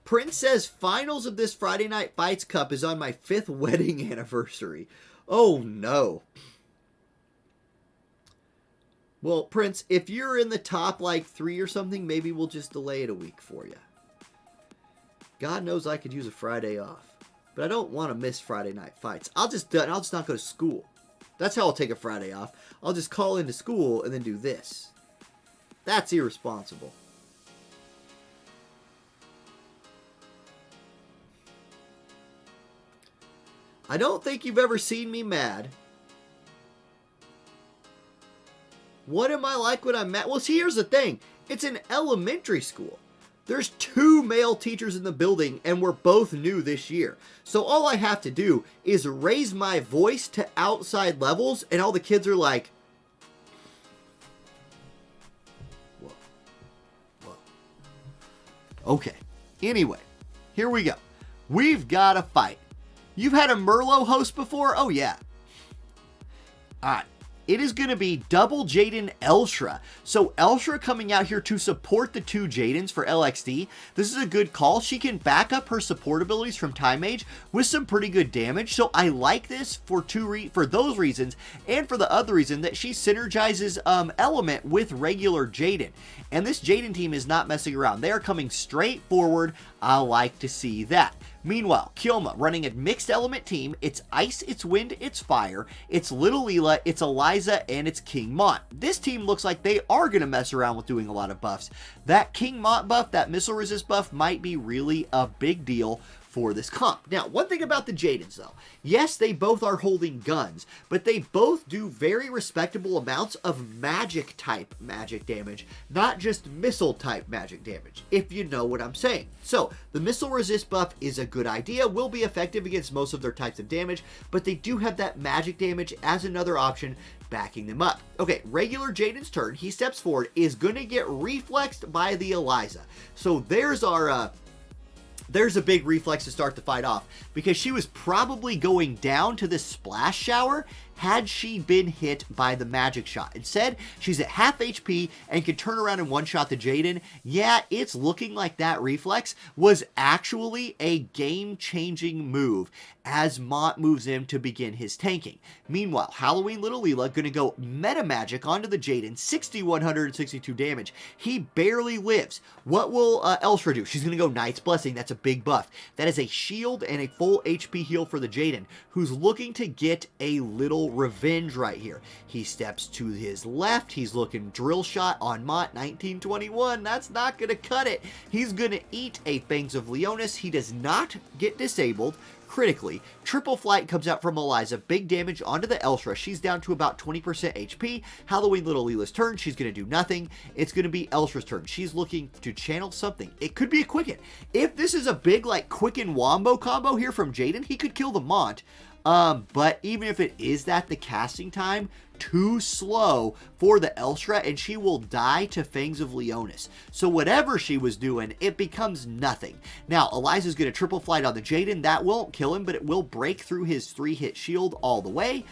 Prince says finals of this Friday Night Fights Cup is on my 5th wedding anniversary. Oh no. Well, Prince, if you're in the top like 3 or something, maybe we'll just delay it a week for you. God knows I could use a Friday off. But I don't want to miss Friday Night Fights. I'll just not go to school. That's how I'll take a Friday off. I'll just call into school and then do this. That's irresponsible. I don't think you've ever seen me mad. What am I like when I'm mad? Well, see, here's the thing. It's an elementary school. There's 2 male teachers in the building, and we're both new this year. So all I have to do is raise my voice to outside levels, and all the kids are like, whoa, whoa. Okay. Anyway, here we go. we've got a fight. You've had a Merlot host before? Oh, yeah. All right. It is going to be double Jaden Elshra. So Elshra coming out here to support the two Jadens for LXD. This is a good call. She can back up her support abilities from Time Mage with some pretty good damage. So I like this for those reasons, and for the other reason that she synergizes Element with regular Jaden. And this Jaden team is not messing around. They are coming straight forward. I like to see that. Meanwhile, Kilma running a mixed element team. It's Ice, it's Wind, it's Fire, it's Little Leela, it's Eliza, and it's King Mont. This team looks like they are going to mess around with doing a lot of buffs. That King Mont buff, that missile resist buff might be really a big deal for this comp. Now, one thing about the Jadens though, yes, they both are holding guns, but they both do very respectable amounts of magic type magic damage, not just missile type magic damage, if you know what I'm saying. So the missile resist buff is a good idea, will be effective against most of their types of damage, but they do have that magic damage as another option backing them up. Okay, regular Jaden's turn. He steps forward, is going to get reflexed by the Eliza. So there's our there's a big reflex to start the fight off, because she was probably going down to this splash shower had she been hit by the magic shot. Instead, she's at half HP and can turn around and one-shot the Jaden. Yeah, it's looking like that reflex was actually a game-changing move as Mont moves in to begin his tanking. Meanwhile, Halloween Little Leela going to go meta magic onto the Jaden, 6,162 damage. He barely lives. What will Elshra do? She's going to go Knight's Blessing. That's a big buff. That is a shield and a full HP heal for the Jaden, who's looking to get a little revenge right here. He steps to his left. He's looking drill shot on Mont, 1921. That's not going to cut it. He's going to eat a Fangs of Leonis. He does not get disabled critically. Triple flight comes out from Eliza. Big damage onto the Elshra. She's down to about 20% HP. Halloween Little Leela's turn. She's going to do nothing. It's going to be Elshra's turn. She's looking to channel something. It could be a Quicken. If this is a big like Quicken Wombo combo here from Jaden, he could kill the Mont. But even if it is that, the casting time, too slow for the Elshra, and she will die to Fangs of Leonis. So whatever she was doing, it becomes nothing. Now, Eliza's going to triple flight on the Jaden. That won't kill him, but it will break through his 3-hit shield all the way.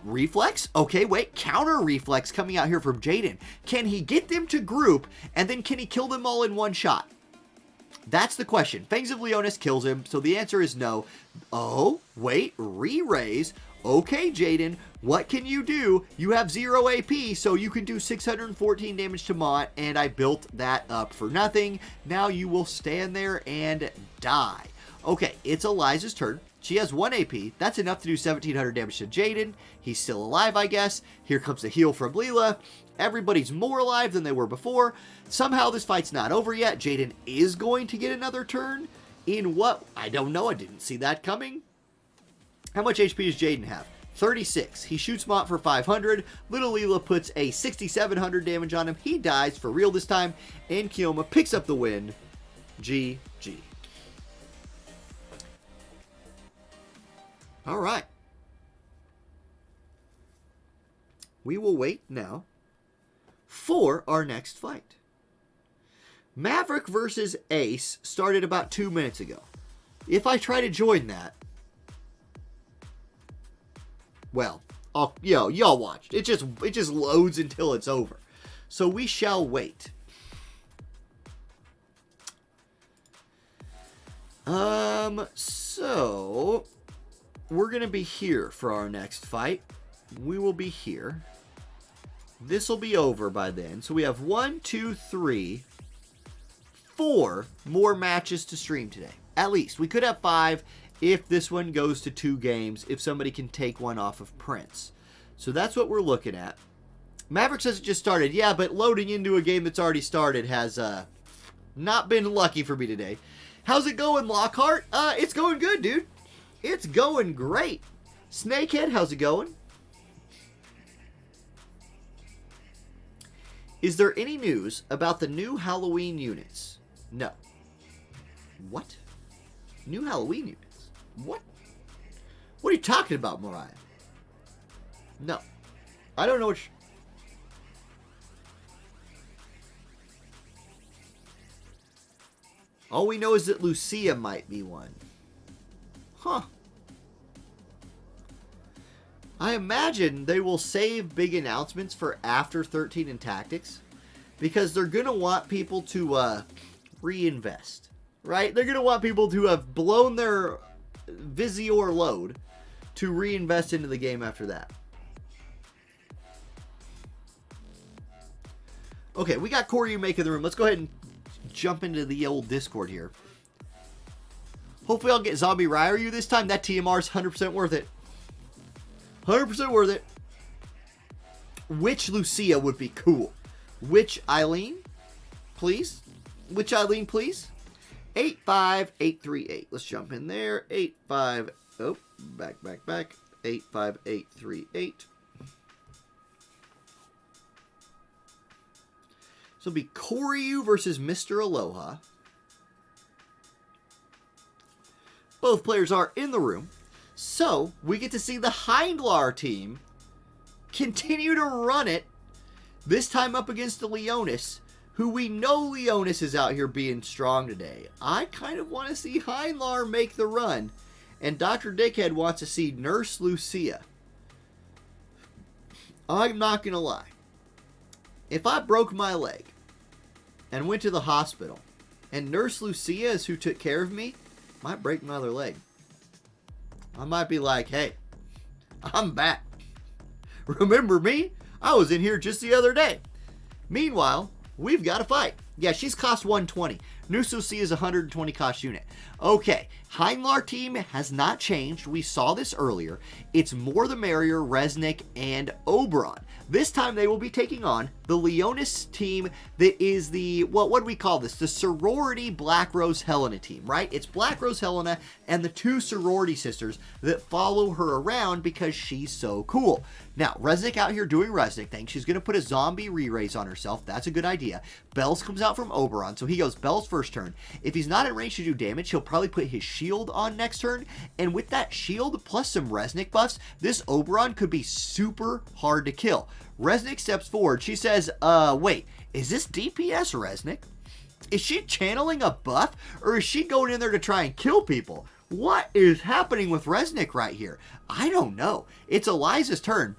Reflex? Okay, wait, counter reflex coming out here from Jaden. Can he get them to group, and then can he kill them all in one shot? That's the question. Fangs of Leonis kills him, so the answer is no. Oh, wait, re-raise. Okay, Jaden, what can you do? You have 0 AP, so you can do 614 damage to Mont, and I built that up for nothing. Now you will stand there and die. Okay, it's Eliza's turn. She has 1 AP. That's enough to do 1700 damage to Jaden. He's still alive, I guess. Here comes the heal from Leela. Everybody's more alive than they were before. Somehow this fight's not over yet. Jaden is going to get another turn. In what? I don't know. I didn't see that coming. How much HP does Jaden have? 36. He shoots Mont for 500. Little Leela puts a 6,700 damage on him. He dies for real this time. And Kioma picks up the win. GG. All right. We will wait now for our next fight. Maverick versus Ace started about 2 minutes ago. If I try to join that, well, y'all watch. It just loads until it's over. So we shall wait. So we're gonna be here for our next fight. We will be here. This will be over by then. So we have 1, 2, 3, 4 more matches to stream today. At least. We could have 5 if this one goes to 2 games, if somebody can take one off of Prince. So that's what we're looking at. Maverick says it just started. Yeah, but loading into a game that's already started has not been lucky for me today. How's it going, Lockhart? It's going good, dude. It's going great. Snakehead, how's it going? Is there any news about the new Halloween units? No. What? New Halloween units? What? What are you talking about, Mariah? No. I don't know what All we know is that Lucia might be one. Huh. I imagine they will save big announcements for after 13 in Tactics, because they're going to want people to reinvest, right? They're going to want people to have blown their Visior load to reinvest into the game after that. Okay, we got Corey Make in the room. Let's go ahead and jump into the old Discord here. Hopefully I'll get Zombie Ryu this time. That TMR is 100% worth it. 100% worth it. Which Lucia would be cool? Which Eileen? Please? Which Eileen, please? 85838. Let's jump in there. 85. Oh, back. 85838. So it'll be Koryu versus Mr. Aloha. Both players are in the room. So we get to see the Hindlar team continue to run it. This time up against the Leonis, who we know Leonis is out here being strong today. I kind of want to see Hindlar make the run. And Dr. Dickhead wants to see Nurse Lucia. I'm not going to lie. If I broke my leg and went to the hospital, and Nurse Lucia is who took care of me, might break my other leg. I might be like, hey, I'm back. Remember me? I was in here just the other day. Meanwhile, we've got a fight. Yeah, she's cost 120. Nurse Lucia is 120 cost unit. Okay, Hindlar team has not changed. We saw this earlier. It's More the Merrier, Resnick, and Oberon. This time they will be taking on the Leonis team that is the, what do we call this? The sorority Black Rose Helena team, right? It's Black Rose Helena and the two sorority sisters that follow her around because she's so cool. Now, Resnick out here doing Resnick things. She's going to put a zombie re-raise on herself. That's a good idea. Bells comes out from Oberon, so he goes Bells first turn. If he's not in range to do damage, he'll probably put his shield on next turn. And with that shield plus some Resnick buffs, this Oberon could be super hard to kill. Resnick steps forward. She says, wait, is this DPS Resnick? Is she channeling a buff? Or is she going in there to try and kill people? What is happening with Resnick right here? I don't know. It's Eliza's turn.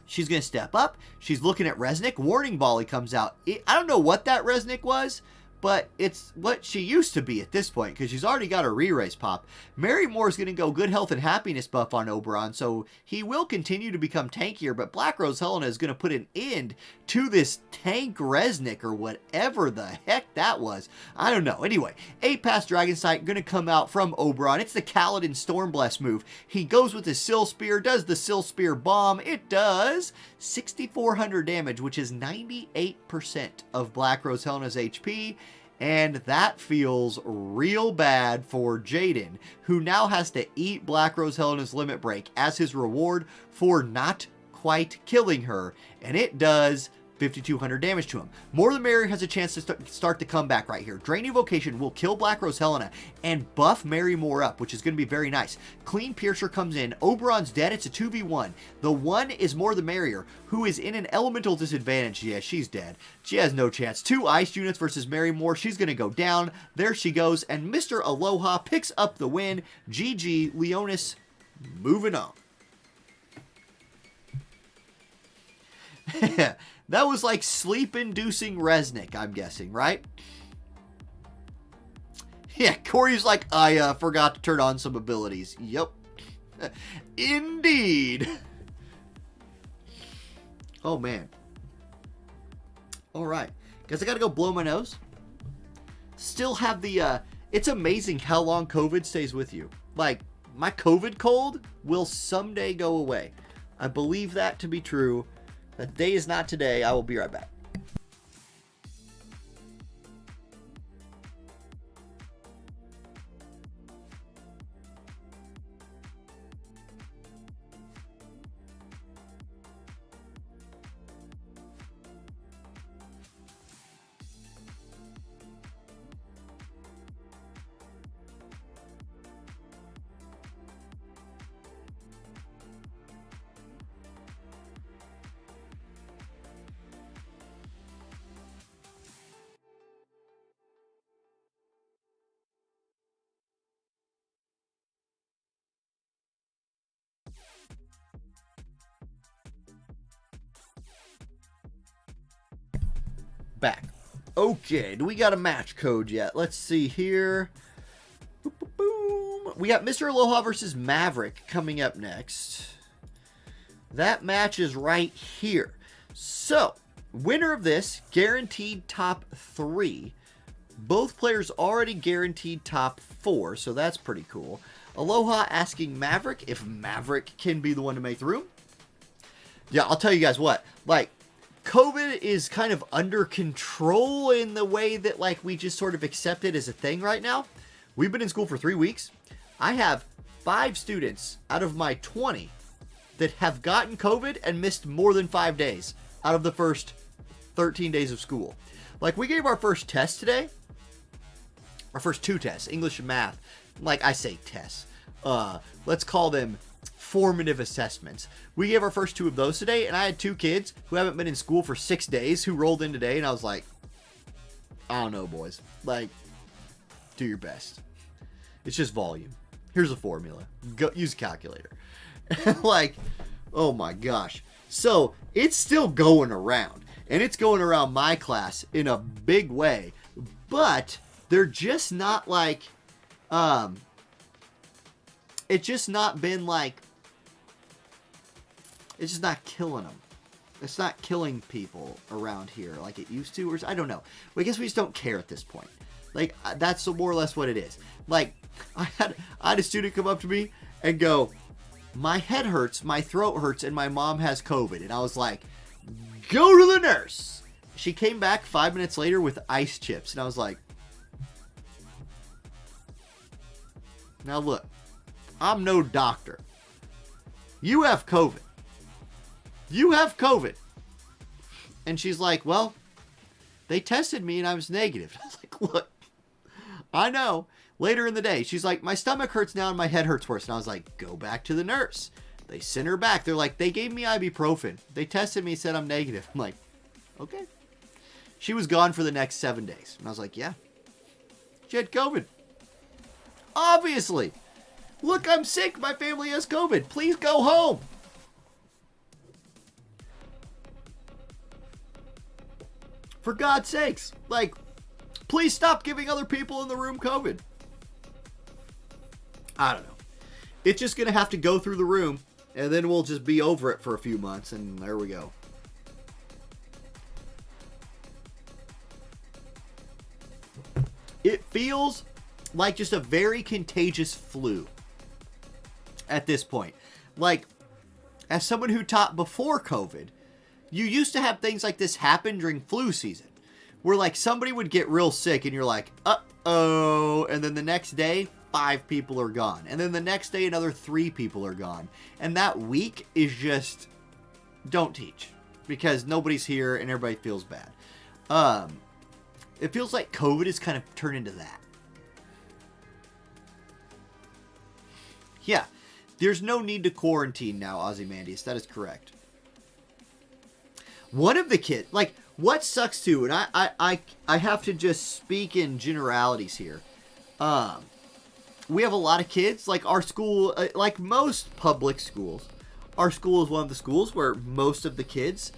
She's going to step up. She's looking at Resnick. Warning Volley comes out. I don't know what that Resnick was, but it's what she used to be at this point because she's already got a re-raise pop. Mary Moore's going to go Good Health and Happiness buff on Oberon, so he will continue to become tankier, but Black Rose Helena is going to put an end to this tank Resnick or whatever the heck that was. I don't know. Anyway, 8-pass Dragon Sight going to come out from Oberon. It's the Kaladin Stormblast move. He goes with his Sill Spear, does the Sill Spear bomb. It does 6,400 damage, which is 98% of Black Rose Helena's HP. And that feels real bad for Jaden, who now has to eat Black Rose Helena's Limit Break as his reward for not quite killing her. And it does 5,200 damage to him. More the Merrier has a chance to start the comeback right here. Drain Evocation will kill Black Rose Helena and buff Mary Moore up, which is going to be very nice. Clean Piercer comes in. Oberon's dead. It's a 2v1. The one is More the Merrier, who is in an elemental disadvantage. Yeah, she's dead. She has no chance. 2 ice units versus Mary Moore. She's going to go down. There she goes. And Mr. Aloha picks up the win. GG, Leonis, moving on. That was like sleep-inducing Resnick, I'm guessing, right? Yeah, Corey's like, I forgot to turn on some abilities. Yep. Indeed. Oh, man. All right. Guess I got to go blow my nose. Still have the, it's amazing how long COVID stays with you. Like, my COVID cold will someday go away. I believe that to be true. That day is not today. I will be right back. back. Okay, do we got a match code yet? Let's see here. Boom. We got Mr. Aloha versus Maverick coming up next. That match is right here. So, winner of this, guaranteed top 3. Both players already guaranteed top 4, so that's pretty cool. Aloha asking Maverick if Maverick can be the one to make the room. Yeah, I'll tell you guys what. Like, COVID is kind of under control in the way that, like, we just sort of accept it as a thing right now. We've been in school for 3 weeks. I have 5 students out of my 20 that have gotten COVID and missed more than 5 days out of the first 13 days of school. Like, we gave our first test today. Our first 2 tests, English and math. Like, I say tests. Let's call them formative assessments. We gave our first 2 of those today, and I had 2 kids who haven't been in school for 6 days who rolled in today, and I was like, I don't know, boys. Like, do your best. It's just volume. Here's a formula. Go use a calculator. Like, oh my gosh. So, it's still going around. And it's going around my class in a big way. But they're just not like, it's just not been like, it's just not killing them. It's not killing people around here like it used to. Or I don't know. I guess we just don't care at this point. Like, that's more or less what it is. Like, I had a student come up to me and go, my head hurts, my throat hurts, and my mom has COVID. And I was like, go to the nurse. She came back 5 minutes later with ice chips. And I was like, now look, I'm no doctor. You have COVID. You have COVID. And she's like, well, they tested me and I was negative. I was like, look, I know. Later in the day, she's like, my stomach hurts now and my head hurts worse. And I was like, go back to the nurse. They sent her back. They're like, they gave me ibuprofen. They tested me, said I'm negative. I'm like, okay. She was gone for the next 7 days. And I was like, yeah. She had COVID. Obviously. Look, I'm sick. My family has COVID. Please go home. For God's sakes. Like, please stop giving other people in the room COVID. I don't know. It's just going to have to go through the room, and then we'll just be over it for a few months, and there we go. It feels like just a very contagious flu at this point. Like, as someone who taught before COVID, you used to have things like this happen during flu season, where like somebody would get real sick and you're like, uh-oh, and then the next day, 5 people are gone. And then the next day, another 3 people are gone. And that week is just, don't teach, because nobody's here and everybody feels bad. It feels like COVID has kind of turned into that. Yeah, there's no need to quarantine now, Ozymandias. That is correct. One of the kids, like, what sucks too, and I have to just speak in generalities here. We have a lot of kids, like our school, like most public schools, our school is one of the schools where most of the kids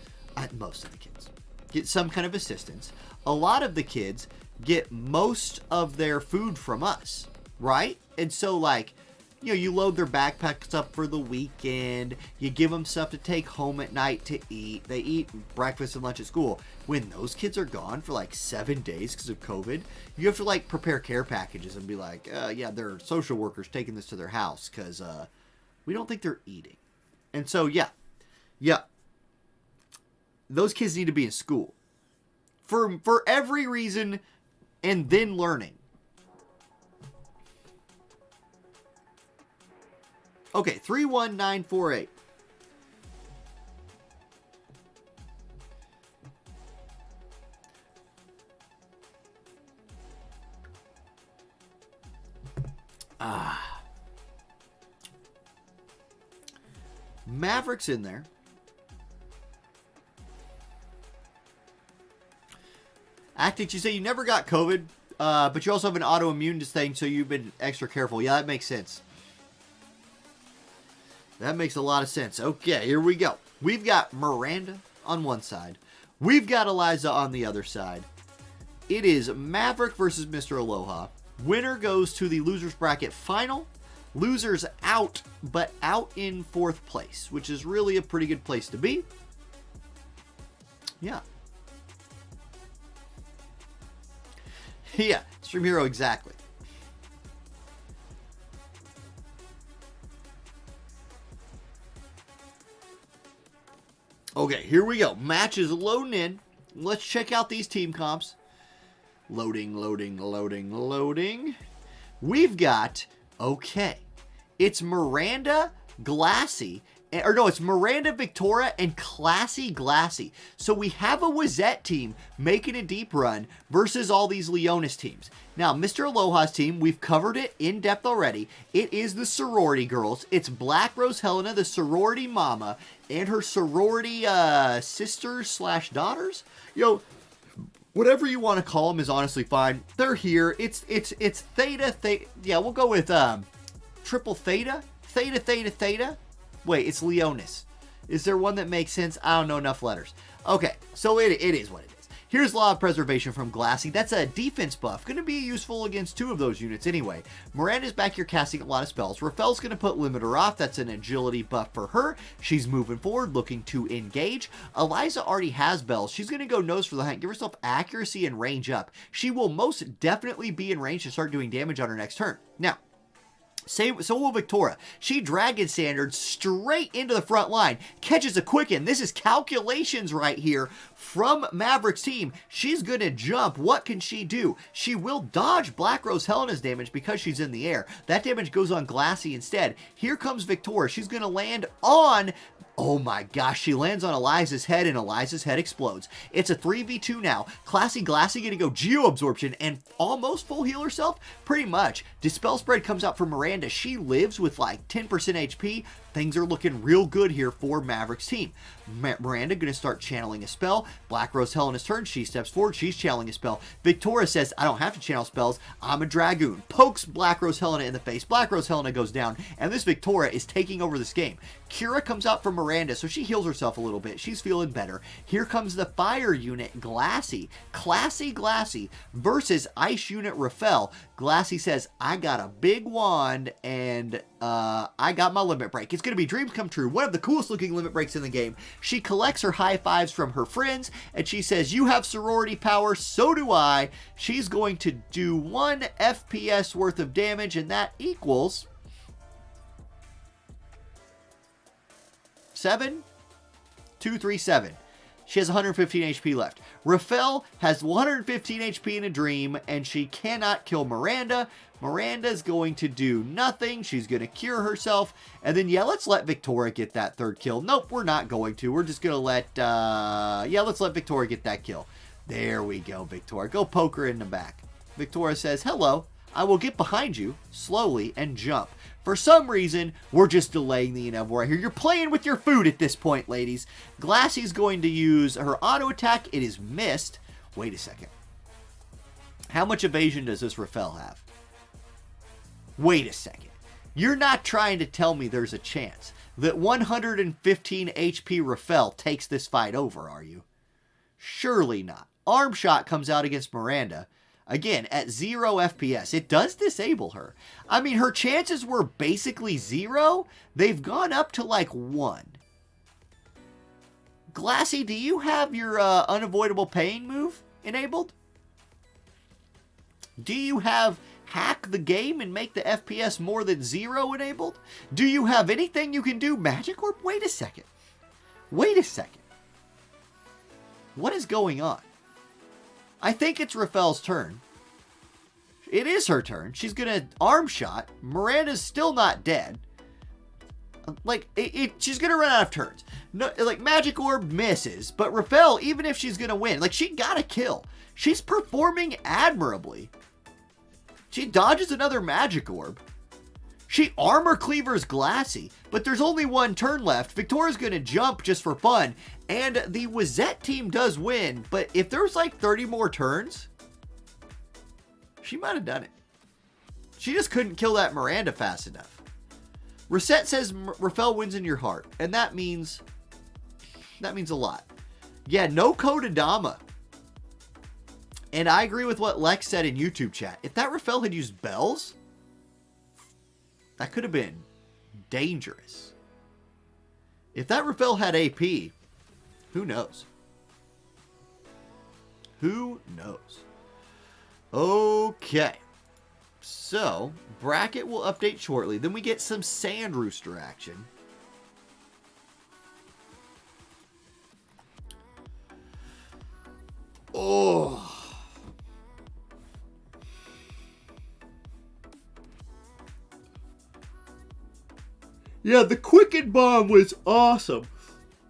get some kind of assistance. A lot of the kids get most of their food from us, right? And so, like, you know, you load their backpacks up for the weekend. You give them stuff to take home at night to eat. They eat breakfast and lunch at school. When those kids are gone for like 7 days because of COVID, you have to like prepare care packages and be like, yeah, they're social workers taking this to their house because we don't think they're eating. And so, yeah, those kids need to be in school for every reason and then learning. Okay, 31948. Maverick's in there. Actic, you say you never got COVID, but you also have an autoimmune thing, so you've been extra careful. Yeah, that makes sense. That makes a lot of sense. Okay, here we go. We've got Miranda on one side. We've got Eliza on the other side. It is Maverick versus Mr. Aloha. Winner goes to the losers bracket final. Losers out, but out in 4th place, which is really a pretty good place to be. Yeah. Yeah, Stream Hero, exactly. Okay, here we go. Match is loading in. Let's check out these team comps. Loading, loading, loading, loading. We've got, okay, it's Miranda, Glassy, or no, it's Miranda, Victoria, and Classy Glassy. So we have a Wizette team making a deep run versus all these Leonis teams. Now, Mr. Aloha's team, we've covered it in depth already. It is the sorority girls. It's Black Rose Helena, the sorority mama, and her sorority sisters slash daughters. Yo, whatever you want to call them is honestly fine. They're here. It's Theta. Yeah, we'll go with triple Theta. Theta. Wait, it's Leonis. Is there one that makes sense? I don't know enough letters. Okay, so it is what it is. Here's Law of Preservation from Glassy. That's a defense buff. Going to be useful against 2 of those units anyway. Miranda's back here casting a lot of spells. Rafel's going to put Limiter off. That's an agility buff for her. She's moving forward, looking to engage. Eliza already has bells. She's going to go nose for the hunt. Give herself accuracy and range up. She will most definitely be in range to start doing damage on her next turn. Now, so will Victoria. She Dragon Standard straight into the front line. Catches a Quicken. This is calculations right here from Maverick's team. She's going to jump. What can she do? She will dodge Black Rose Helena's damage because she's in the air. That damage goes on Glassy instead. Here comes Victoria. She's going to land on... Oh my gosh, she lands on Eliza's head and Eliza's head explodes. It's a 3v2 now. Classy Glassy gonna go Geo Absorption and almost full heal herself? Pretty much. Dispel Spread comes out for Miranda. She lives with like 10% HP. Things are looking real good here for Maverick's team. Miranda gonna start channeling a spell. Black Rose Helena's turn. She steps forward. She's channeling a spell. Victoria says, I don't have to channel spells. I'm a Dragoon. Pokes Black Rose Helena in the face. Black Rose Helena goes down. And this Victoria is taking over this game. Kira comes out from Miranda, so she heals herself a little bit. She's feeling better. Here comes the fire unit, Glassy. Classy Glassy versus ice unit, Rafel. Glassy says, I got a big wand, and I got my limit break. It's going to be dreams come true. One of the coolest looking limit breaks in the game. She collects her high fives from her friends, and she says, you have sorority power, so do I. She's going to do 1 FPS worth of damage, and that equals 7,237. She has 115 HP left. Rafel has 115 HP in a dream, and she cannot kill Miranda. Miranda's going to do nothing. She's going to cure herself. And then, yeah, let's let Victoria get that 3rd kill. Nope, we're not going to. We're just going to let, let's let Victoria get that kill. There we go, Victoria. Go poke her in the back. Victoria says, hello, I will get behind you slowly and jump. For some reason, we're just delaying the inevitable right here. You're playing with your food at this point, ladies. Glassy's going to use her auto attack. It is missed. Wait a second. How much evasion does this Rafel have? Wait a second. You're not trying to tell me there's a chance that 115 HP Rafel takes this fight over, are you? Surely not. Arm Shot comes out against Miranda. Again, at 0 FPS. It does disable her. I mean, her chances were basically 0. They've gone up to like 1. Glassy, do you have your unavoidable pain move enabled? Do you have hack the game and make the FPS more than 0 enabled? Do you have anything you can do? Magic Orb? Wait a second. Wait a second. What is going on? I think it's Rafel's turn. It is her turn. She's going to arm shot. Miranda's still not dead. Like, she's going to run out of turns. No, like, Magic Orb misses. But Rafel, even if she's going to win, like, she got a kill. She's performing admirably. She dodges another Magic Orb. She armor cleavers Glassy, but there's only 1 turn left. Victoria's going to jump just for fun, and the Wizette team does win, but if there's like 30 more turns, she might have done it. She just couldn't kill that Miranda fast enough. Reset says Rafel wins in your heart, and that means a lot. Yeah, no Kodadama. And I agree with what Lex said in YouTube chat. If that Rafael had used bells, that could have been dangerous. If that Rafael had AP, who knows? Who knows? Okay. So, bracket will update shortly. Then we get some Sand Rooster action. Oh. Yeah, the Quicken Bomb was awesome.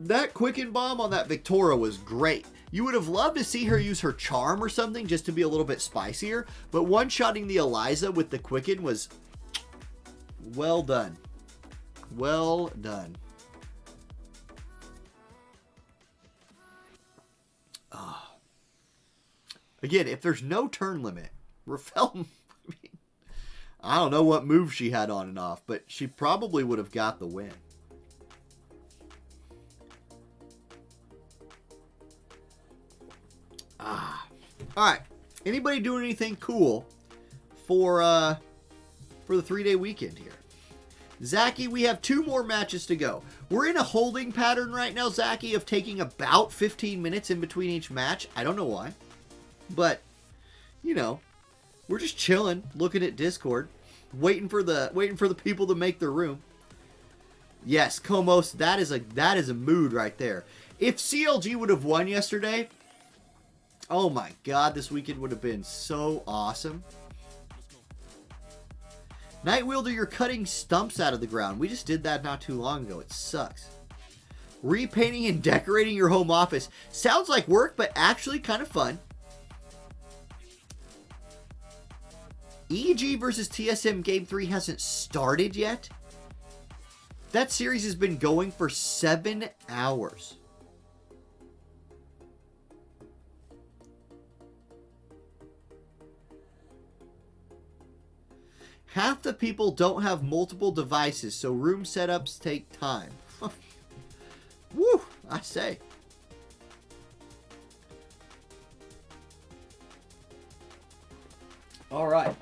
That Quicken Bomb on that Victoria was great. You would have loved to see her use her charm or something just to be a little bit spicier. But one-shotting the Eliza with the Quicken was well done. Well done. Again, if there's no turn limit, Rafael, I don't know what move she had on and off, but she probably would have got the win. Alright. Anybody doing anything cool for the 3-day weekend here? Zachy, we have 2 more matches to go. We're in a holding pattern right now, Zachy, of taking about 15 minutes in between each match. I don't know why. But, you know, we're just chilling, looking at Discord, waiting for the people to make their room. Yes, Komos, that is a mood right there. If CLG would have won yesterday, oh my god, this weekend would have been so awesome. Night Wielder, you're cutting stumps out of the ground. We just did that not too long ago. It sucks. Repainting and decorating your home office. Sounds like work, but actually kind of fun. EG versus TSM Game 3 hasn't started yet. That series has been going for 7 hours. Half the people don't have multiple devices, so room setups take time. Woo, I say. All right.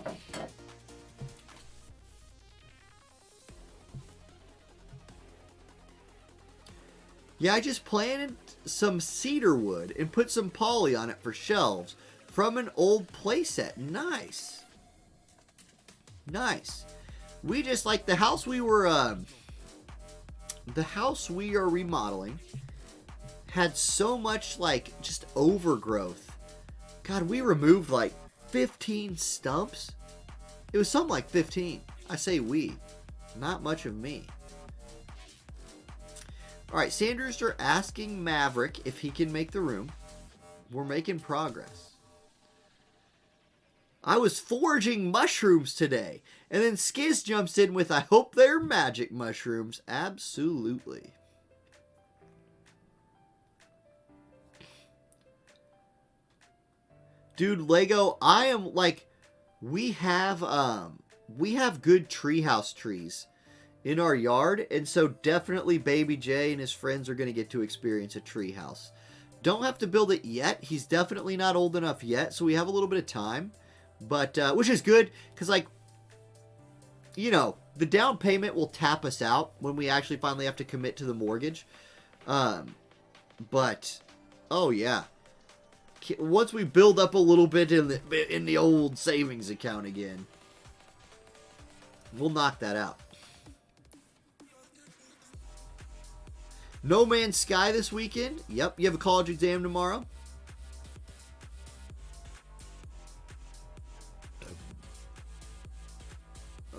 Yeah, I just planted some cedar wood and put some poly on it for shelves from an old playset. Nice. Nice. We just, like, the house we are remodeling had so much, like, just overgrowth. God, we removed, like, 15 stumps. It was something like 15. I say we. Not much of me. Alright, Sanders are asking Maverick if he can make the room. We're making progress. I was foraging mushrooms today. And then Skiz jumps in with, I hope they're magic mushrooms. Absolutely. Dude, Lego, I am like, we have good treehouse trees in our yard, and so definitely Baby J and his friends are going to get to experience a treehouse. Don't have to build it yet. He's definitely not old enough yet, so we have a little bit of time, but which is good because, like, you know, the down payment will tap us out when we actually finally have to commit to the mortgage. But oh yeah. Once we build up a little bit in the old savings account again, we'll knock that out. No Man's Sky this weekend. Yep, you have a college exam tomorrow.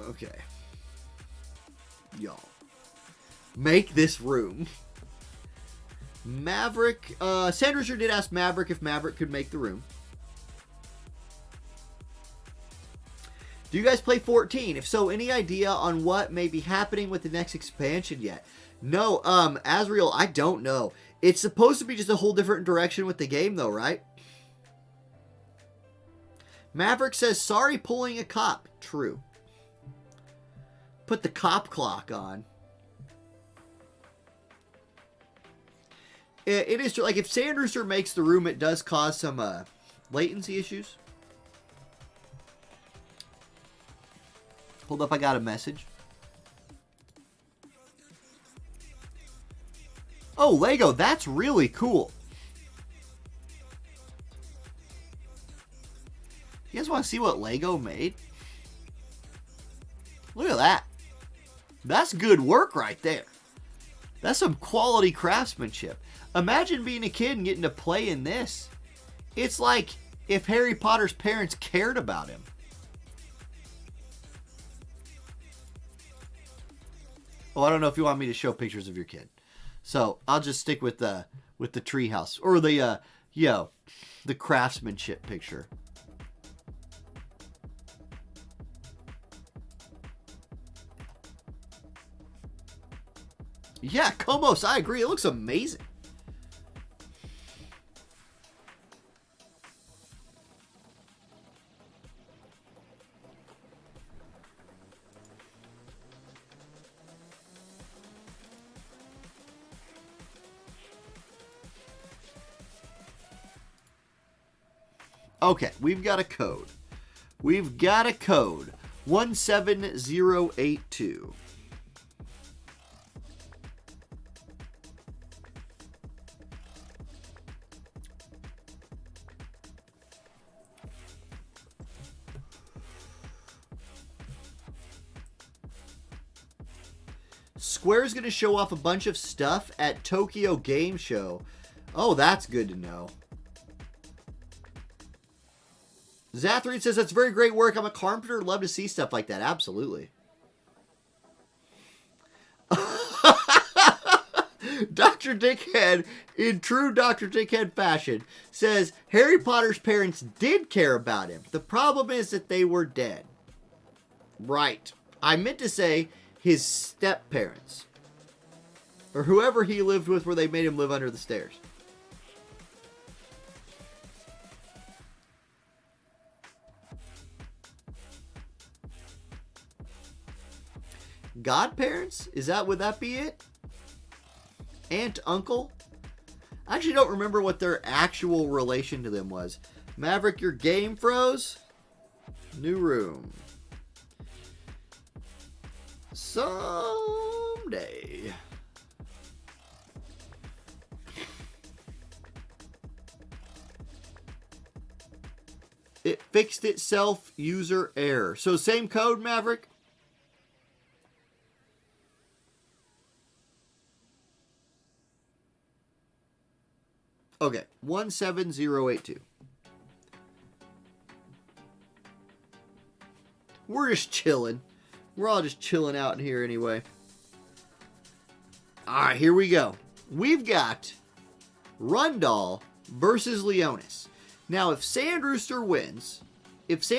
Okay. Y'all. Make this room. Maverick, Sanders did ask Maverick if Maverick could make the room. Do you guys play 14? If so, any idea on what may be happening with the next expansion yet? No, Azriel, I don't know. It's supposed to be just a whole different direction with the game though, right? Maverick says, sorry pulling a cop. True. Put the cop clock on. It is true. Like, if Sand Rooster makes the room, it does cause some latency issues. Hold up, I got a message. Oh, Lego, that's really cool. You guys want to see what Lego made? Look at that. That's good work right there. That's some quality craftsmanship. Imagine being a kid and getting to play in this. It's like if Harry Potter's parents cared about him. Oh, I don't know if you want me to show pictures of your kid. So I'll just stick with the treehouse or the the craftsmanship picture. Yeah, Komos, I agree. It looks amazing. Okay, we've got a code. We've got a code. 17082. Square's going to show off a bunch of stuff at Tokyo Game Show. Oh, that's good to know. Zathried says, that's very great work. I'm a carpenter. Love to see stuff like that. Absolutely. Dr. Dickhead, in true Dr. Dickhead fashion, says, Harry Potter's parents did care about him. The problem is that they were dead. Right. I meant to say his step-parents. Or whoever he lived with where they made him live under the stairs. Godparents? Would that be it? Aunt, uncle? I actually don't remember what their actual relation to them was. Maverick, your game froze? New room. Someday. It fixed itself, user error. So same code, Maverick? Okay, 17082. We're just chilling. We're all just chilling out in here anyway. Alright, here we go. We've got Rundall versus Leonis. Now, if Sand Rooster wins, it's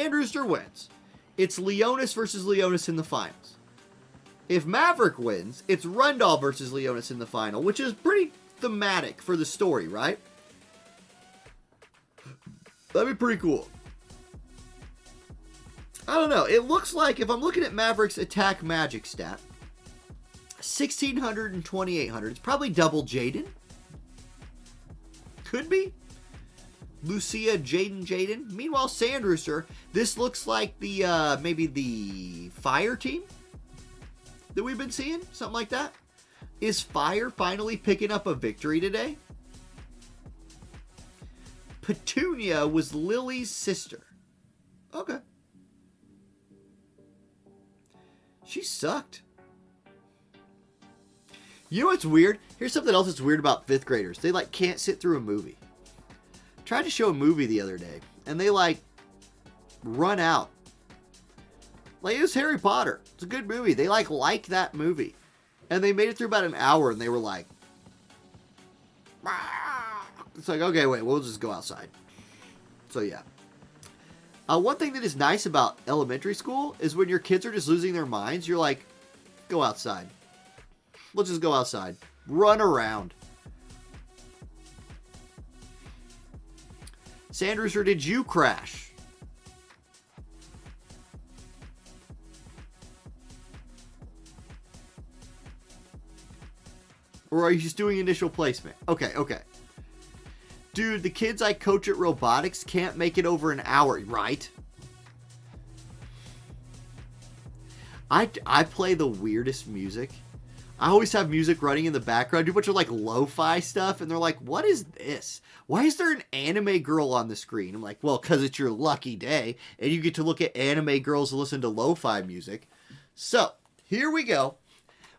Leonis versus Leonis in the finals. If Maverick wins, it's Rundall versus Leonis in the final, which is pretty thematic for the story, right? That'd be pretty cool. I don't know. It looks like, if I'm looking at Maverick's attack magic stat, 1600 and 2800. It's probably double Jaden. Could be. Lucia, Jaden. Meanwhile, Sand Rooster, this looks like the, maybe the Fire team that we've been seeing. Something like that. Is Fire finally picking up a victory today? Petunia was Lily's sister. Okay. She sucked. You know what's weird? Here's something else that's weird about 5th graders. They, like, can't sit through a movie. Tried to show a movie the other day, and they, like, run out. Like, it was Harry Potter. It's a good movie. They, like that movie. And they made it through about an hour, and they were like... It's like, okay, wait, we'll just go outside. So, yeah. One thing that is nice about elementary school is when your kids are just losing their minds, you're like, go outside. Let's just go outside. Run around. Sand Rooster, did you crash? Or are you just doing initial placement? Okay, okay. Dude, the kids I coach at robotics can't make it over an hour, right? I play the weirdest music. I always have music running in the background. I do a bunch of like lo-fi stuff, and they're like, what is this? Why is there an anime girl on the screen? I'm like, well, because it's your lucky day, and you get to look at anime girls and listen to lo-fi music. So, here we go.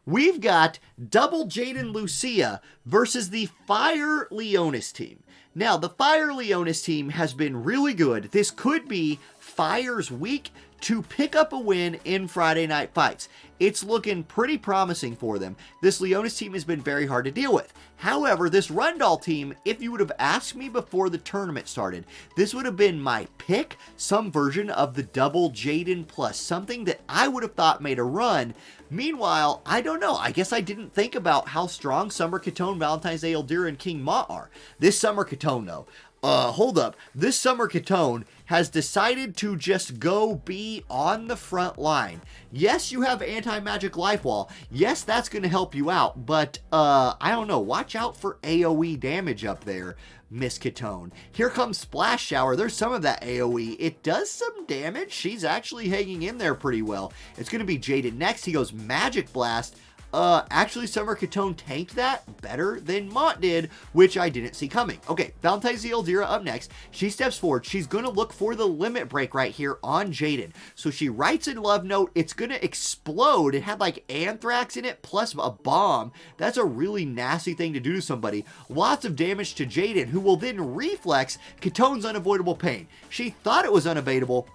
We've got Double Jaden Lucia versus the Fire Leonis team. Now, the Fire Leonis team has been really good. This could be Fire's week to pick up a win in Friday Night Fights. It's looking pretty promising for them. This Leonis team has been very hard to deal with. However, this Rundall team, if you would have asked me before the tournament started, this would have been my pick, some version of the Double Jaden plus, something that I would have thought made a run. Meanwhile, I don't know. I guess I didn't think about how strong Summer Catone, Valentine's Day Eldira, and King Mott are. This Summer Catone, though. Hold up. This Summer Catone has decided to just go be on the front line. Yes, you have anti-magic life wall. Yes, that's going to help you out, but, I don't know. Watch out for AoE damage up there, Miss Catone. Here comes Splash Shower. There's some of that AoE. It does some damage. She's actually hanging in there pretty well. It's going to be Jaden next. He goes Magic Blast. Actually, Summer Catone tanked that better than Mont did, which I didn't see coming. Okay, Valentine's Day Eldira up next. She steps forward. She's going to look for the limit break right here on Jaden. So she writes in Love Note. It's going to explode. It had like anthrax in it plus a bomb. That's a really nasty thing to do to somebody. Lots of damage to Jaden, who will then reflex Catone's Unavoidable Pain. She thought it was unavailable.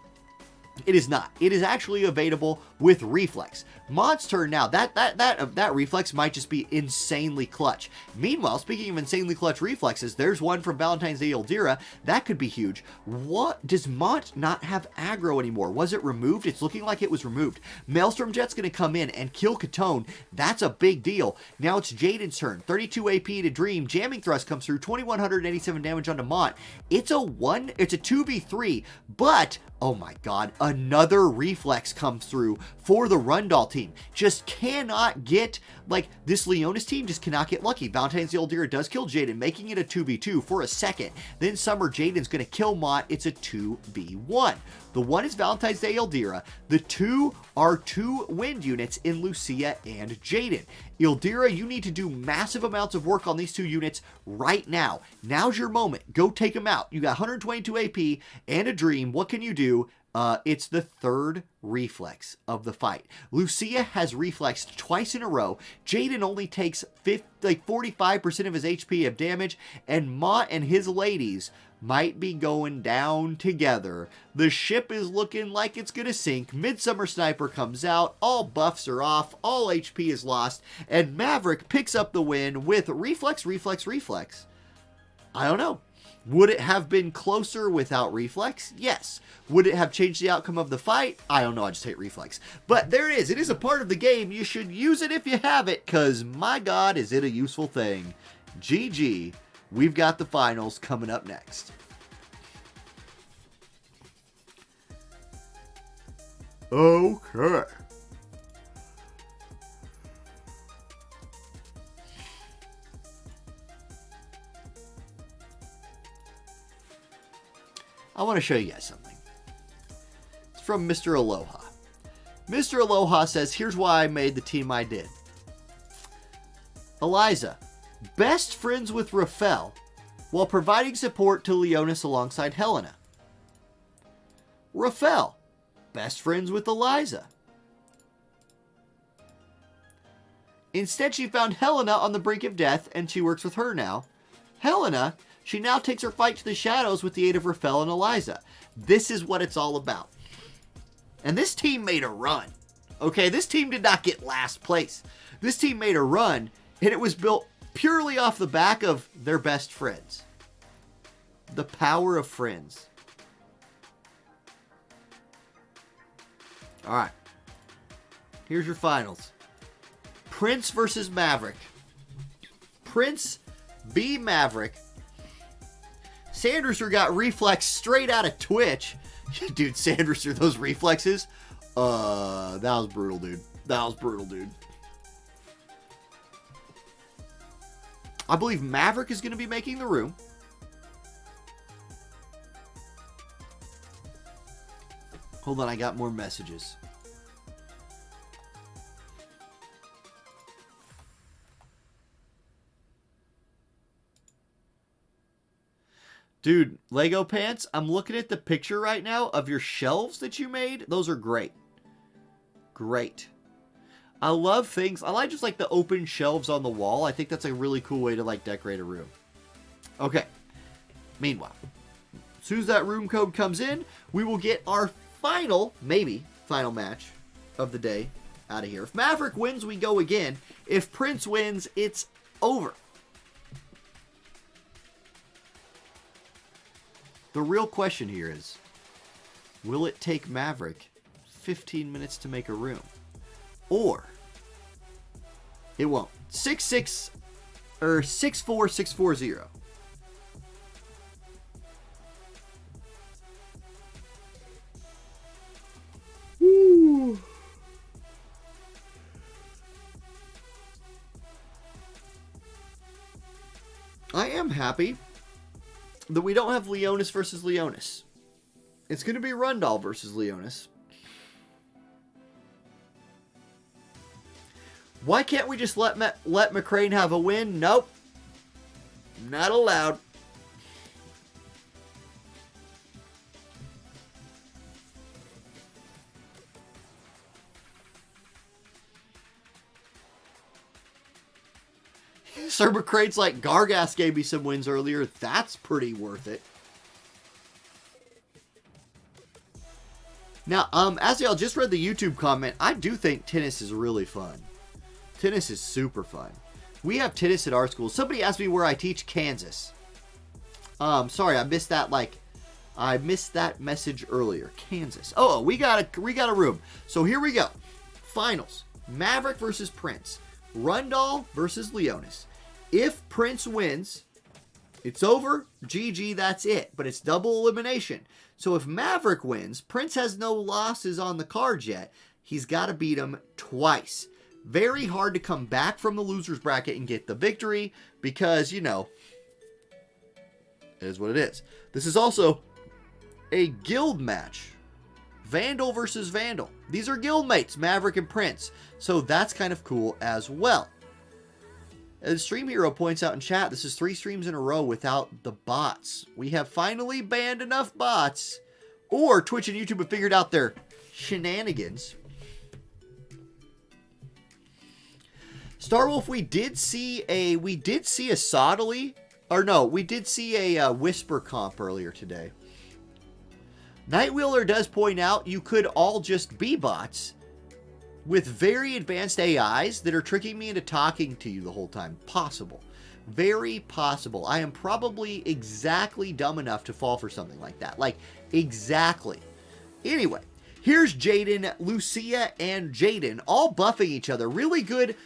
It is not. It is actually evadable with reflex. Mod's turn now. That reflex might just be insanely clutch. Meanwhile, speaking of insanely clutch reflexes, there's one from Valentine's Day Eldira. That could be huge. What? Does Mont not have aggro anymore? Was it removed? It's looking like it was removed. Maelstrom Jet's going to come in and kill Catone. That's a big deal. Now it's Jaden's turn. 32 AP to Dream. Jamming Thrust comes through. 2187 damage onto Mont. It's a 2v3, but oh my god, another reflex comes through for the Rundall team. Just cannot get, like, this Leonis team just cannot get lucky. Valentine's Day Eldira does kill Jaden, making it a 2v2 for a second. Then Summer Jaden's going to kill Mont. It's a 2v1. The one is Valentine's Day Eldira. The two are two wind units in Lucia and Jaden. Eldira, you need to do massive amounts of work on these two units right now. Now's your moment. Go take them out. You got 122 AP and a Dream. What can you do? It's the third reflex of the fight. Lucia has reflexed twice in a row. Jaden only takes 45% of his HP of damage, and Mott and his ladies might be going down together. The ship is looking like it's gonna sink. Midsummer Sniper comes out. All buffs are off. All HP is lost. And Maverick picks up the win with reflex. I don't know. Would it have been closer without reflex? Yes. Would it have changed the outcome of the fight? I don't know. I just hate reflex. But there it is. It is a part of the game. You should use it if you have it, because my god, is it a useful thing. GG. We've got the finals coming up next. Okay. I want to show you guys something. It's from Mr. Aloha. Mr. Aloha says, here's why I made the team I did. Eliza, best friends with Rafael while providing support to Leonis alongside Helena. Rafael, best friends with Eliza. Instead, she found Helena on the brink of death, and she works with her now. Helena, she now takes her fight to the shadows with the aid of Rafael and Eliza. This is what it's all about. And this team made a run. Okay, this team did not get last place. This team made a run, and it was built purely off the back of their best friends. The power of friends. All right. Here's your finals. Prince versus Maverick. Prince v. Maverick. Sanderser got reflex straight out of Twitch. Dude, Sanderser, those reflexes. That was brutal, dude. That was brutal, dude. I believe Maverick is going to be making the room. Hold on, I got more messages. Dude, Lego Pants, I'm looking at the picture right now of your shelves that you made. Those are great. Great. I love things. I like just like the open shelves on the wall. I think that's a really cool way to like decorate a room. Okay. Meanwhile, as soon as that room code comes in, we will get our final, maybe final match of the day out of here. If Maverick wins, we go again. If Prince wins, it's over. The real question here is, will it take Maverick 15 minutes to make a room? Or it won't. 6-6 or 6-4-6-4-0. Woo. I am happy that we don't have Leonis versus Leonis. It's going to be Rundall versus Leonis. Why can't we just let McCrane have a win? Nope. Not allowed. Sir McCrane's like, Gargas gave me some wins earlier. That's pretty worth it. Now, as y'all just read the YouTube comment, I do think tennis is really fun. Tennis is super fun. We have tennis at our school. Somebody asked me where I teach. Kansas. Sorry, I missed that. I missed that message earlier. Kansas. Oh, we got a room. So here we go. Finals. Maverick versus Prince. Rundall versus Leonis. If Prince wins, it's over. GG, that's it. But it's double elimination. So if Maverick wins, Prince has no losses on the cards yet. He's got to beat him twice. Very hard to come back from the loser's bracket and get the victory because, you know, it is what it is. This is also a guild match. Vandal versus Vandal. These are guild mates, Maverick and Prince. So that's kind of cool as well. As Stream Hero points out in chat, this is 3 streams in a row without the bots. We have finally banned enough bots, or Twitch and YouTube have figured out their shenanigans. Starwolf, we did see a Soddily, or no, we did see a Whisper comp earlier today. Nightwheeler does point out you could all just be bots with very advanced AIs that are tricking me into talking to you the whole time. Possible. Very possible. I am probably exactly dumb enough to fall for something like that. Like, exactly. Anyway, here's Jaden, Lucia, and Jaden all buffing each other. Really good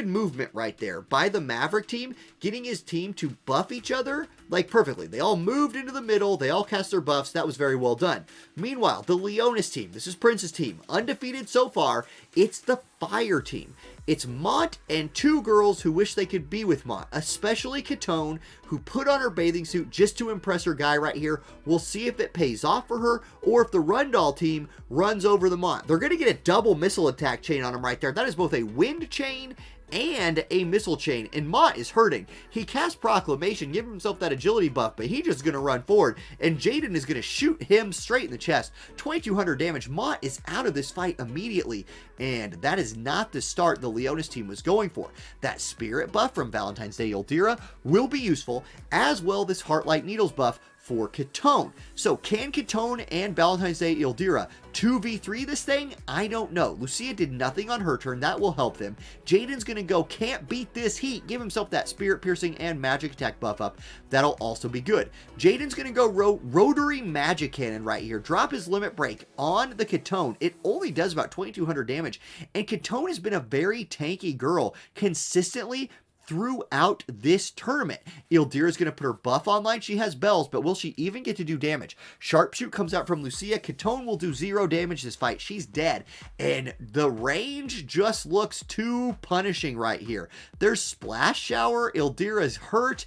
movement right there by the Maverick team, getting his team to buff each other like perfectly. They all moved into the middle. They all cast their buffs. That was very well done. Meanwhile, the Leonis team, this is Prince's team, undefeated so far. It's the Fire team. It's Mont and 2 girls who wish they could be with Mont, especially Katone, who put on her bathing suit just to impress her guy right here. We'll see if it pays off for her or if the Rundall team runs over the Mont. They're going to get a double missile attack chain on him right there. That is both a wind chain and a missile chain, and Mott is hurting. He cast Proclamation, give himself that agility buff, but he's just going to run forward, and Jaden is going to shoot him straight in the chest. 2200 damage. Mott is out of this fight immediately, and that is not the start the Leonis team was going for. That Spirit buff from Valentine's Day Yldira will be useful, as well this Heartlight Needles buff for Katone. So can Katone and Valentine's Day Yldira 2v3 this thing? I don't know. Lucia did nothing on her turn. That will help them. Jaden's going to go can't beat this heat. Give himself that Spirit Piercing and Magic Attack buff up. That'll also be good. Jaden's going to go Rotary Magic Cannon right here. Drop his Limit Break on the Katone. It only does about 2200 damage. And Katone has been a very tanky girl, consistently throughout this tournament. Ildira is going to put her buff online. She has bells, but will she even get to do damage? Sharpshoot comes out from Lucia. Katone will do 0 damage this fight. She's dead. And the range just looks too punishing right here. There's Splash Shower. Ildira's hurt.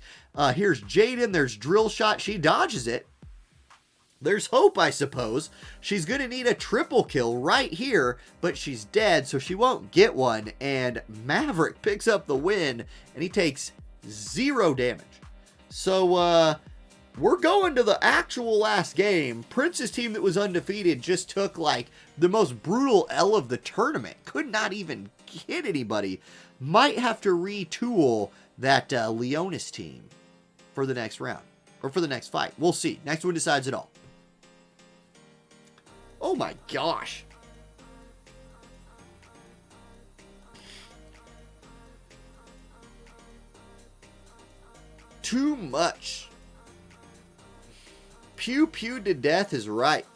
Here's Jaden. There's Drill Shot. She dodges it. There's hope, I suppose. She's going to need a triple kill right here, but she's dead, so she won't get one. And Maverick picks up the win, and he takes 0 damage. So, we're going to the actual last game. Prince's team that was undefeated just took, like, the most brutal L of the tournament. Could not even hit anybody. Might have to retool that Leonis team for the next round. Or for the next fight. We'll see. Next one decides it all. Oh my gosh. Too much. Pew pew to death is right.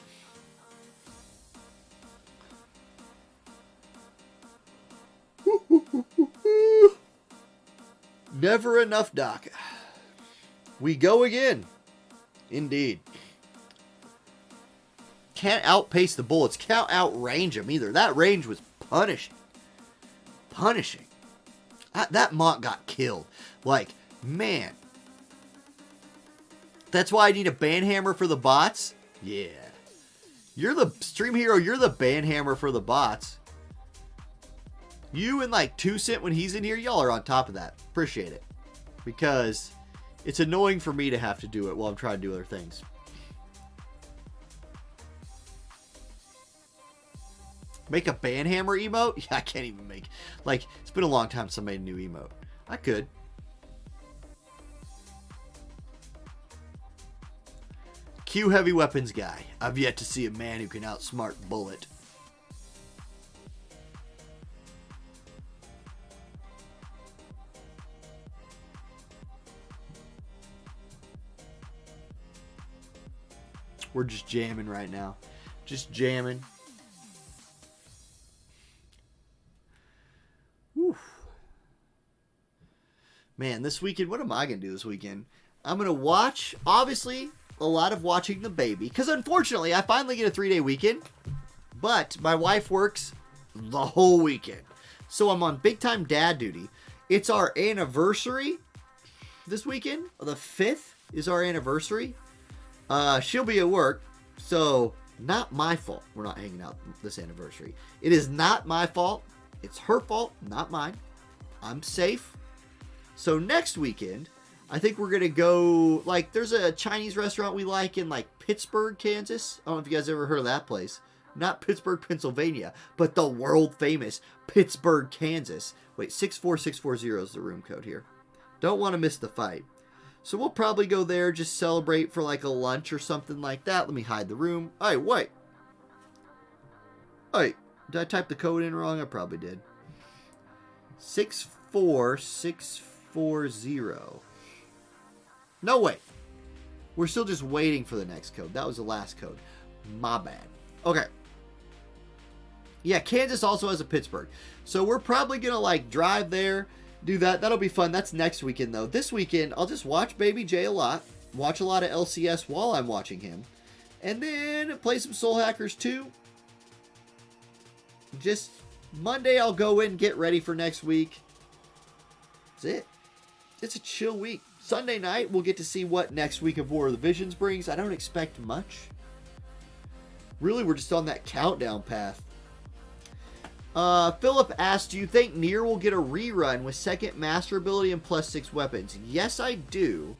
Never enough, Doc. We go again. Indeed. Can't outpace the bullets. Can't outrange them either. That range was punishing. Punishing. That Mont got killed. Like, man. That's why I need a banhammer for the bots? Yeah. You're the stream hero. You're the banhammer for the bots. You and like 2 Cent when he's in here, y'all are on top of that. Appreciate it. Because it's annoying for me to have to do it while I'm trying to do other things. Make a banhammer emote? Yeah, I can't even make... Like, it's been a long time since I made a new emote. I could. Q heavy weapons guy. I've yet to see a man who can outsmart Bullet. We're just jamming right now. Just jamming. Man, this weekend, what am I going to do this weekend? I'm going to watch, obviously, a lot of watching the baby. Because unfortunately, I finally get a 3-day weekend. But my wife works the whole weekend. So I'm on big time dad duty. It's our anniversary this weekend. The 5th is our anniversary. She'll be at work. So, not my fault we're not hanging out this anniversary. It is not my fault. It's her fault, not mine. I'm safe. So next weekend, I think we're going to go, like, there's a Chinese restaurant we like in, like, Pittsburgh, Kansas. I don't know if you guys ever heard of that place. Not Pittsburgh, Pennsylvania, but the world-famous Pittsburgh, Kansas. Wait, 64640 is the room code here. Don't want to miss the fight. So we'll probably go there, just celebrate for, like, a lunch or something like that. Let me hide the room. Hey, wait. Hey, did I type the code in wrong? I probably did. 64640. No, wait. We're still just waiting for the next code. That was the last code. My bad. Okay. Yeah, Kansas also has a Pittsburgh. So we're probably going to, like, drive there, do that. That'll be fun. That's next weekend, though. This weekend, I'll just watch Baby J a lot. Watch a lot of LCS while I'm watching him. And then play some Soul Hackers 2. Just Monday, I'll go in, get ready for next week. That's it. It's a chill week. Sunday night, we'll get to see what next week of War of the Visions brings. I don't expect much. Really, we're just on that countdown path. Philip asked, do you think Nier will get a rerun with second master ability and +6 weapons? Yes, I do.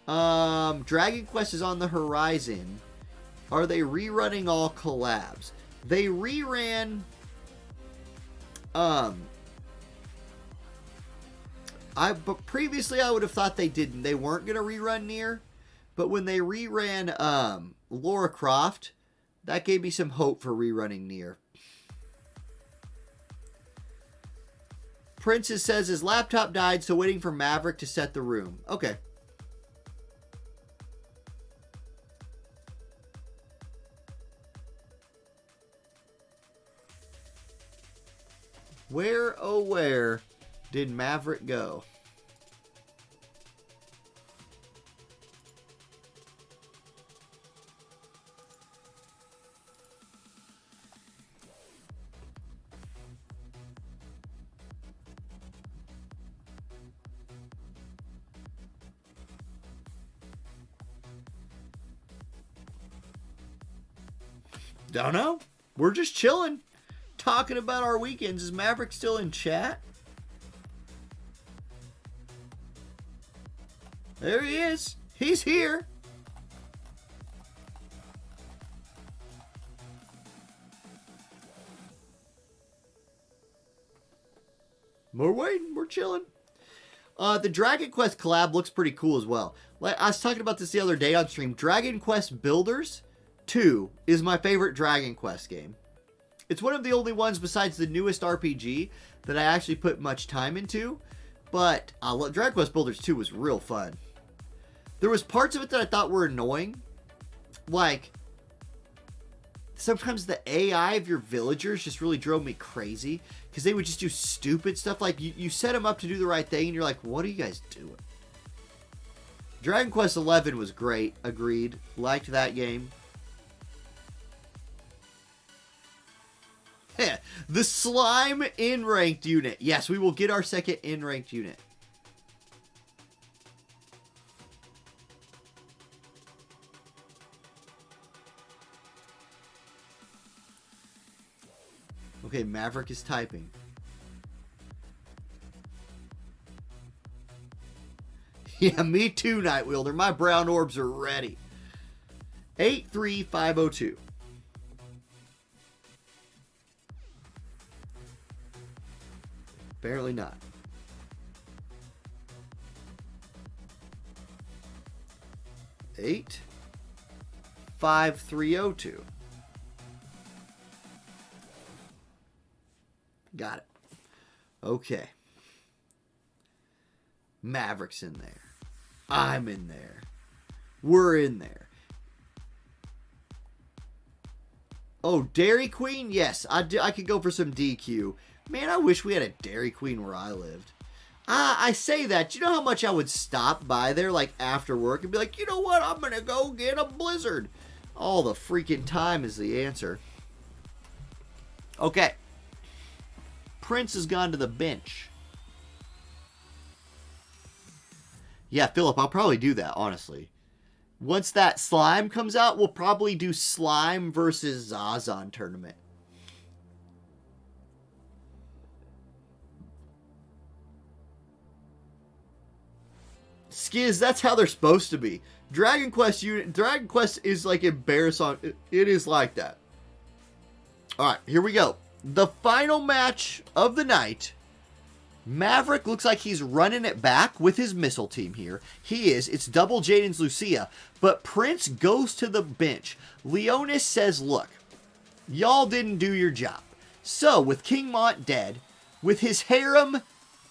Dragon Quest is on the horizon. Are they rerunning all collabs? They reran... But previously I would have thought they didn't. They weren't going to rerun Nier. But when they reran Lara Croft, that gave me some hope for rerunning Nier. Princess says his laptop died, so waiting for Maverick to set the room. Okay. Where, oh where, did Maverick go? Don't know. We're just chilling. Talking about our weekends. Is Maverick still in chat? There he is. He's here. We're waiting. We're chilling. The Dragon Quest collab looks pretty cool as well. Like I was talking about this the other day on stream. Dragon Quest Builders 2 is my favorite Dragon Quest game. It's one of the only ones besides the newest RPG that I actually put much time into. But Dragon Quest Builders 2 was real fun. There was parts of it that I thought were annoying. Like, sometimes the AI of your villagers just really drove me crazy. Because they would just do stupid stuff. Like, you set them up to do the right thing, and you're like, what are you guys doing? Dragon Quest XI was great. Agreed. Liked that game. The slime in-ranked unit. Yes, we will get our second in-ranked unit. Okay, Maverick is typing. Yeah, me too, Night Wielder. My brown orbs are ready. 83502. Apparently not. 85302. Got it. Okay. Maverick's in there. I'm in there. We're in there. Oh, Dairy Queen? Yes, I could go for some DQ. Man, I wish we had a Dairy Queen where I lived. I say that. You know how much I would stop by there like after work and be like, you know what? I'm going to go get a Blizzard. All the freaking time is the answer. Okay. Prince has gone to the bench. Yeah, Philip, I'll probably do that, honestly. Once that slime comes out, we'll probably do slime versus Zazan tournament. Skiz, that's how they're supposed to be. Dragon Quest is like embarrassing. It is like that. Alright, here we go. The final match of the night. Maverick looks like he's running it back with his missile team here. He is. It's double Jaden's Lucia. But Prince goes to the bench. Leonis says, look, y'all didn't do your job. So, with King Mont dead, with his harem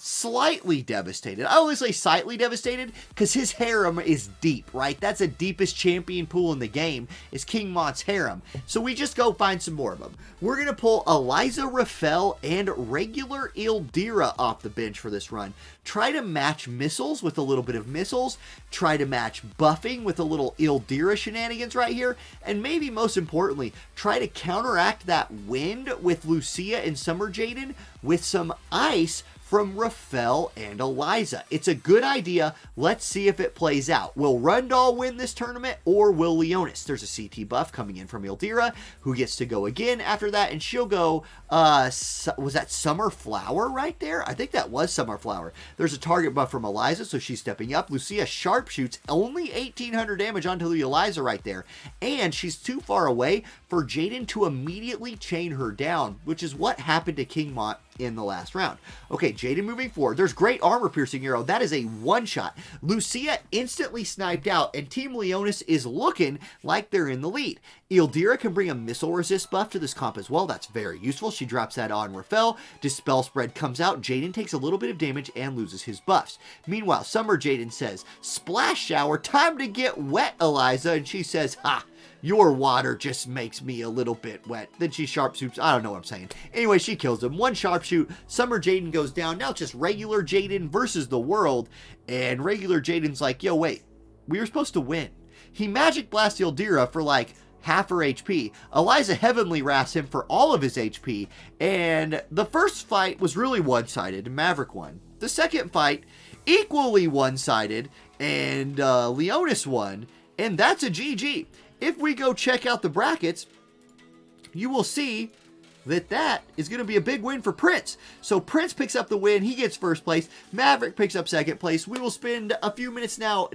slightly devastated. I only say slightly devastated because his harem is deep, right? That's the deepest champion pool in the game is King Mont's harem. So we just go find some more of them. We're going to pull Eliza Rafael and regular Ildira off the bench for this run. Try to match missiles with a little bit of missiles. Try to match buffing with a little Ildira shenanigans right here. And maybe most importantly, try to counteract that wind with Lucia and Summer Jaden with some ice from Rafael and Eliza. It's a good idea. Let's see if it plays out. Will Rundall win this tournament or will Leonis? There's a CT buff coming in from Ildira who gets to go again after that, and she'll go, was that Summer Flower right there? I think that was Summer Flower. There's a target buff from Eliza, so she's stepping up. Lucia sharpshoots only 1800 damage onto the Eliza right there, and she's too far away for Jaden to immediately chain her down, which is what happened to King Mont in the last round. Okay, Jaden moving forward. There's great armor piercing arrow. That is a one-shot. Lucia instantly sniped out, and Team Leonis is looking like they're in the lead. Ildira can bring a missile resist buff to this comp as well. That's very useful. She drops that on Rafael. Dispel spread comes out. Jaden takes a little bit of damage and loses his buffs. Meanwhile, Summer Jaden says, splash shower, time to get wet, Eliza. And she says, ha, your water just makes me a little bit wet. Then she sharpshoots. I don't know what I'm saying. Anyway, she kills him. One sharpshoot. Summer Jaden goes down. Now it's just regular Jaden versus the world. And regular Jaden's like, yo, wait. We were supposed to win. He magic blasts Ildira for like half her HP. Eliza Heavenly wraps him for all of his HP. And the first fight was really one-sided. And Maverick won. The second fight, equally one-sided. And Leonis won. And that's a GG. If we go check out the brackets, you will see that is going to be a big win for Prince. So Prince picks up the win. He gets first place. Maverick picks up second place. We will spend a few minutes now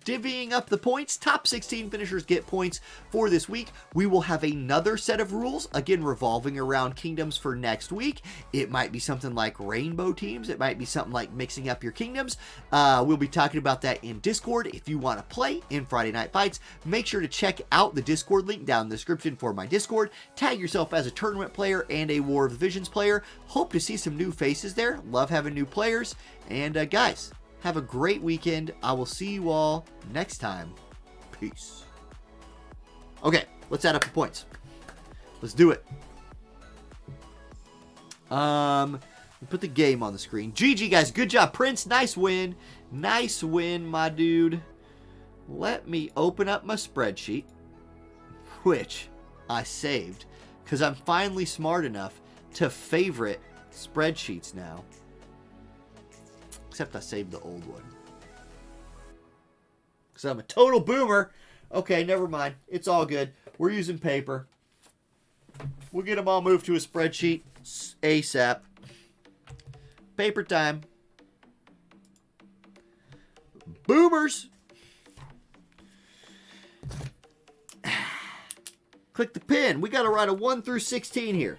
divvying up the points. Top 16 finishers get points for this week. We will have another set of rules, again, revolving around kingdoms for next week. It might be something like rainbow teams. It might be something like mixing up your kingdoms. We'll be talking about that in Discord. If you want to play in Friday Night Fights, make sure to check out the Discord link down in the description for my Discord. Tag yourself as a tournament player and a War of the Visions player. Hope to see some new faces there. Love having new players. And guys, have a great weekend. I will see you all next time. Peace. Okay, let's add up the points. Let's do it. We'll put the game on the screen. GG, guys. Good job, Prince. Nice win. Nice win, my dude. Let me open up my spreadsheet, which I saved because I'm finally smart enough to favorite spreadsheets now. Except I saved the old one. Because I'm a total boomer. Okay, never mind. It's all good. We're using paper. We'll get them all moved to a spreadsheet ASAP. Paper time. Boomers. Click the pin. We got to write a 1 through 16 here.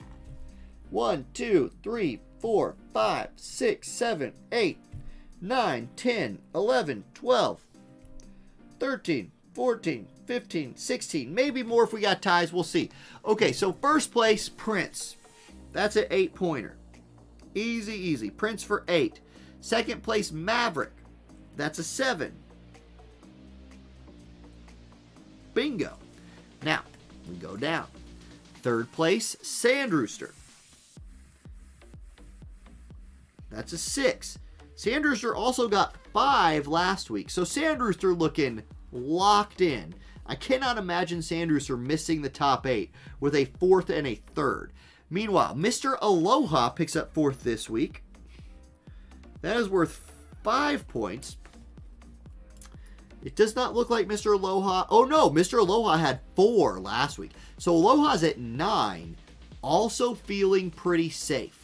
1, 2, 3, 4, 5, 6, 7, 8. 9, 10, 11, 12, 13, 14, 15, 16. Maybe more if we got ties. We'll see. Okay, so first place, Prince. That's an 8-pointer. Easy, easy. Prince for 8. Second place, Maverick. That's a 7. Bingo. Now, we go down. Third place, Sandrooster. That's a 6. Sandrooster also got 5 last week. So Sandrooster looking locked in. I cannot imagine Sandrooster missing the top 8 with a 4th and a 3rd. Meanwhile, Mr. Aloha picks up 4th this week. That is worth 5 points. It does not look like Mr. Aloha. Oh no, Mr. Aloha had 4 last week. So Aloha's at 9. Also feeling pretty safe.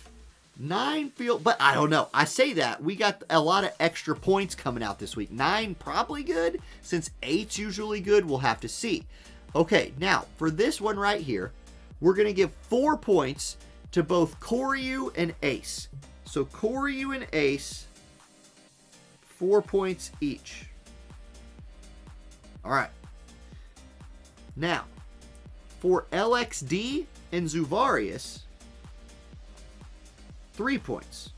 9 feel, but I don't know. I say that. We got a lot of extra points coming out this week. 9 probably good. Since 8's usually good, we'll have to see. Okay, now, for this one right here, we're going to give 4 points to both Koryu and Ace. So Koryu and Ace, 4 points each. All right. Now, for LXD and Zuvarius, 3 points.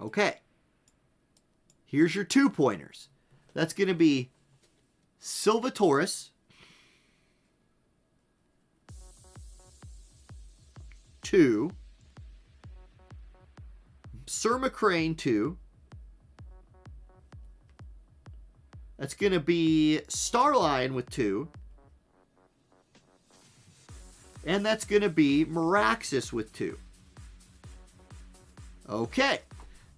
Okay. Here's your 2-pointers. That's going to be Silvatoris, 2. Sir McCrane, 2. That's going to be Starline with 2. And that's going to be Meraxis with 2. Okay.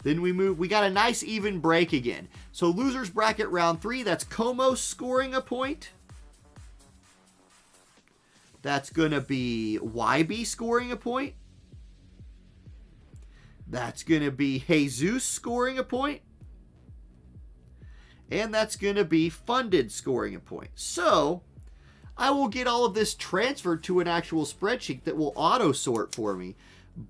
Then we move. We got a nice even break again. So losers bracket round 3. That's Como scoring a point. That's going to be YB scoring a point. That's going to be Jesus scoring a point. And that's going to be Funded scoring a point. So I will get all of this transferred to an actual spreadsheet that will auto sort for me.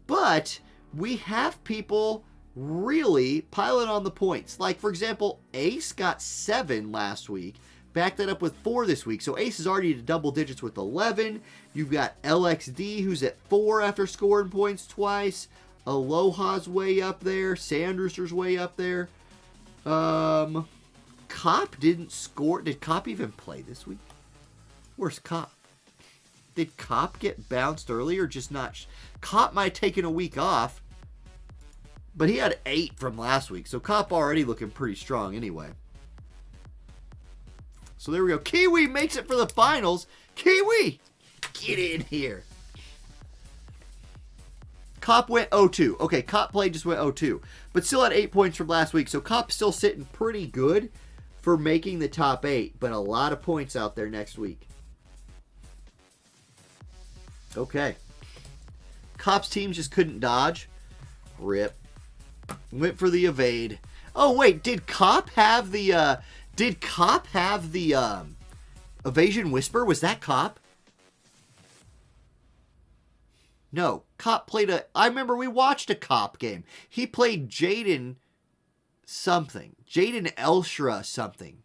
But we have people really piling on the points. Like, for example, Ace got 7 last week. Back that up with 4 this week. So Ace is already to double digits with 11. You've got LXD, who's at 4 after scoring points twice. Aloha's way up there. Sandrooster's way up there. Cop didn't score. Did Cop even play this week? Where's Cop? Did Cop get bounced early or just not? Cop might have taken a week off. But he had 8 from last week. So Cop already looking pretty strong anyway. So there we go. Kiwi makes it for the finals. Kiwi! Get in here. Cop went 0-2. Okay, Cop play just went 0-2. But still had 8 points from last week. So Cop's still sitting pretty good for making the top 8, but a lot of points out there next week. Okay. Cops teams just couldn't dodge. Rip. Went for the evade. Oh wait, did Cop have the evasion whisper? Was that Cop? No, Cop played I remember we watched a Cop game. He played Jaden something. Jaden Elshra something.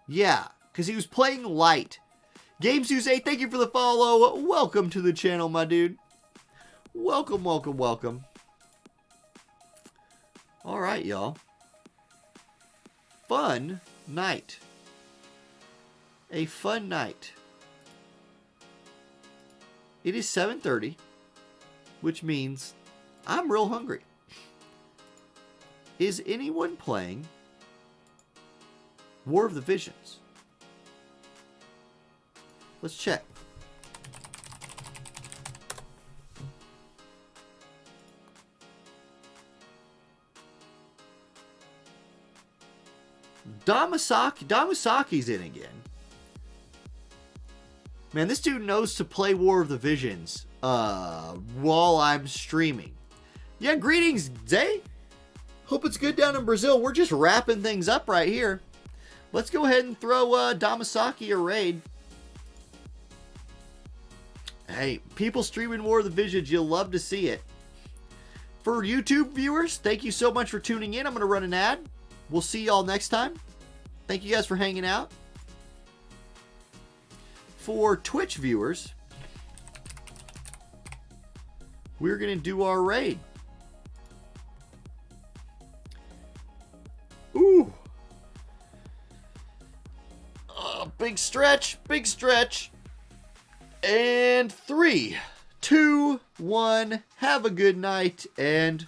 Yeah, because he was playing light. Games Use 8, thank you for the follow. Welcome to the channel, my dude. Welcome, welcome, welcome. All right, y'all. Fun night. A fun night. It is 7:30, which means I'm real hungry. Is anyone playing War of the Visions? Let's check. Damasaki's in again. Man, this dude knows to play War of the Visions while I'm streaming. Yeah, greetings, Zay. Hope it's good down in Brazil. We're just wrapping things up right here. Let's go ahead and throw Damasaki a raid. Hey, people streaming War of the Visions, you'll love to see it. For YouTube viewers, thank you so much for tuning in. I'm going to run an ad. We'll see y'all next time. Thank you guys for hanging out. For Twitch viewers, we're going to do our raid. Ooh. Big stretch, big stretch. And 3, 2, 1. Have a good night and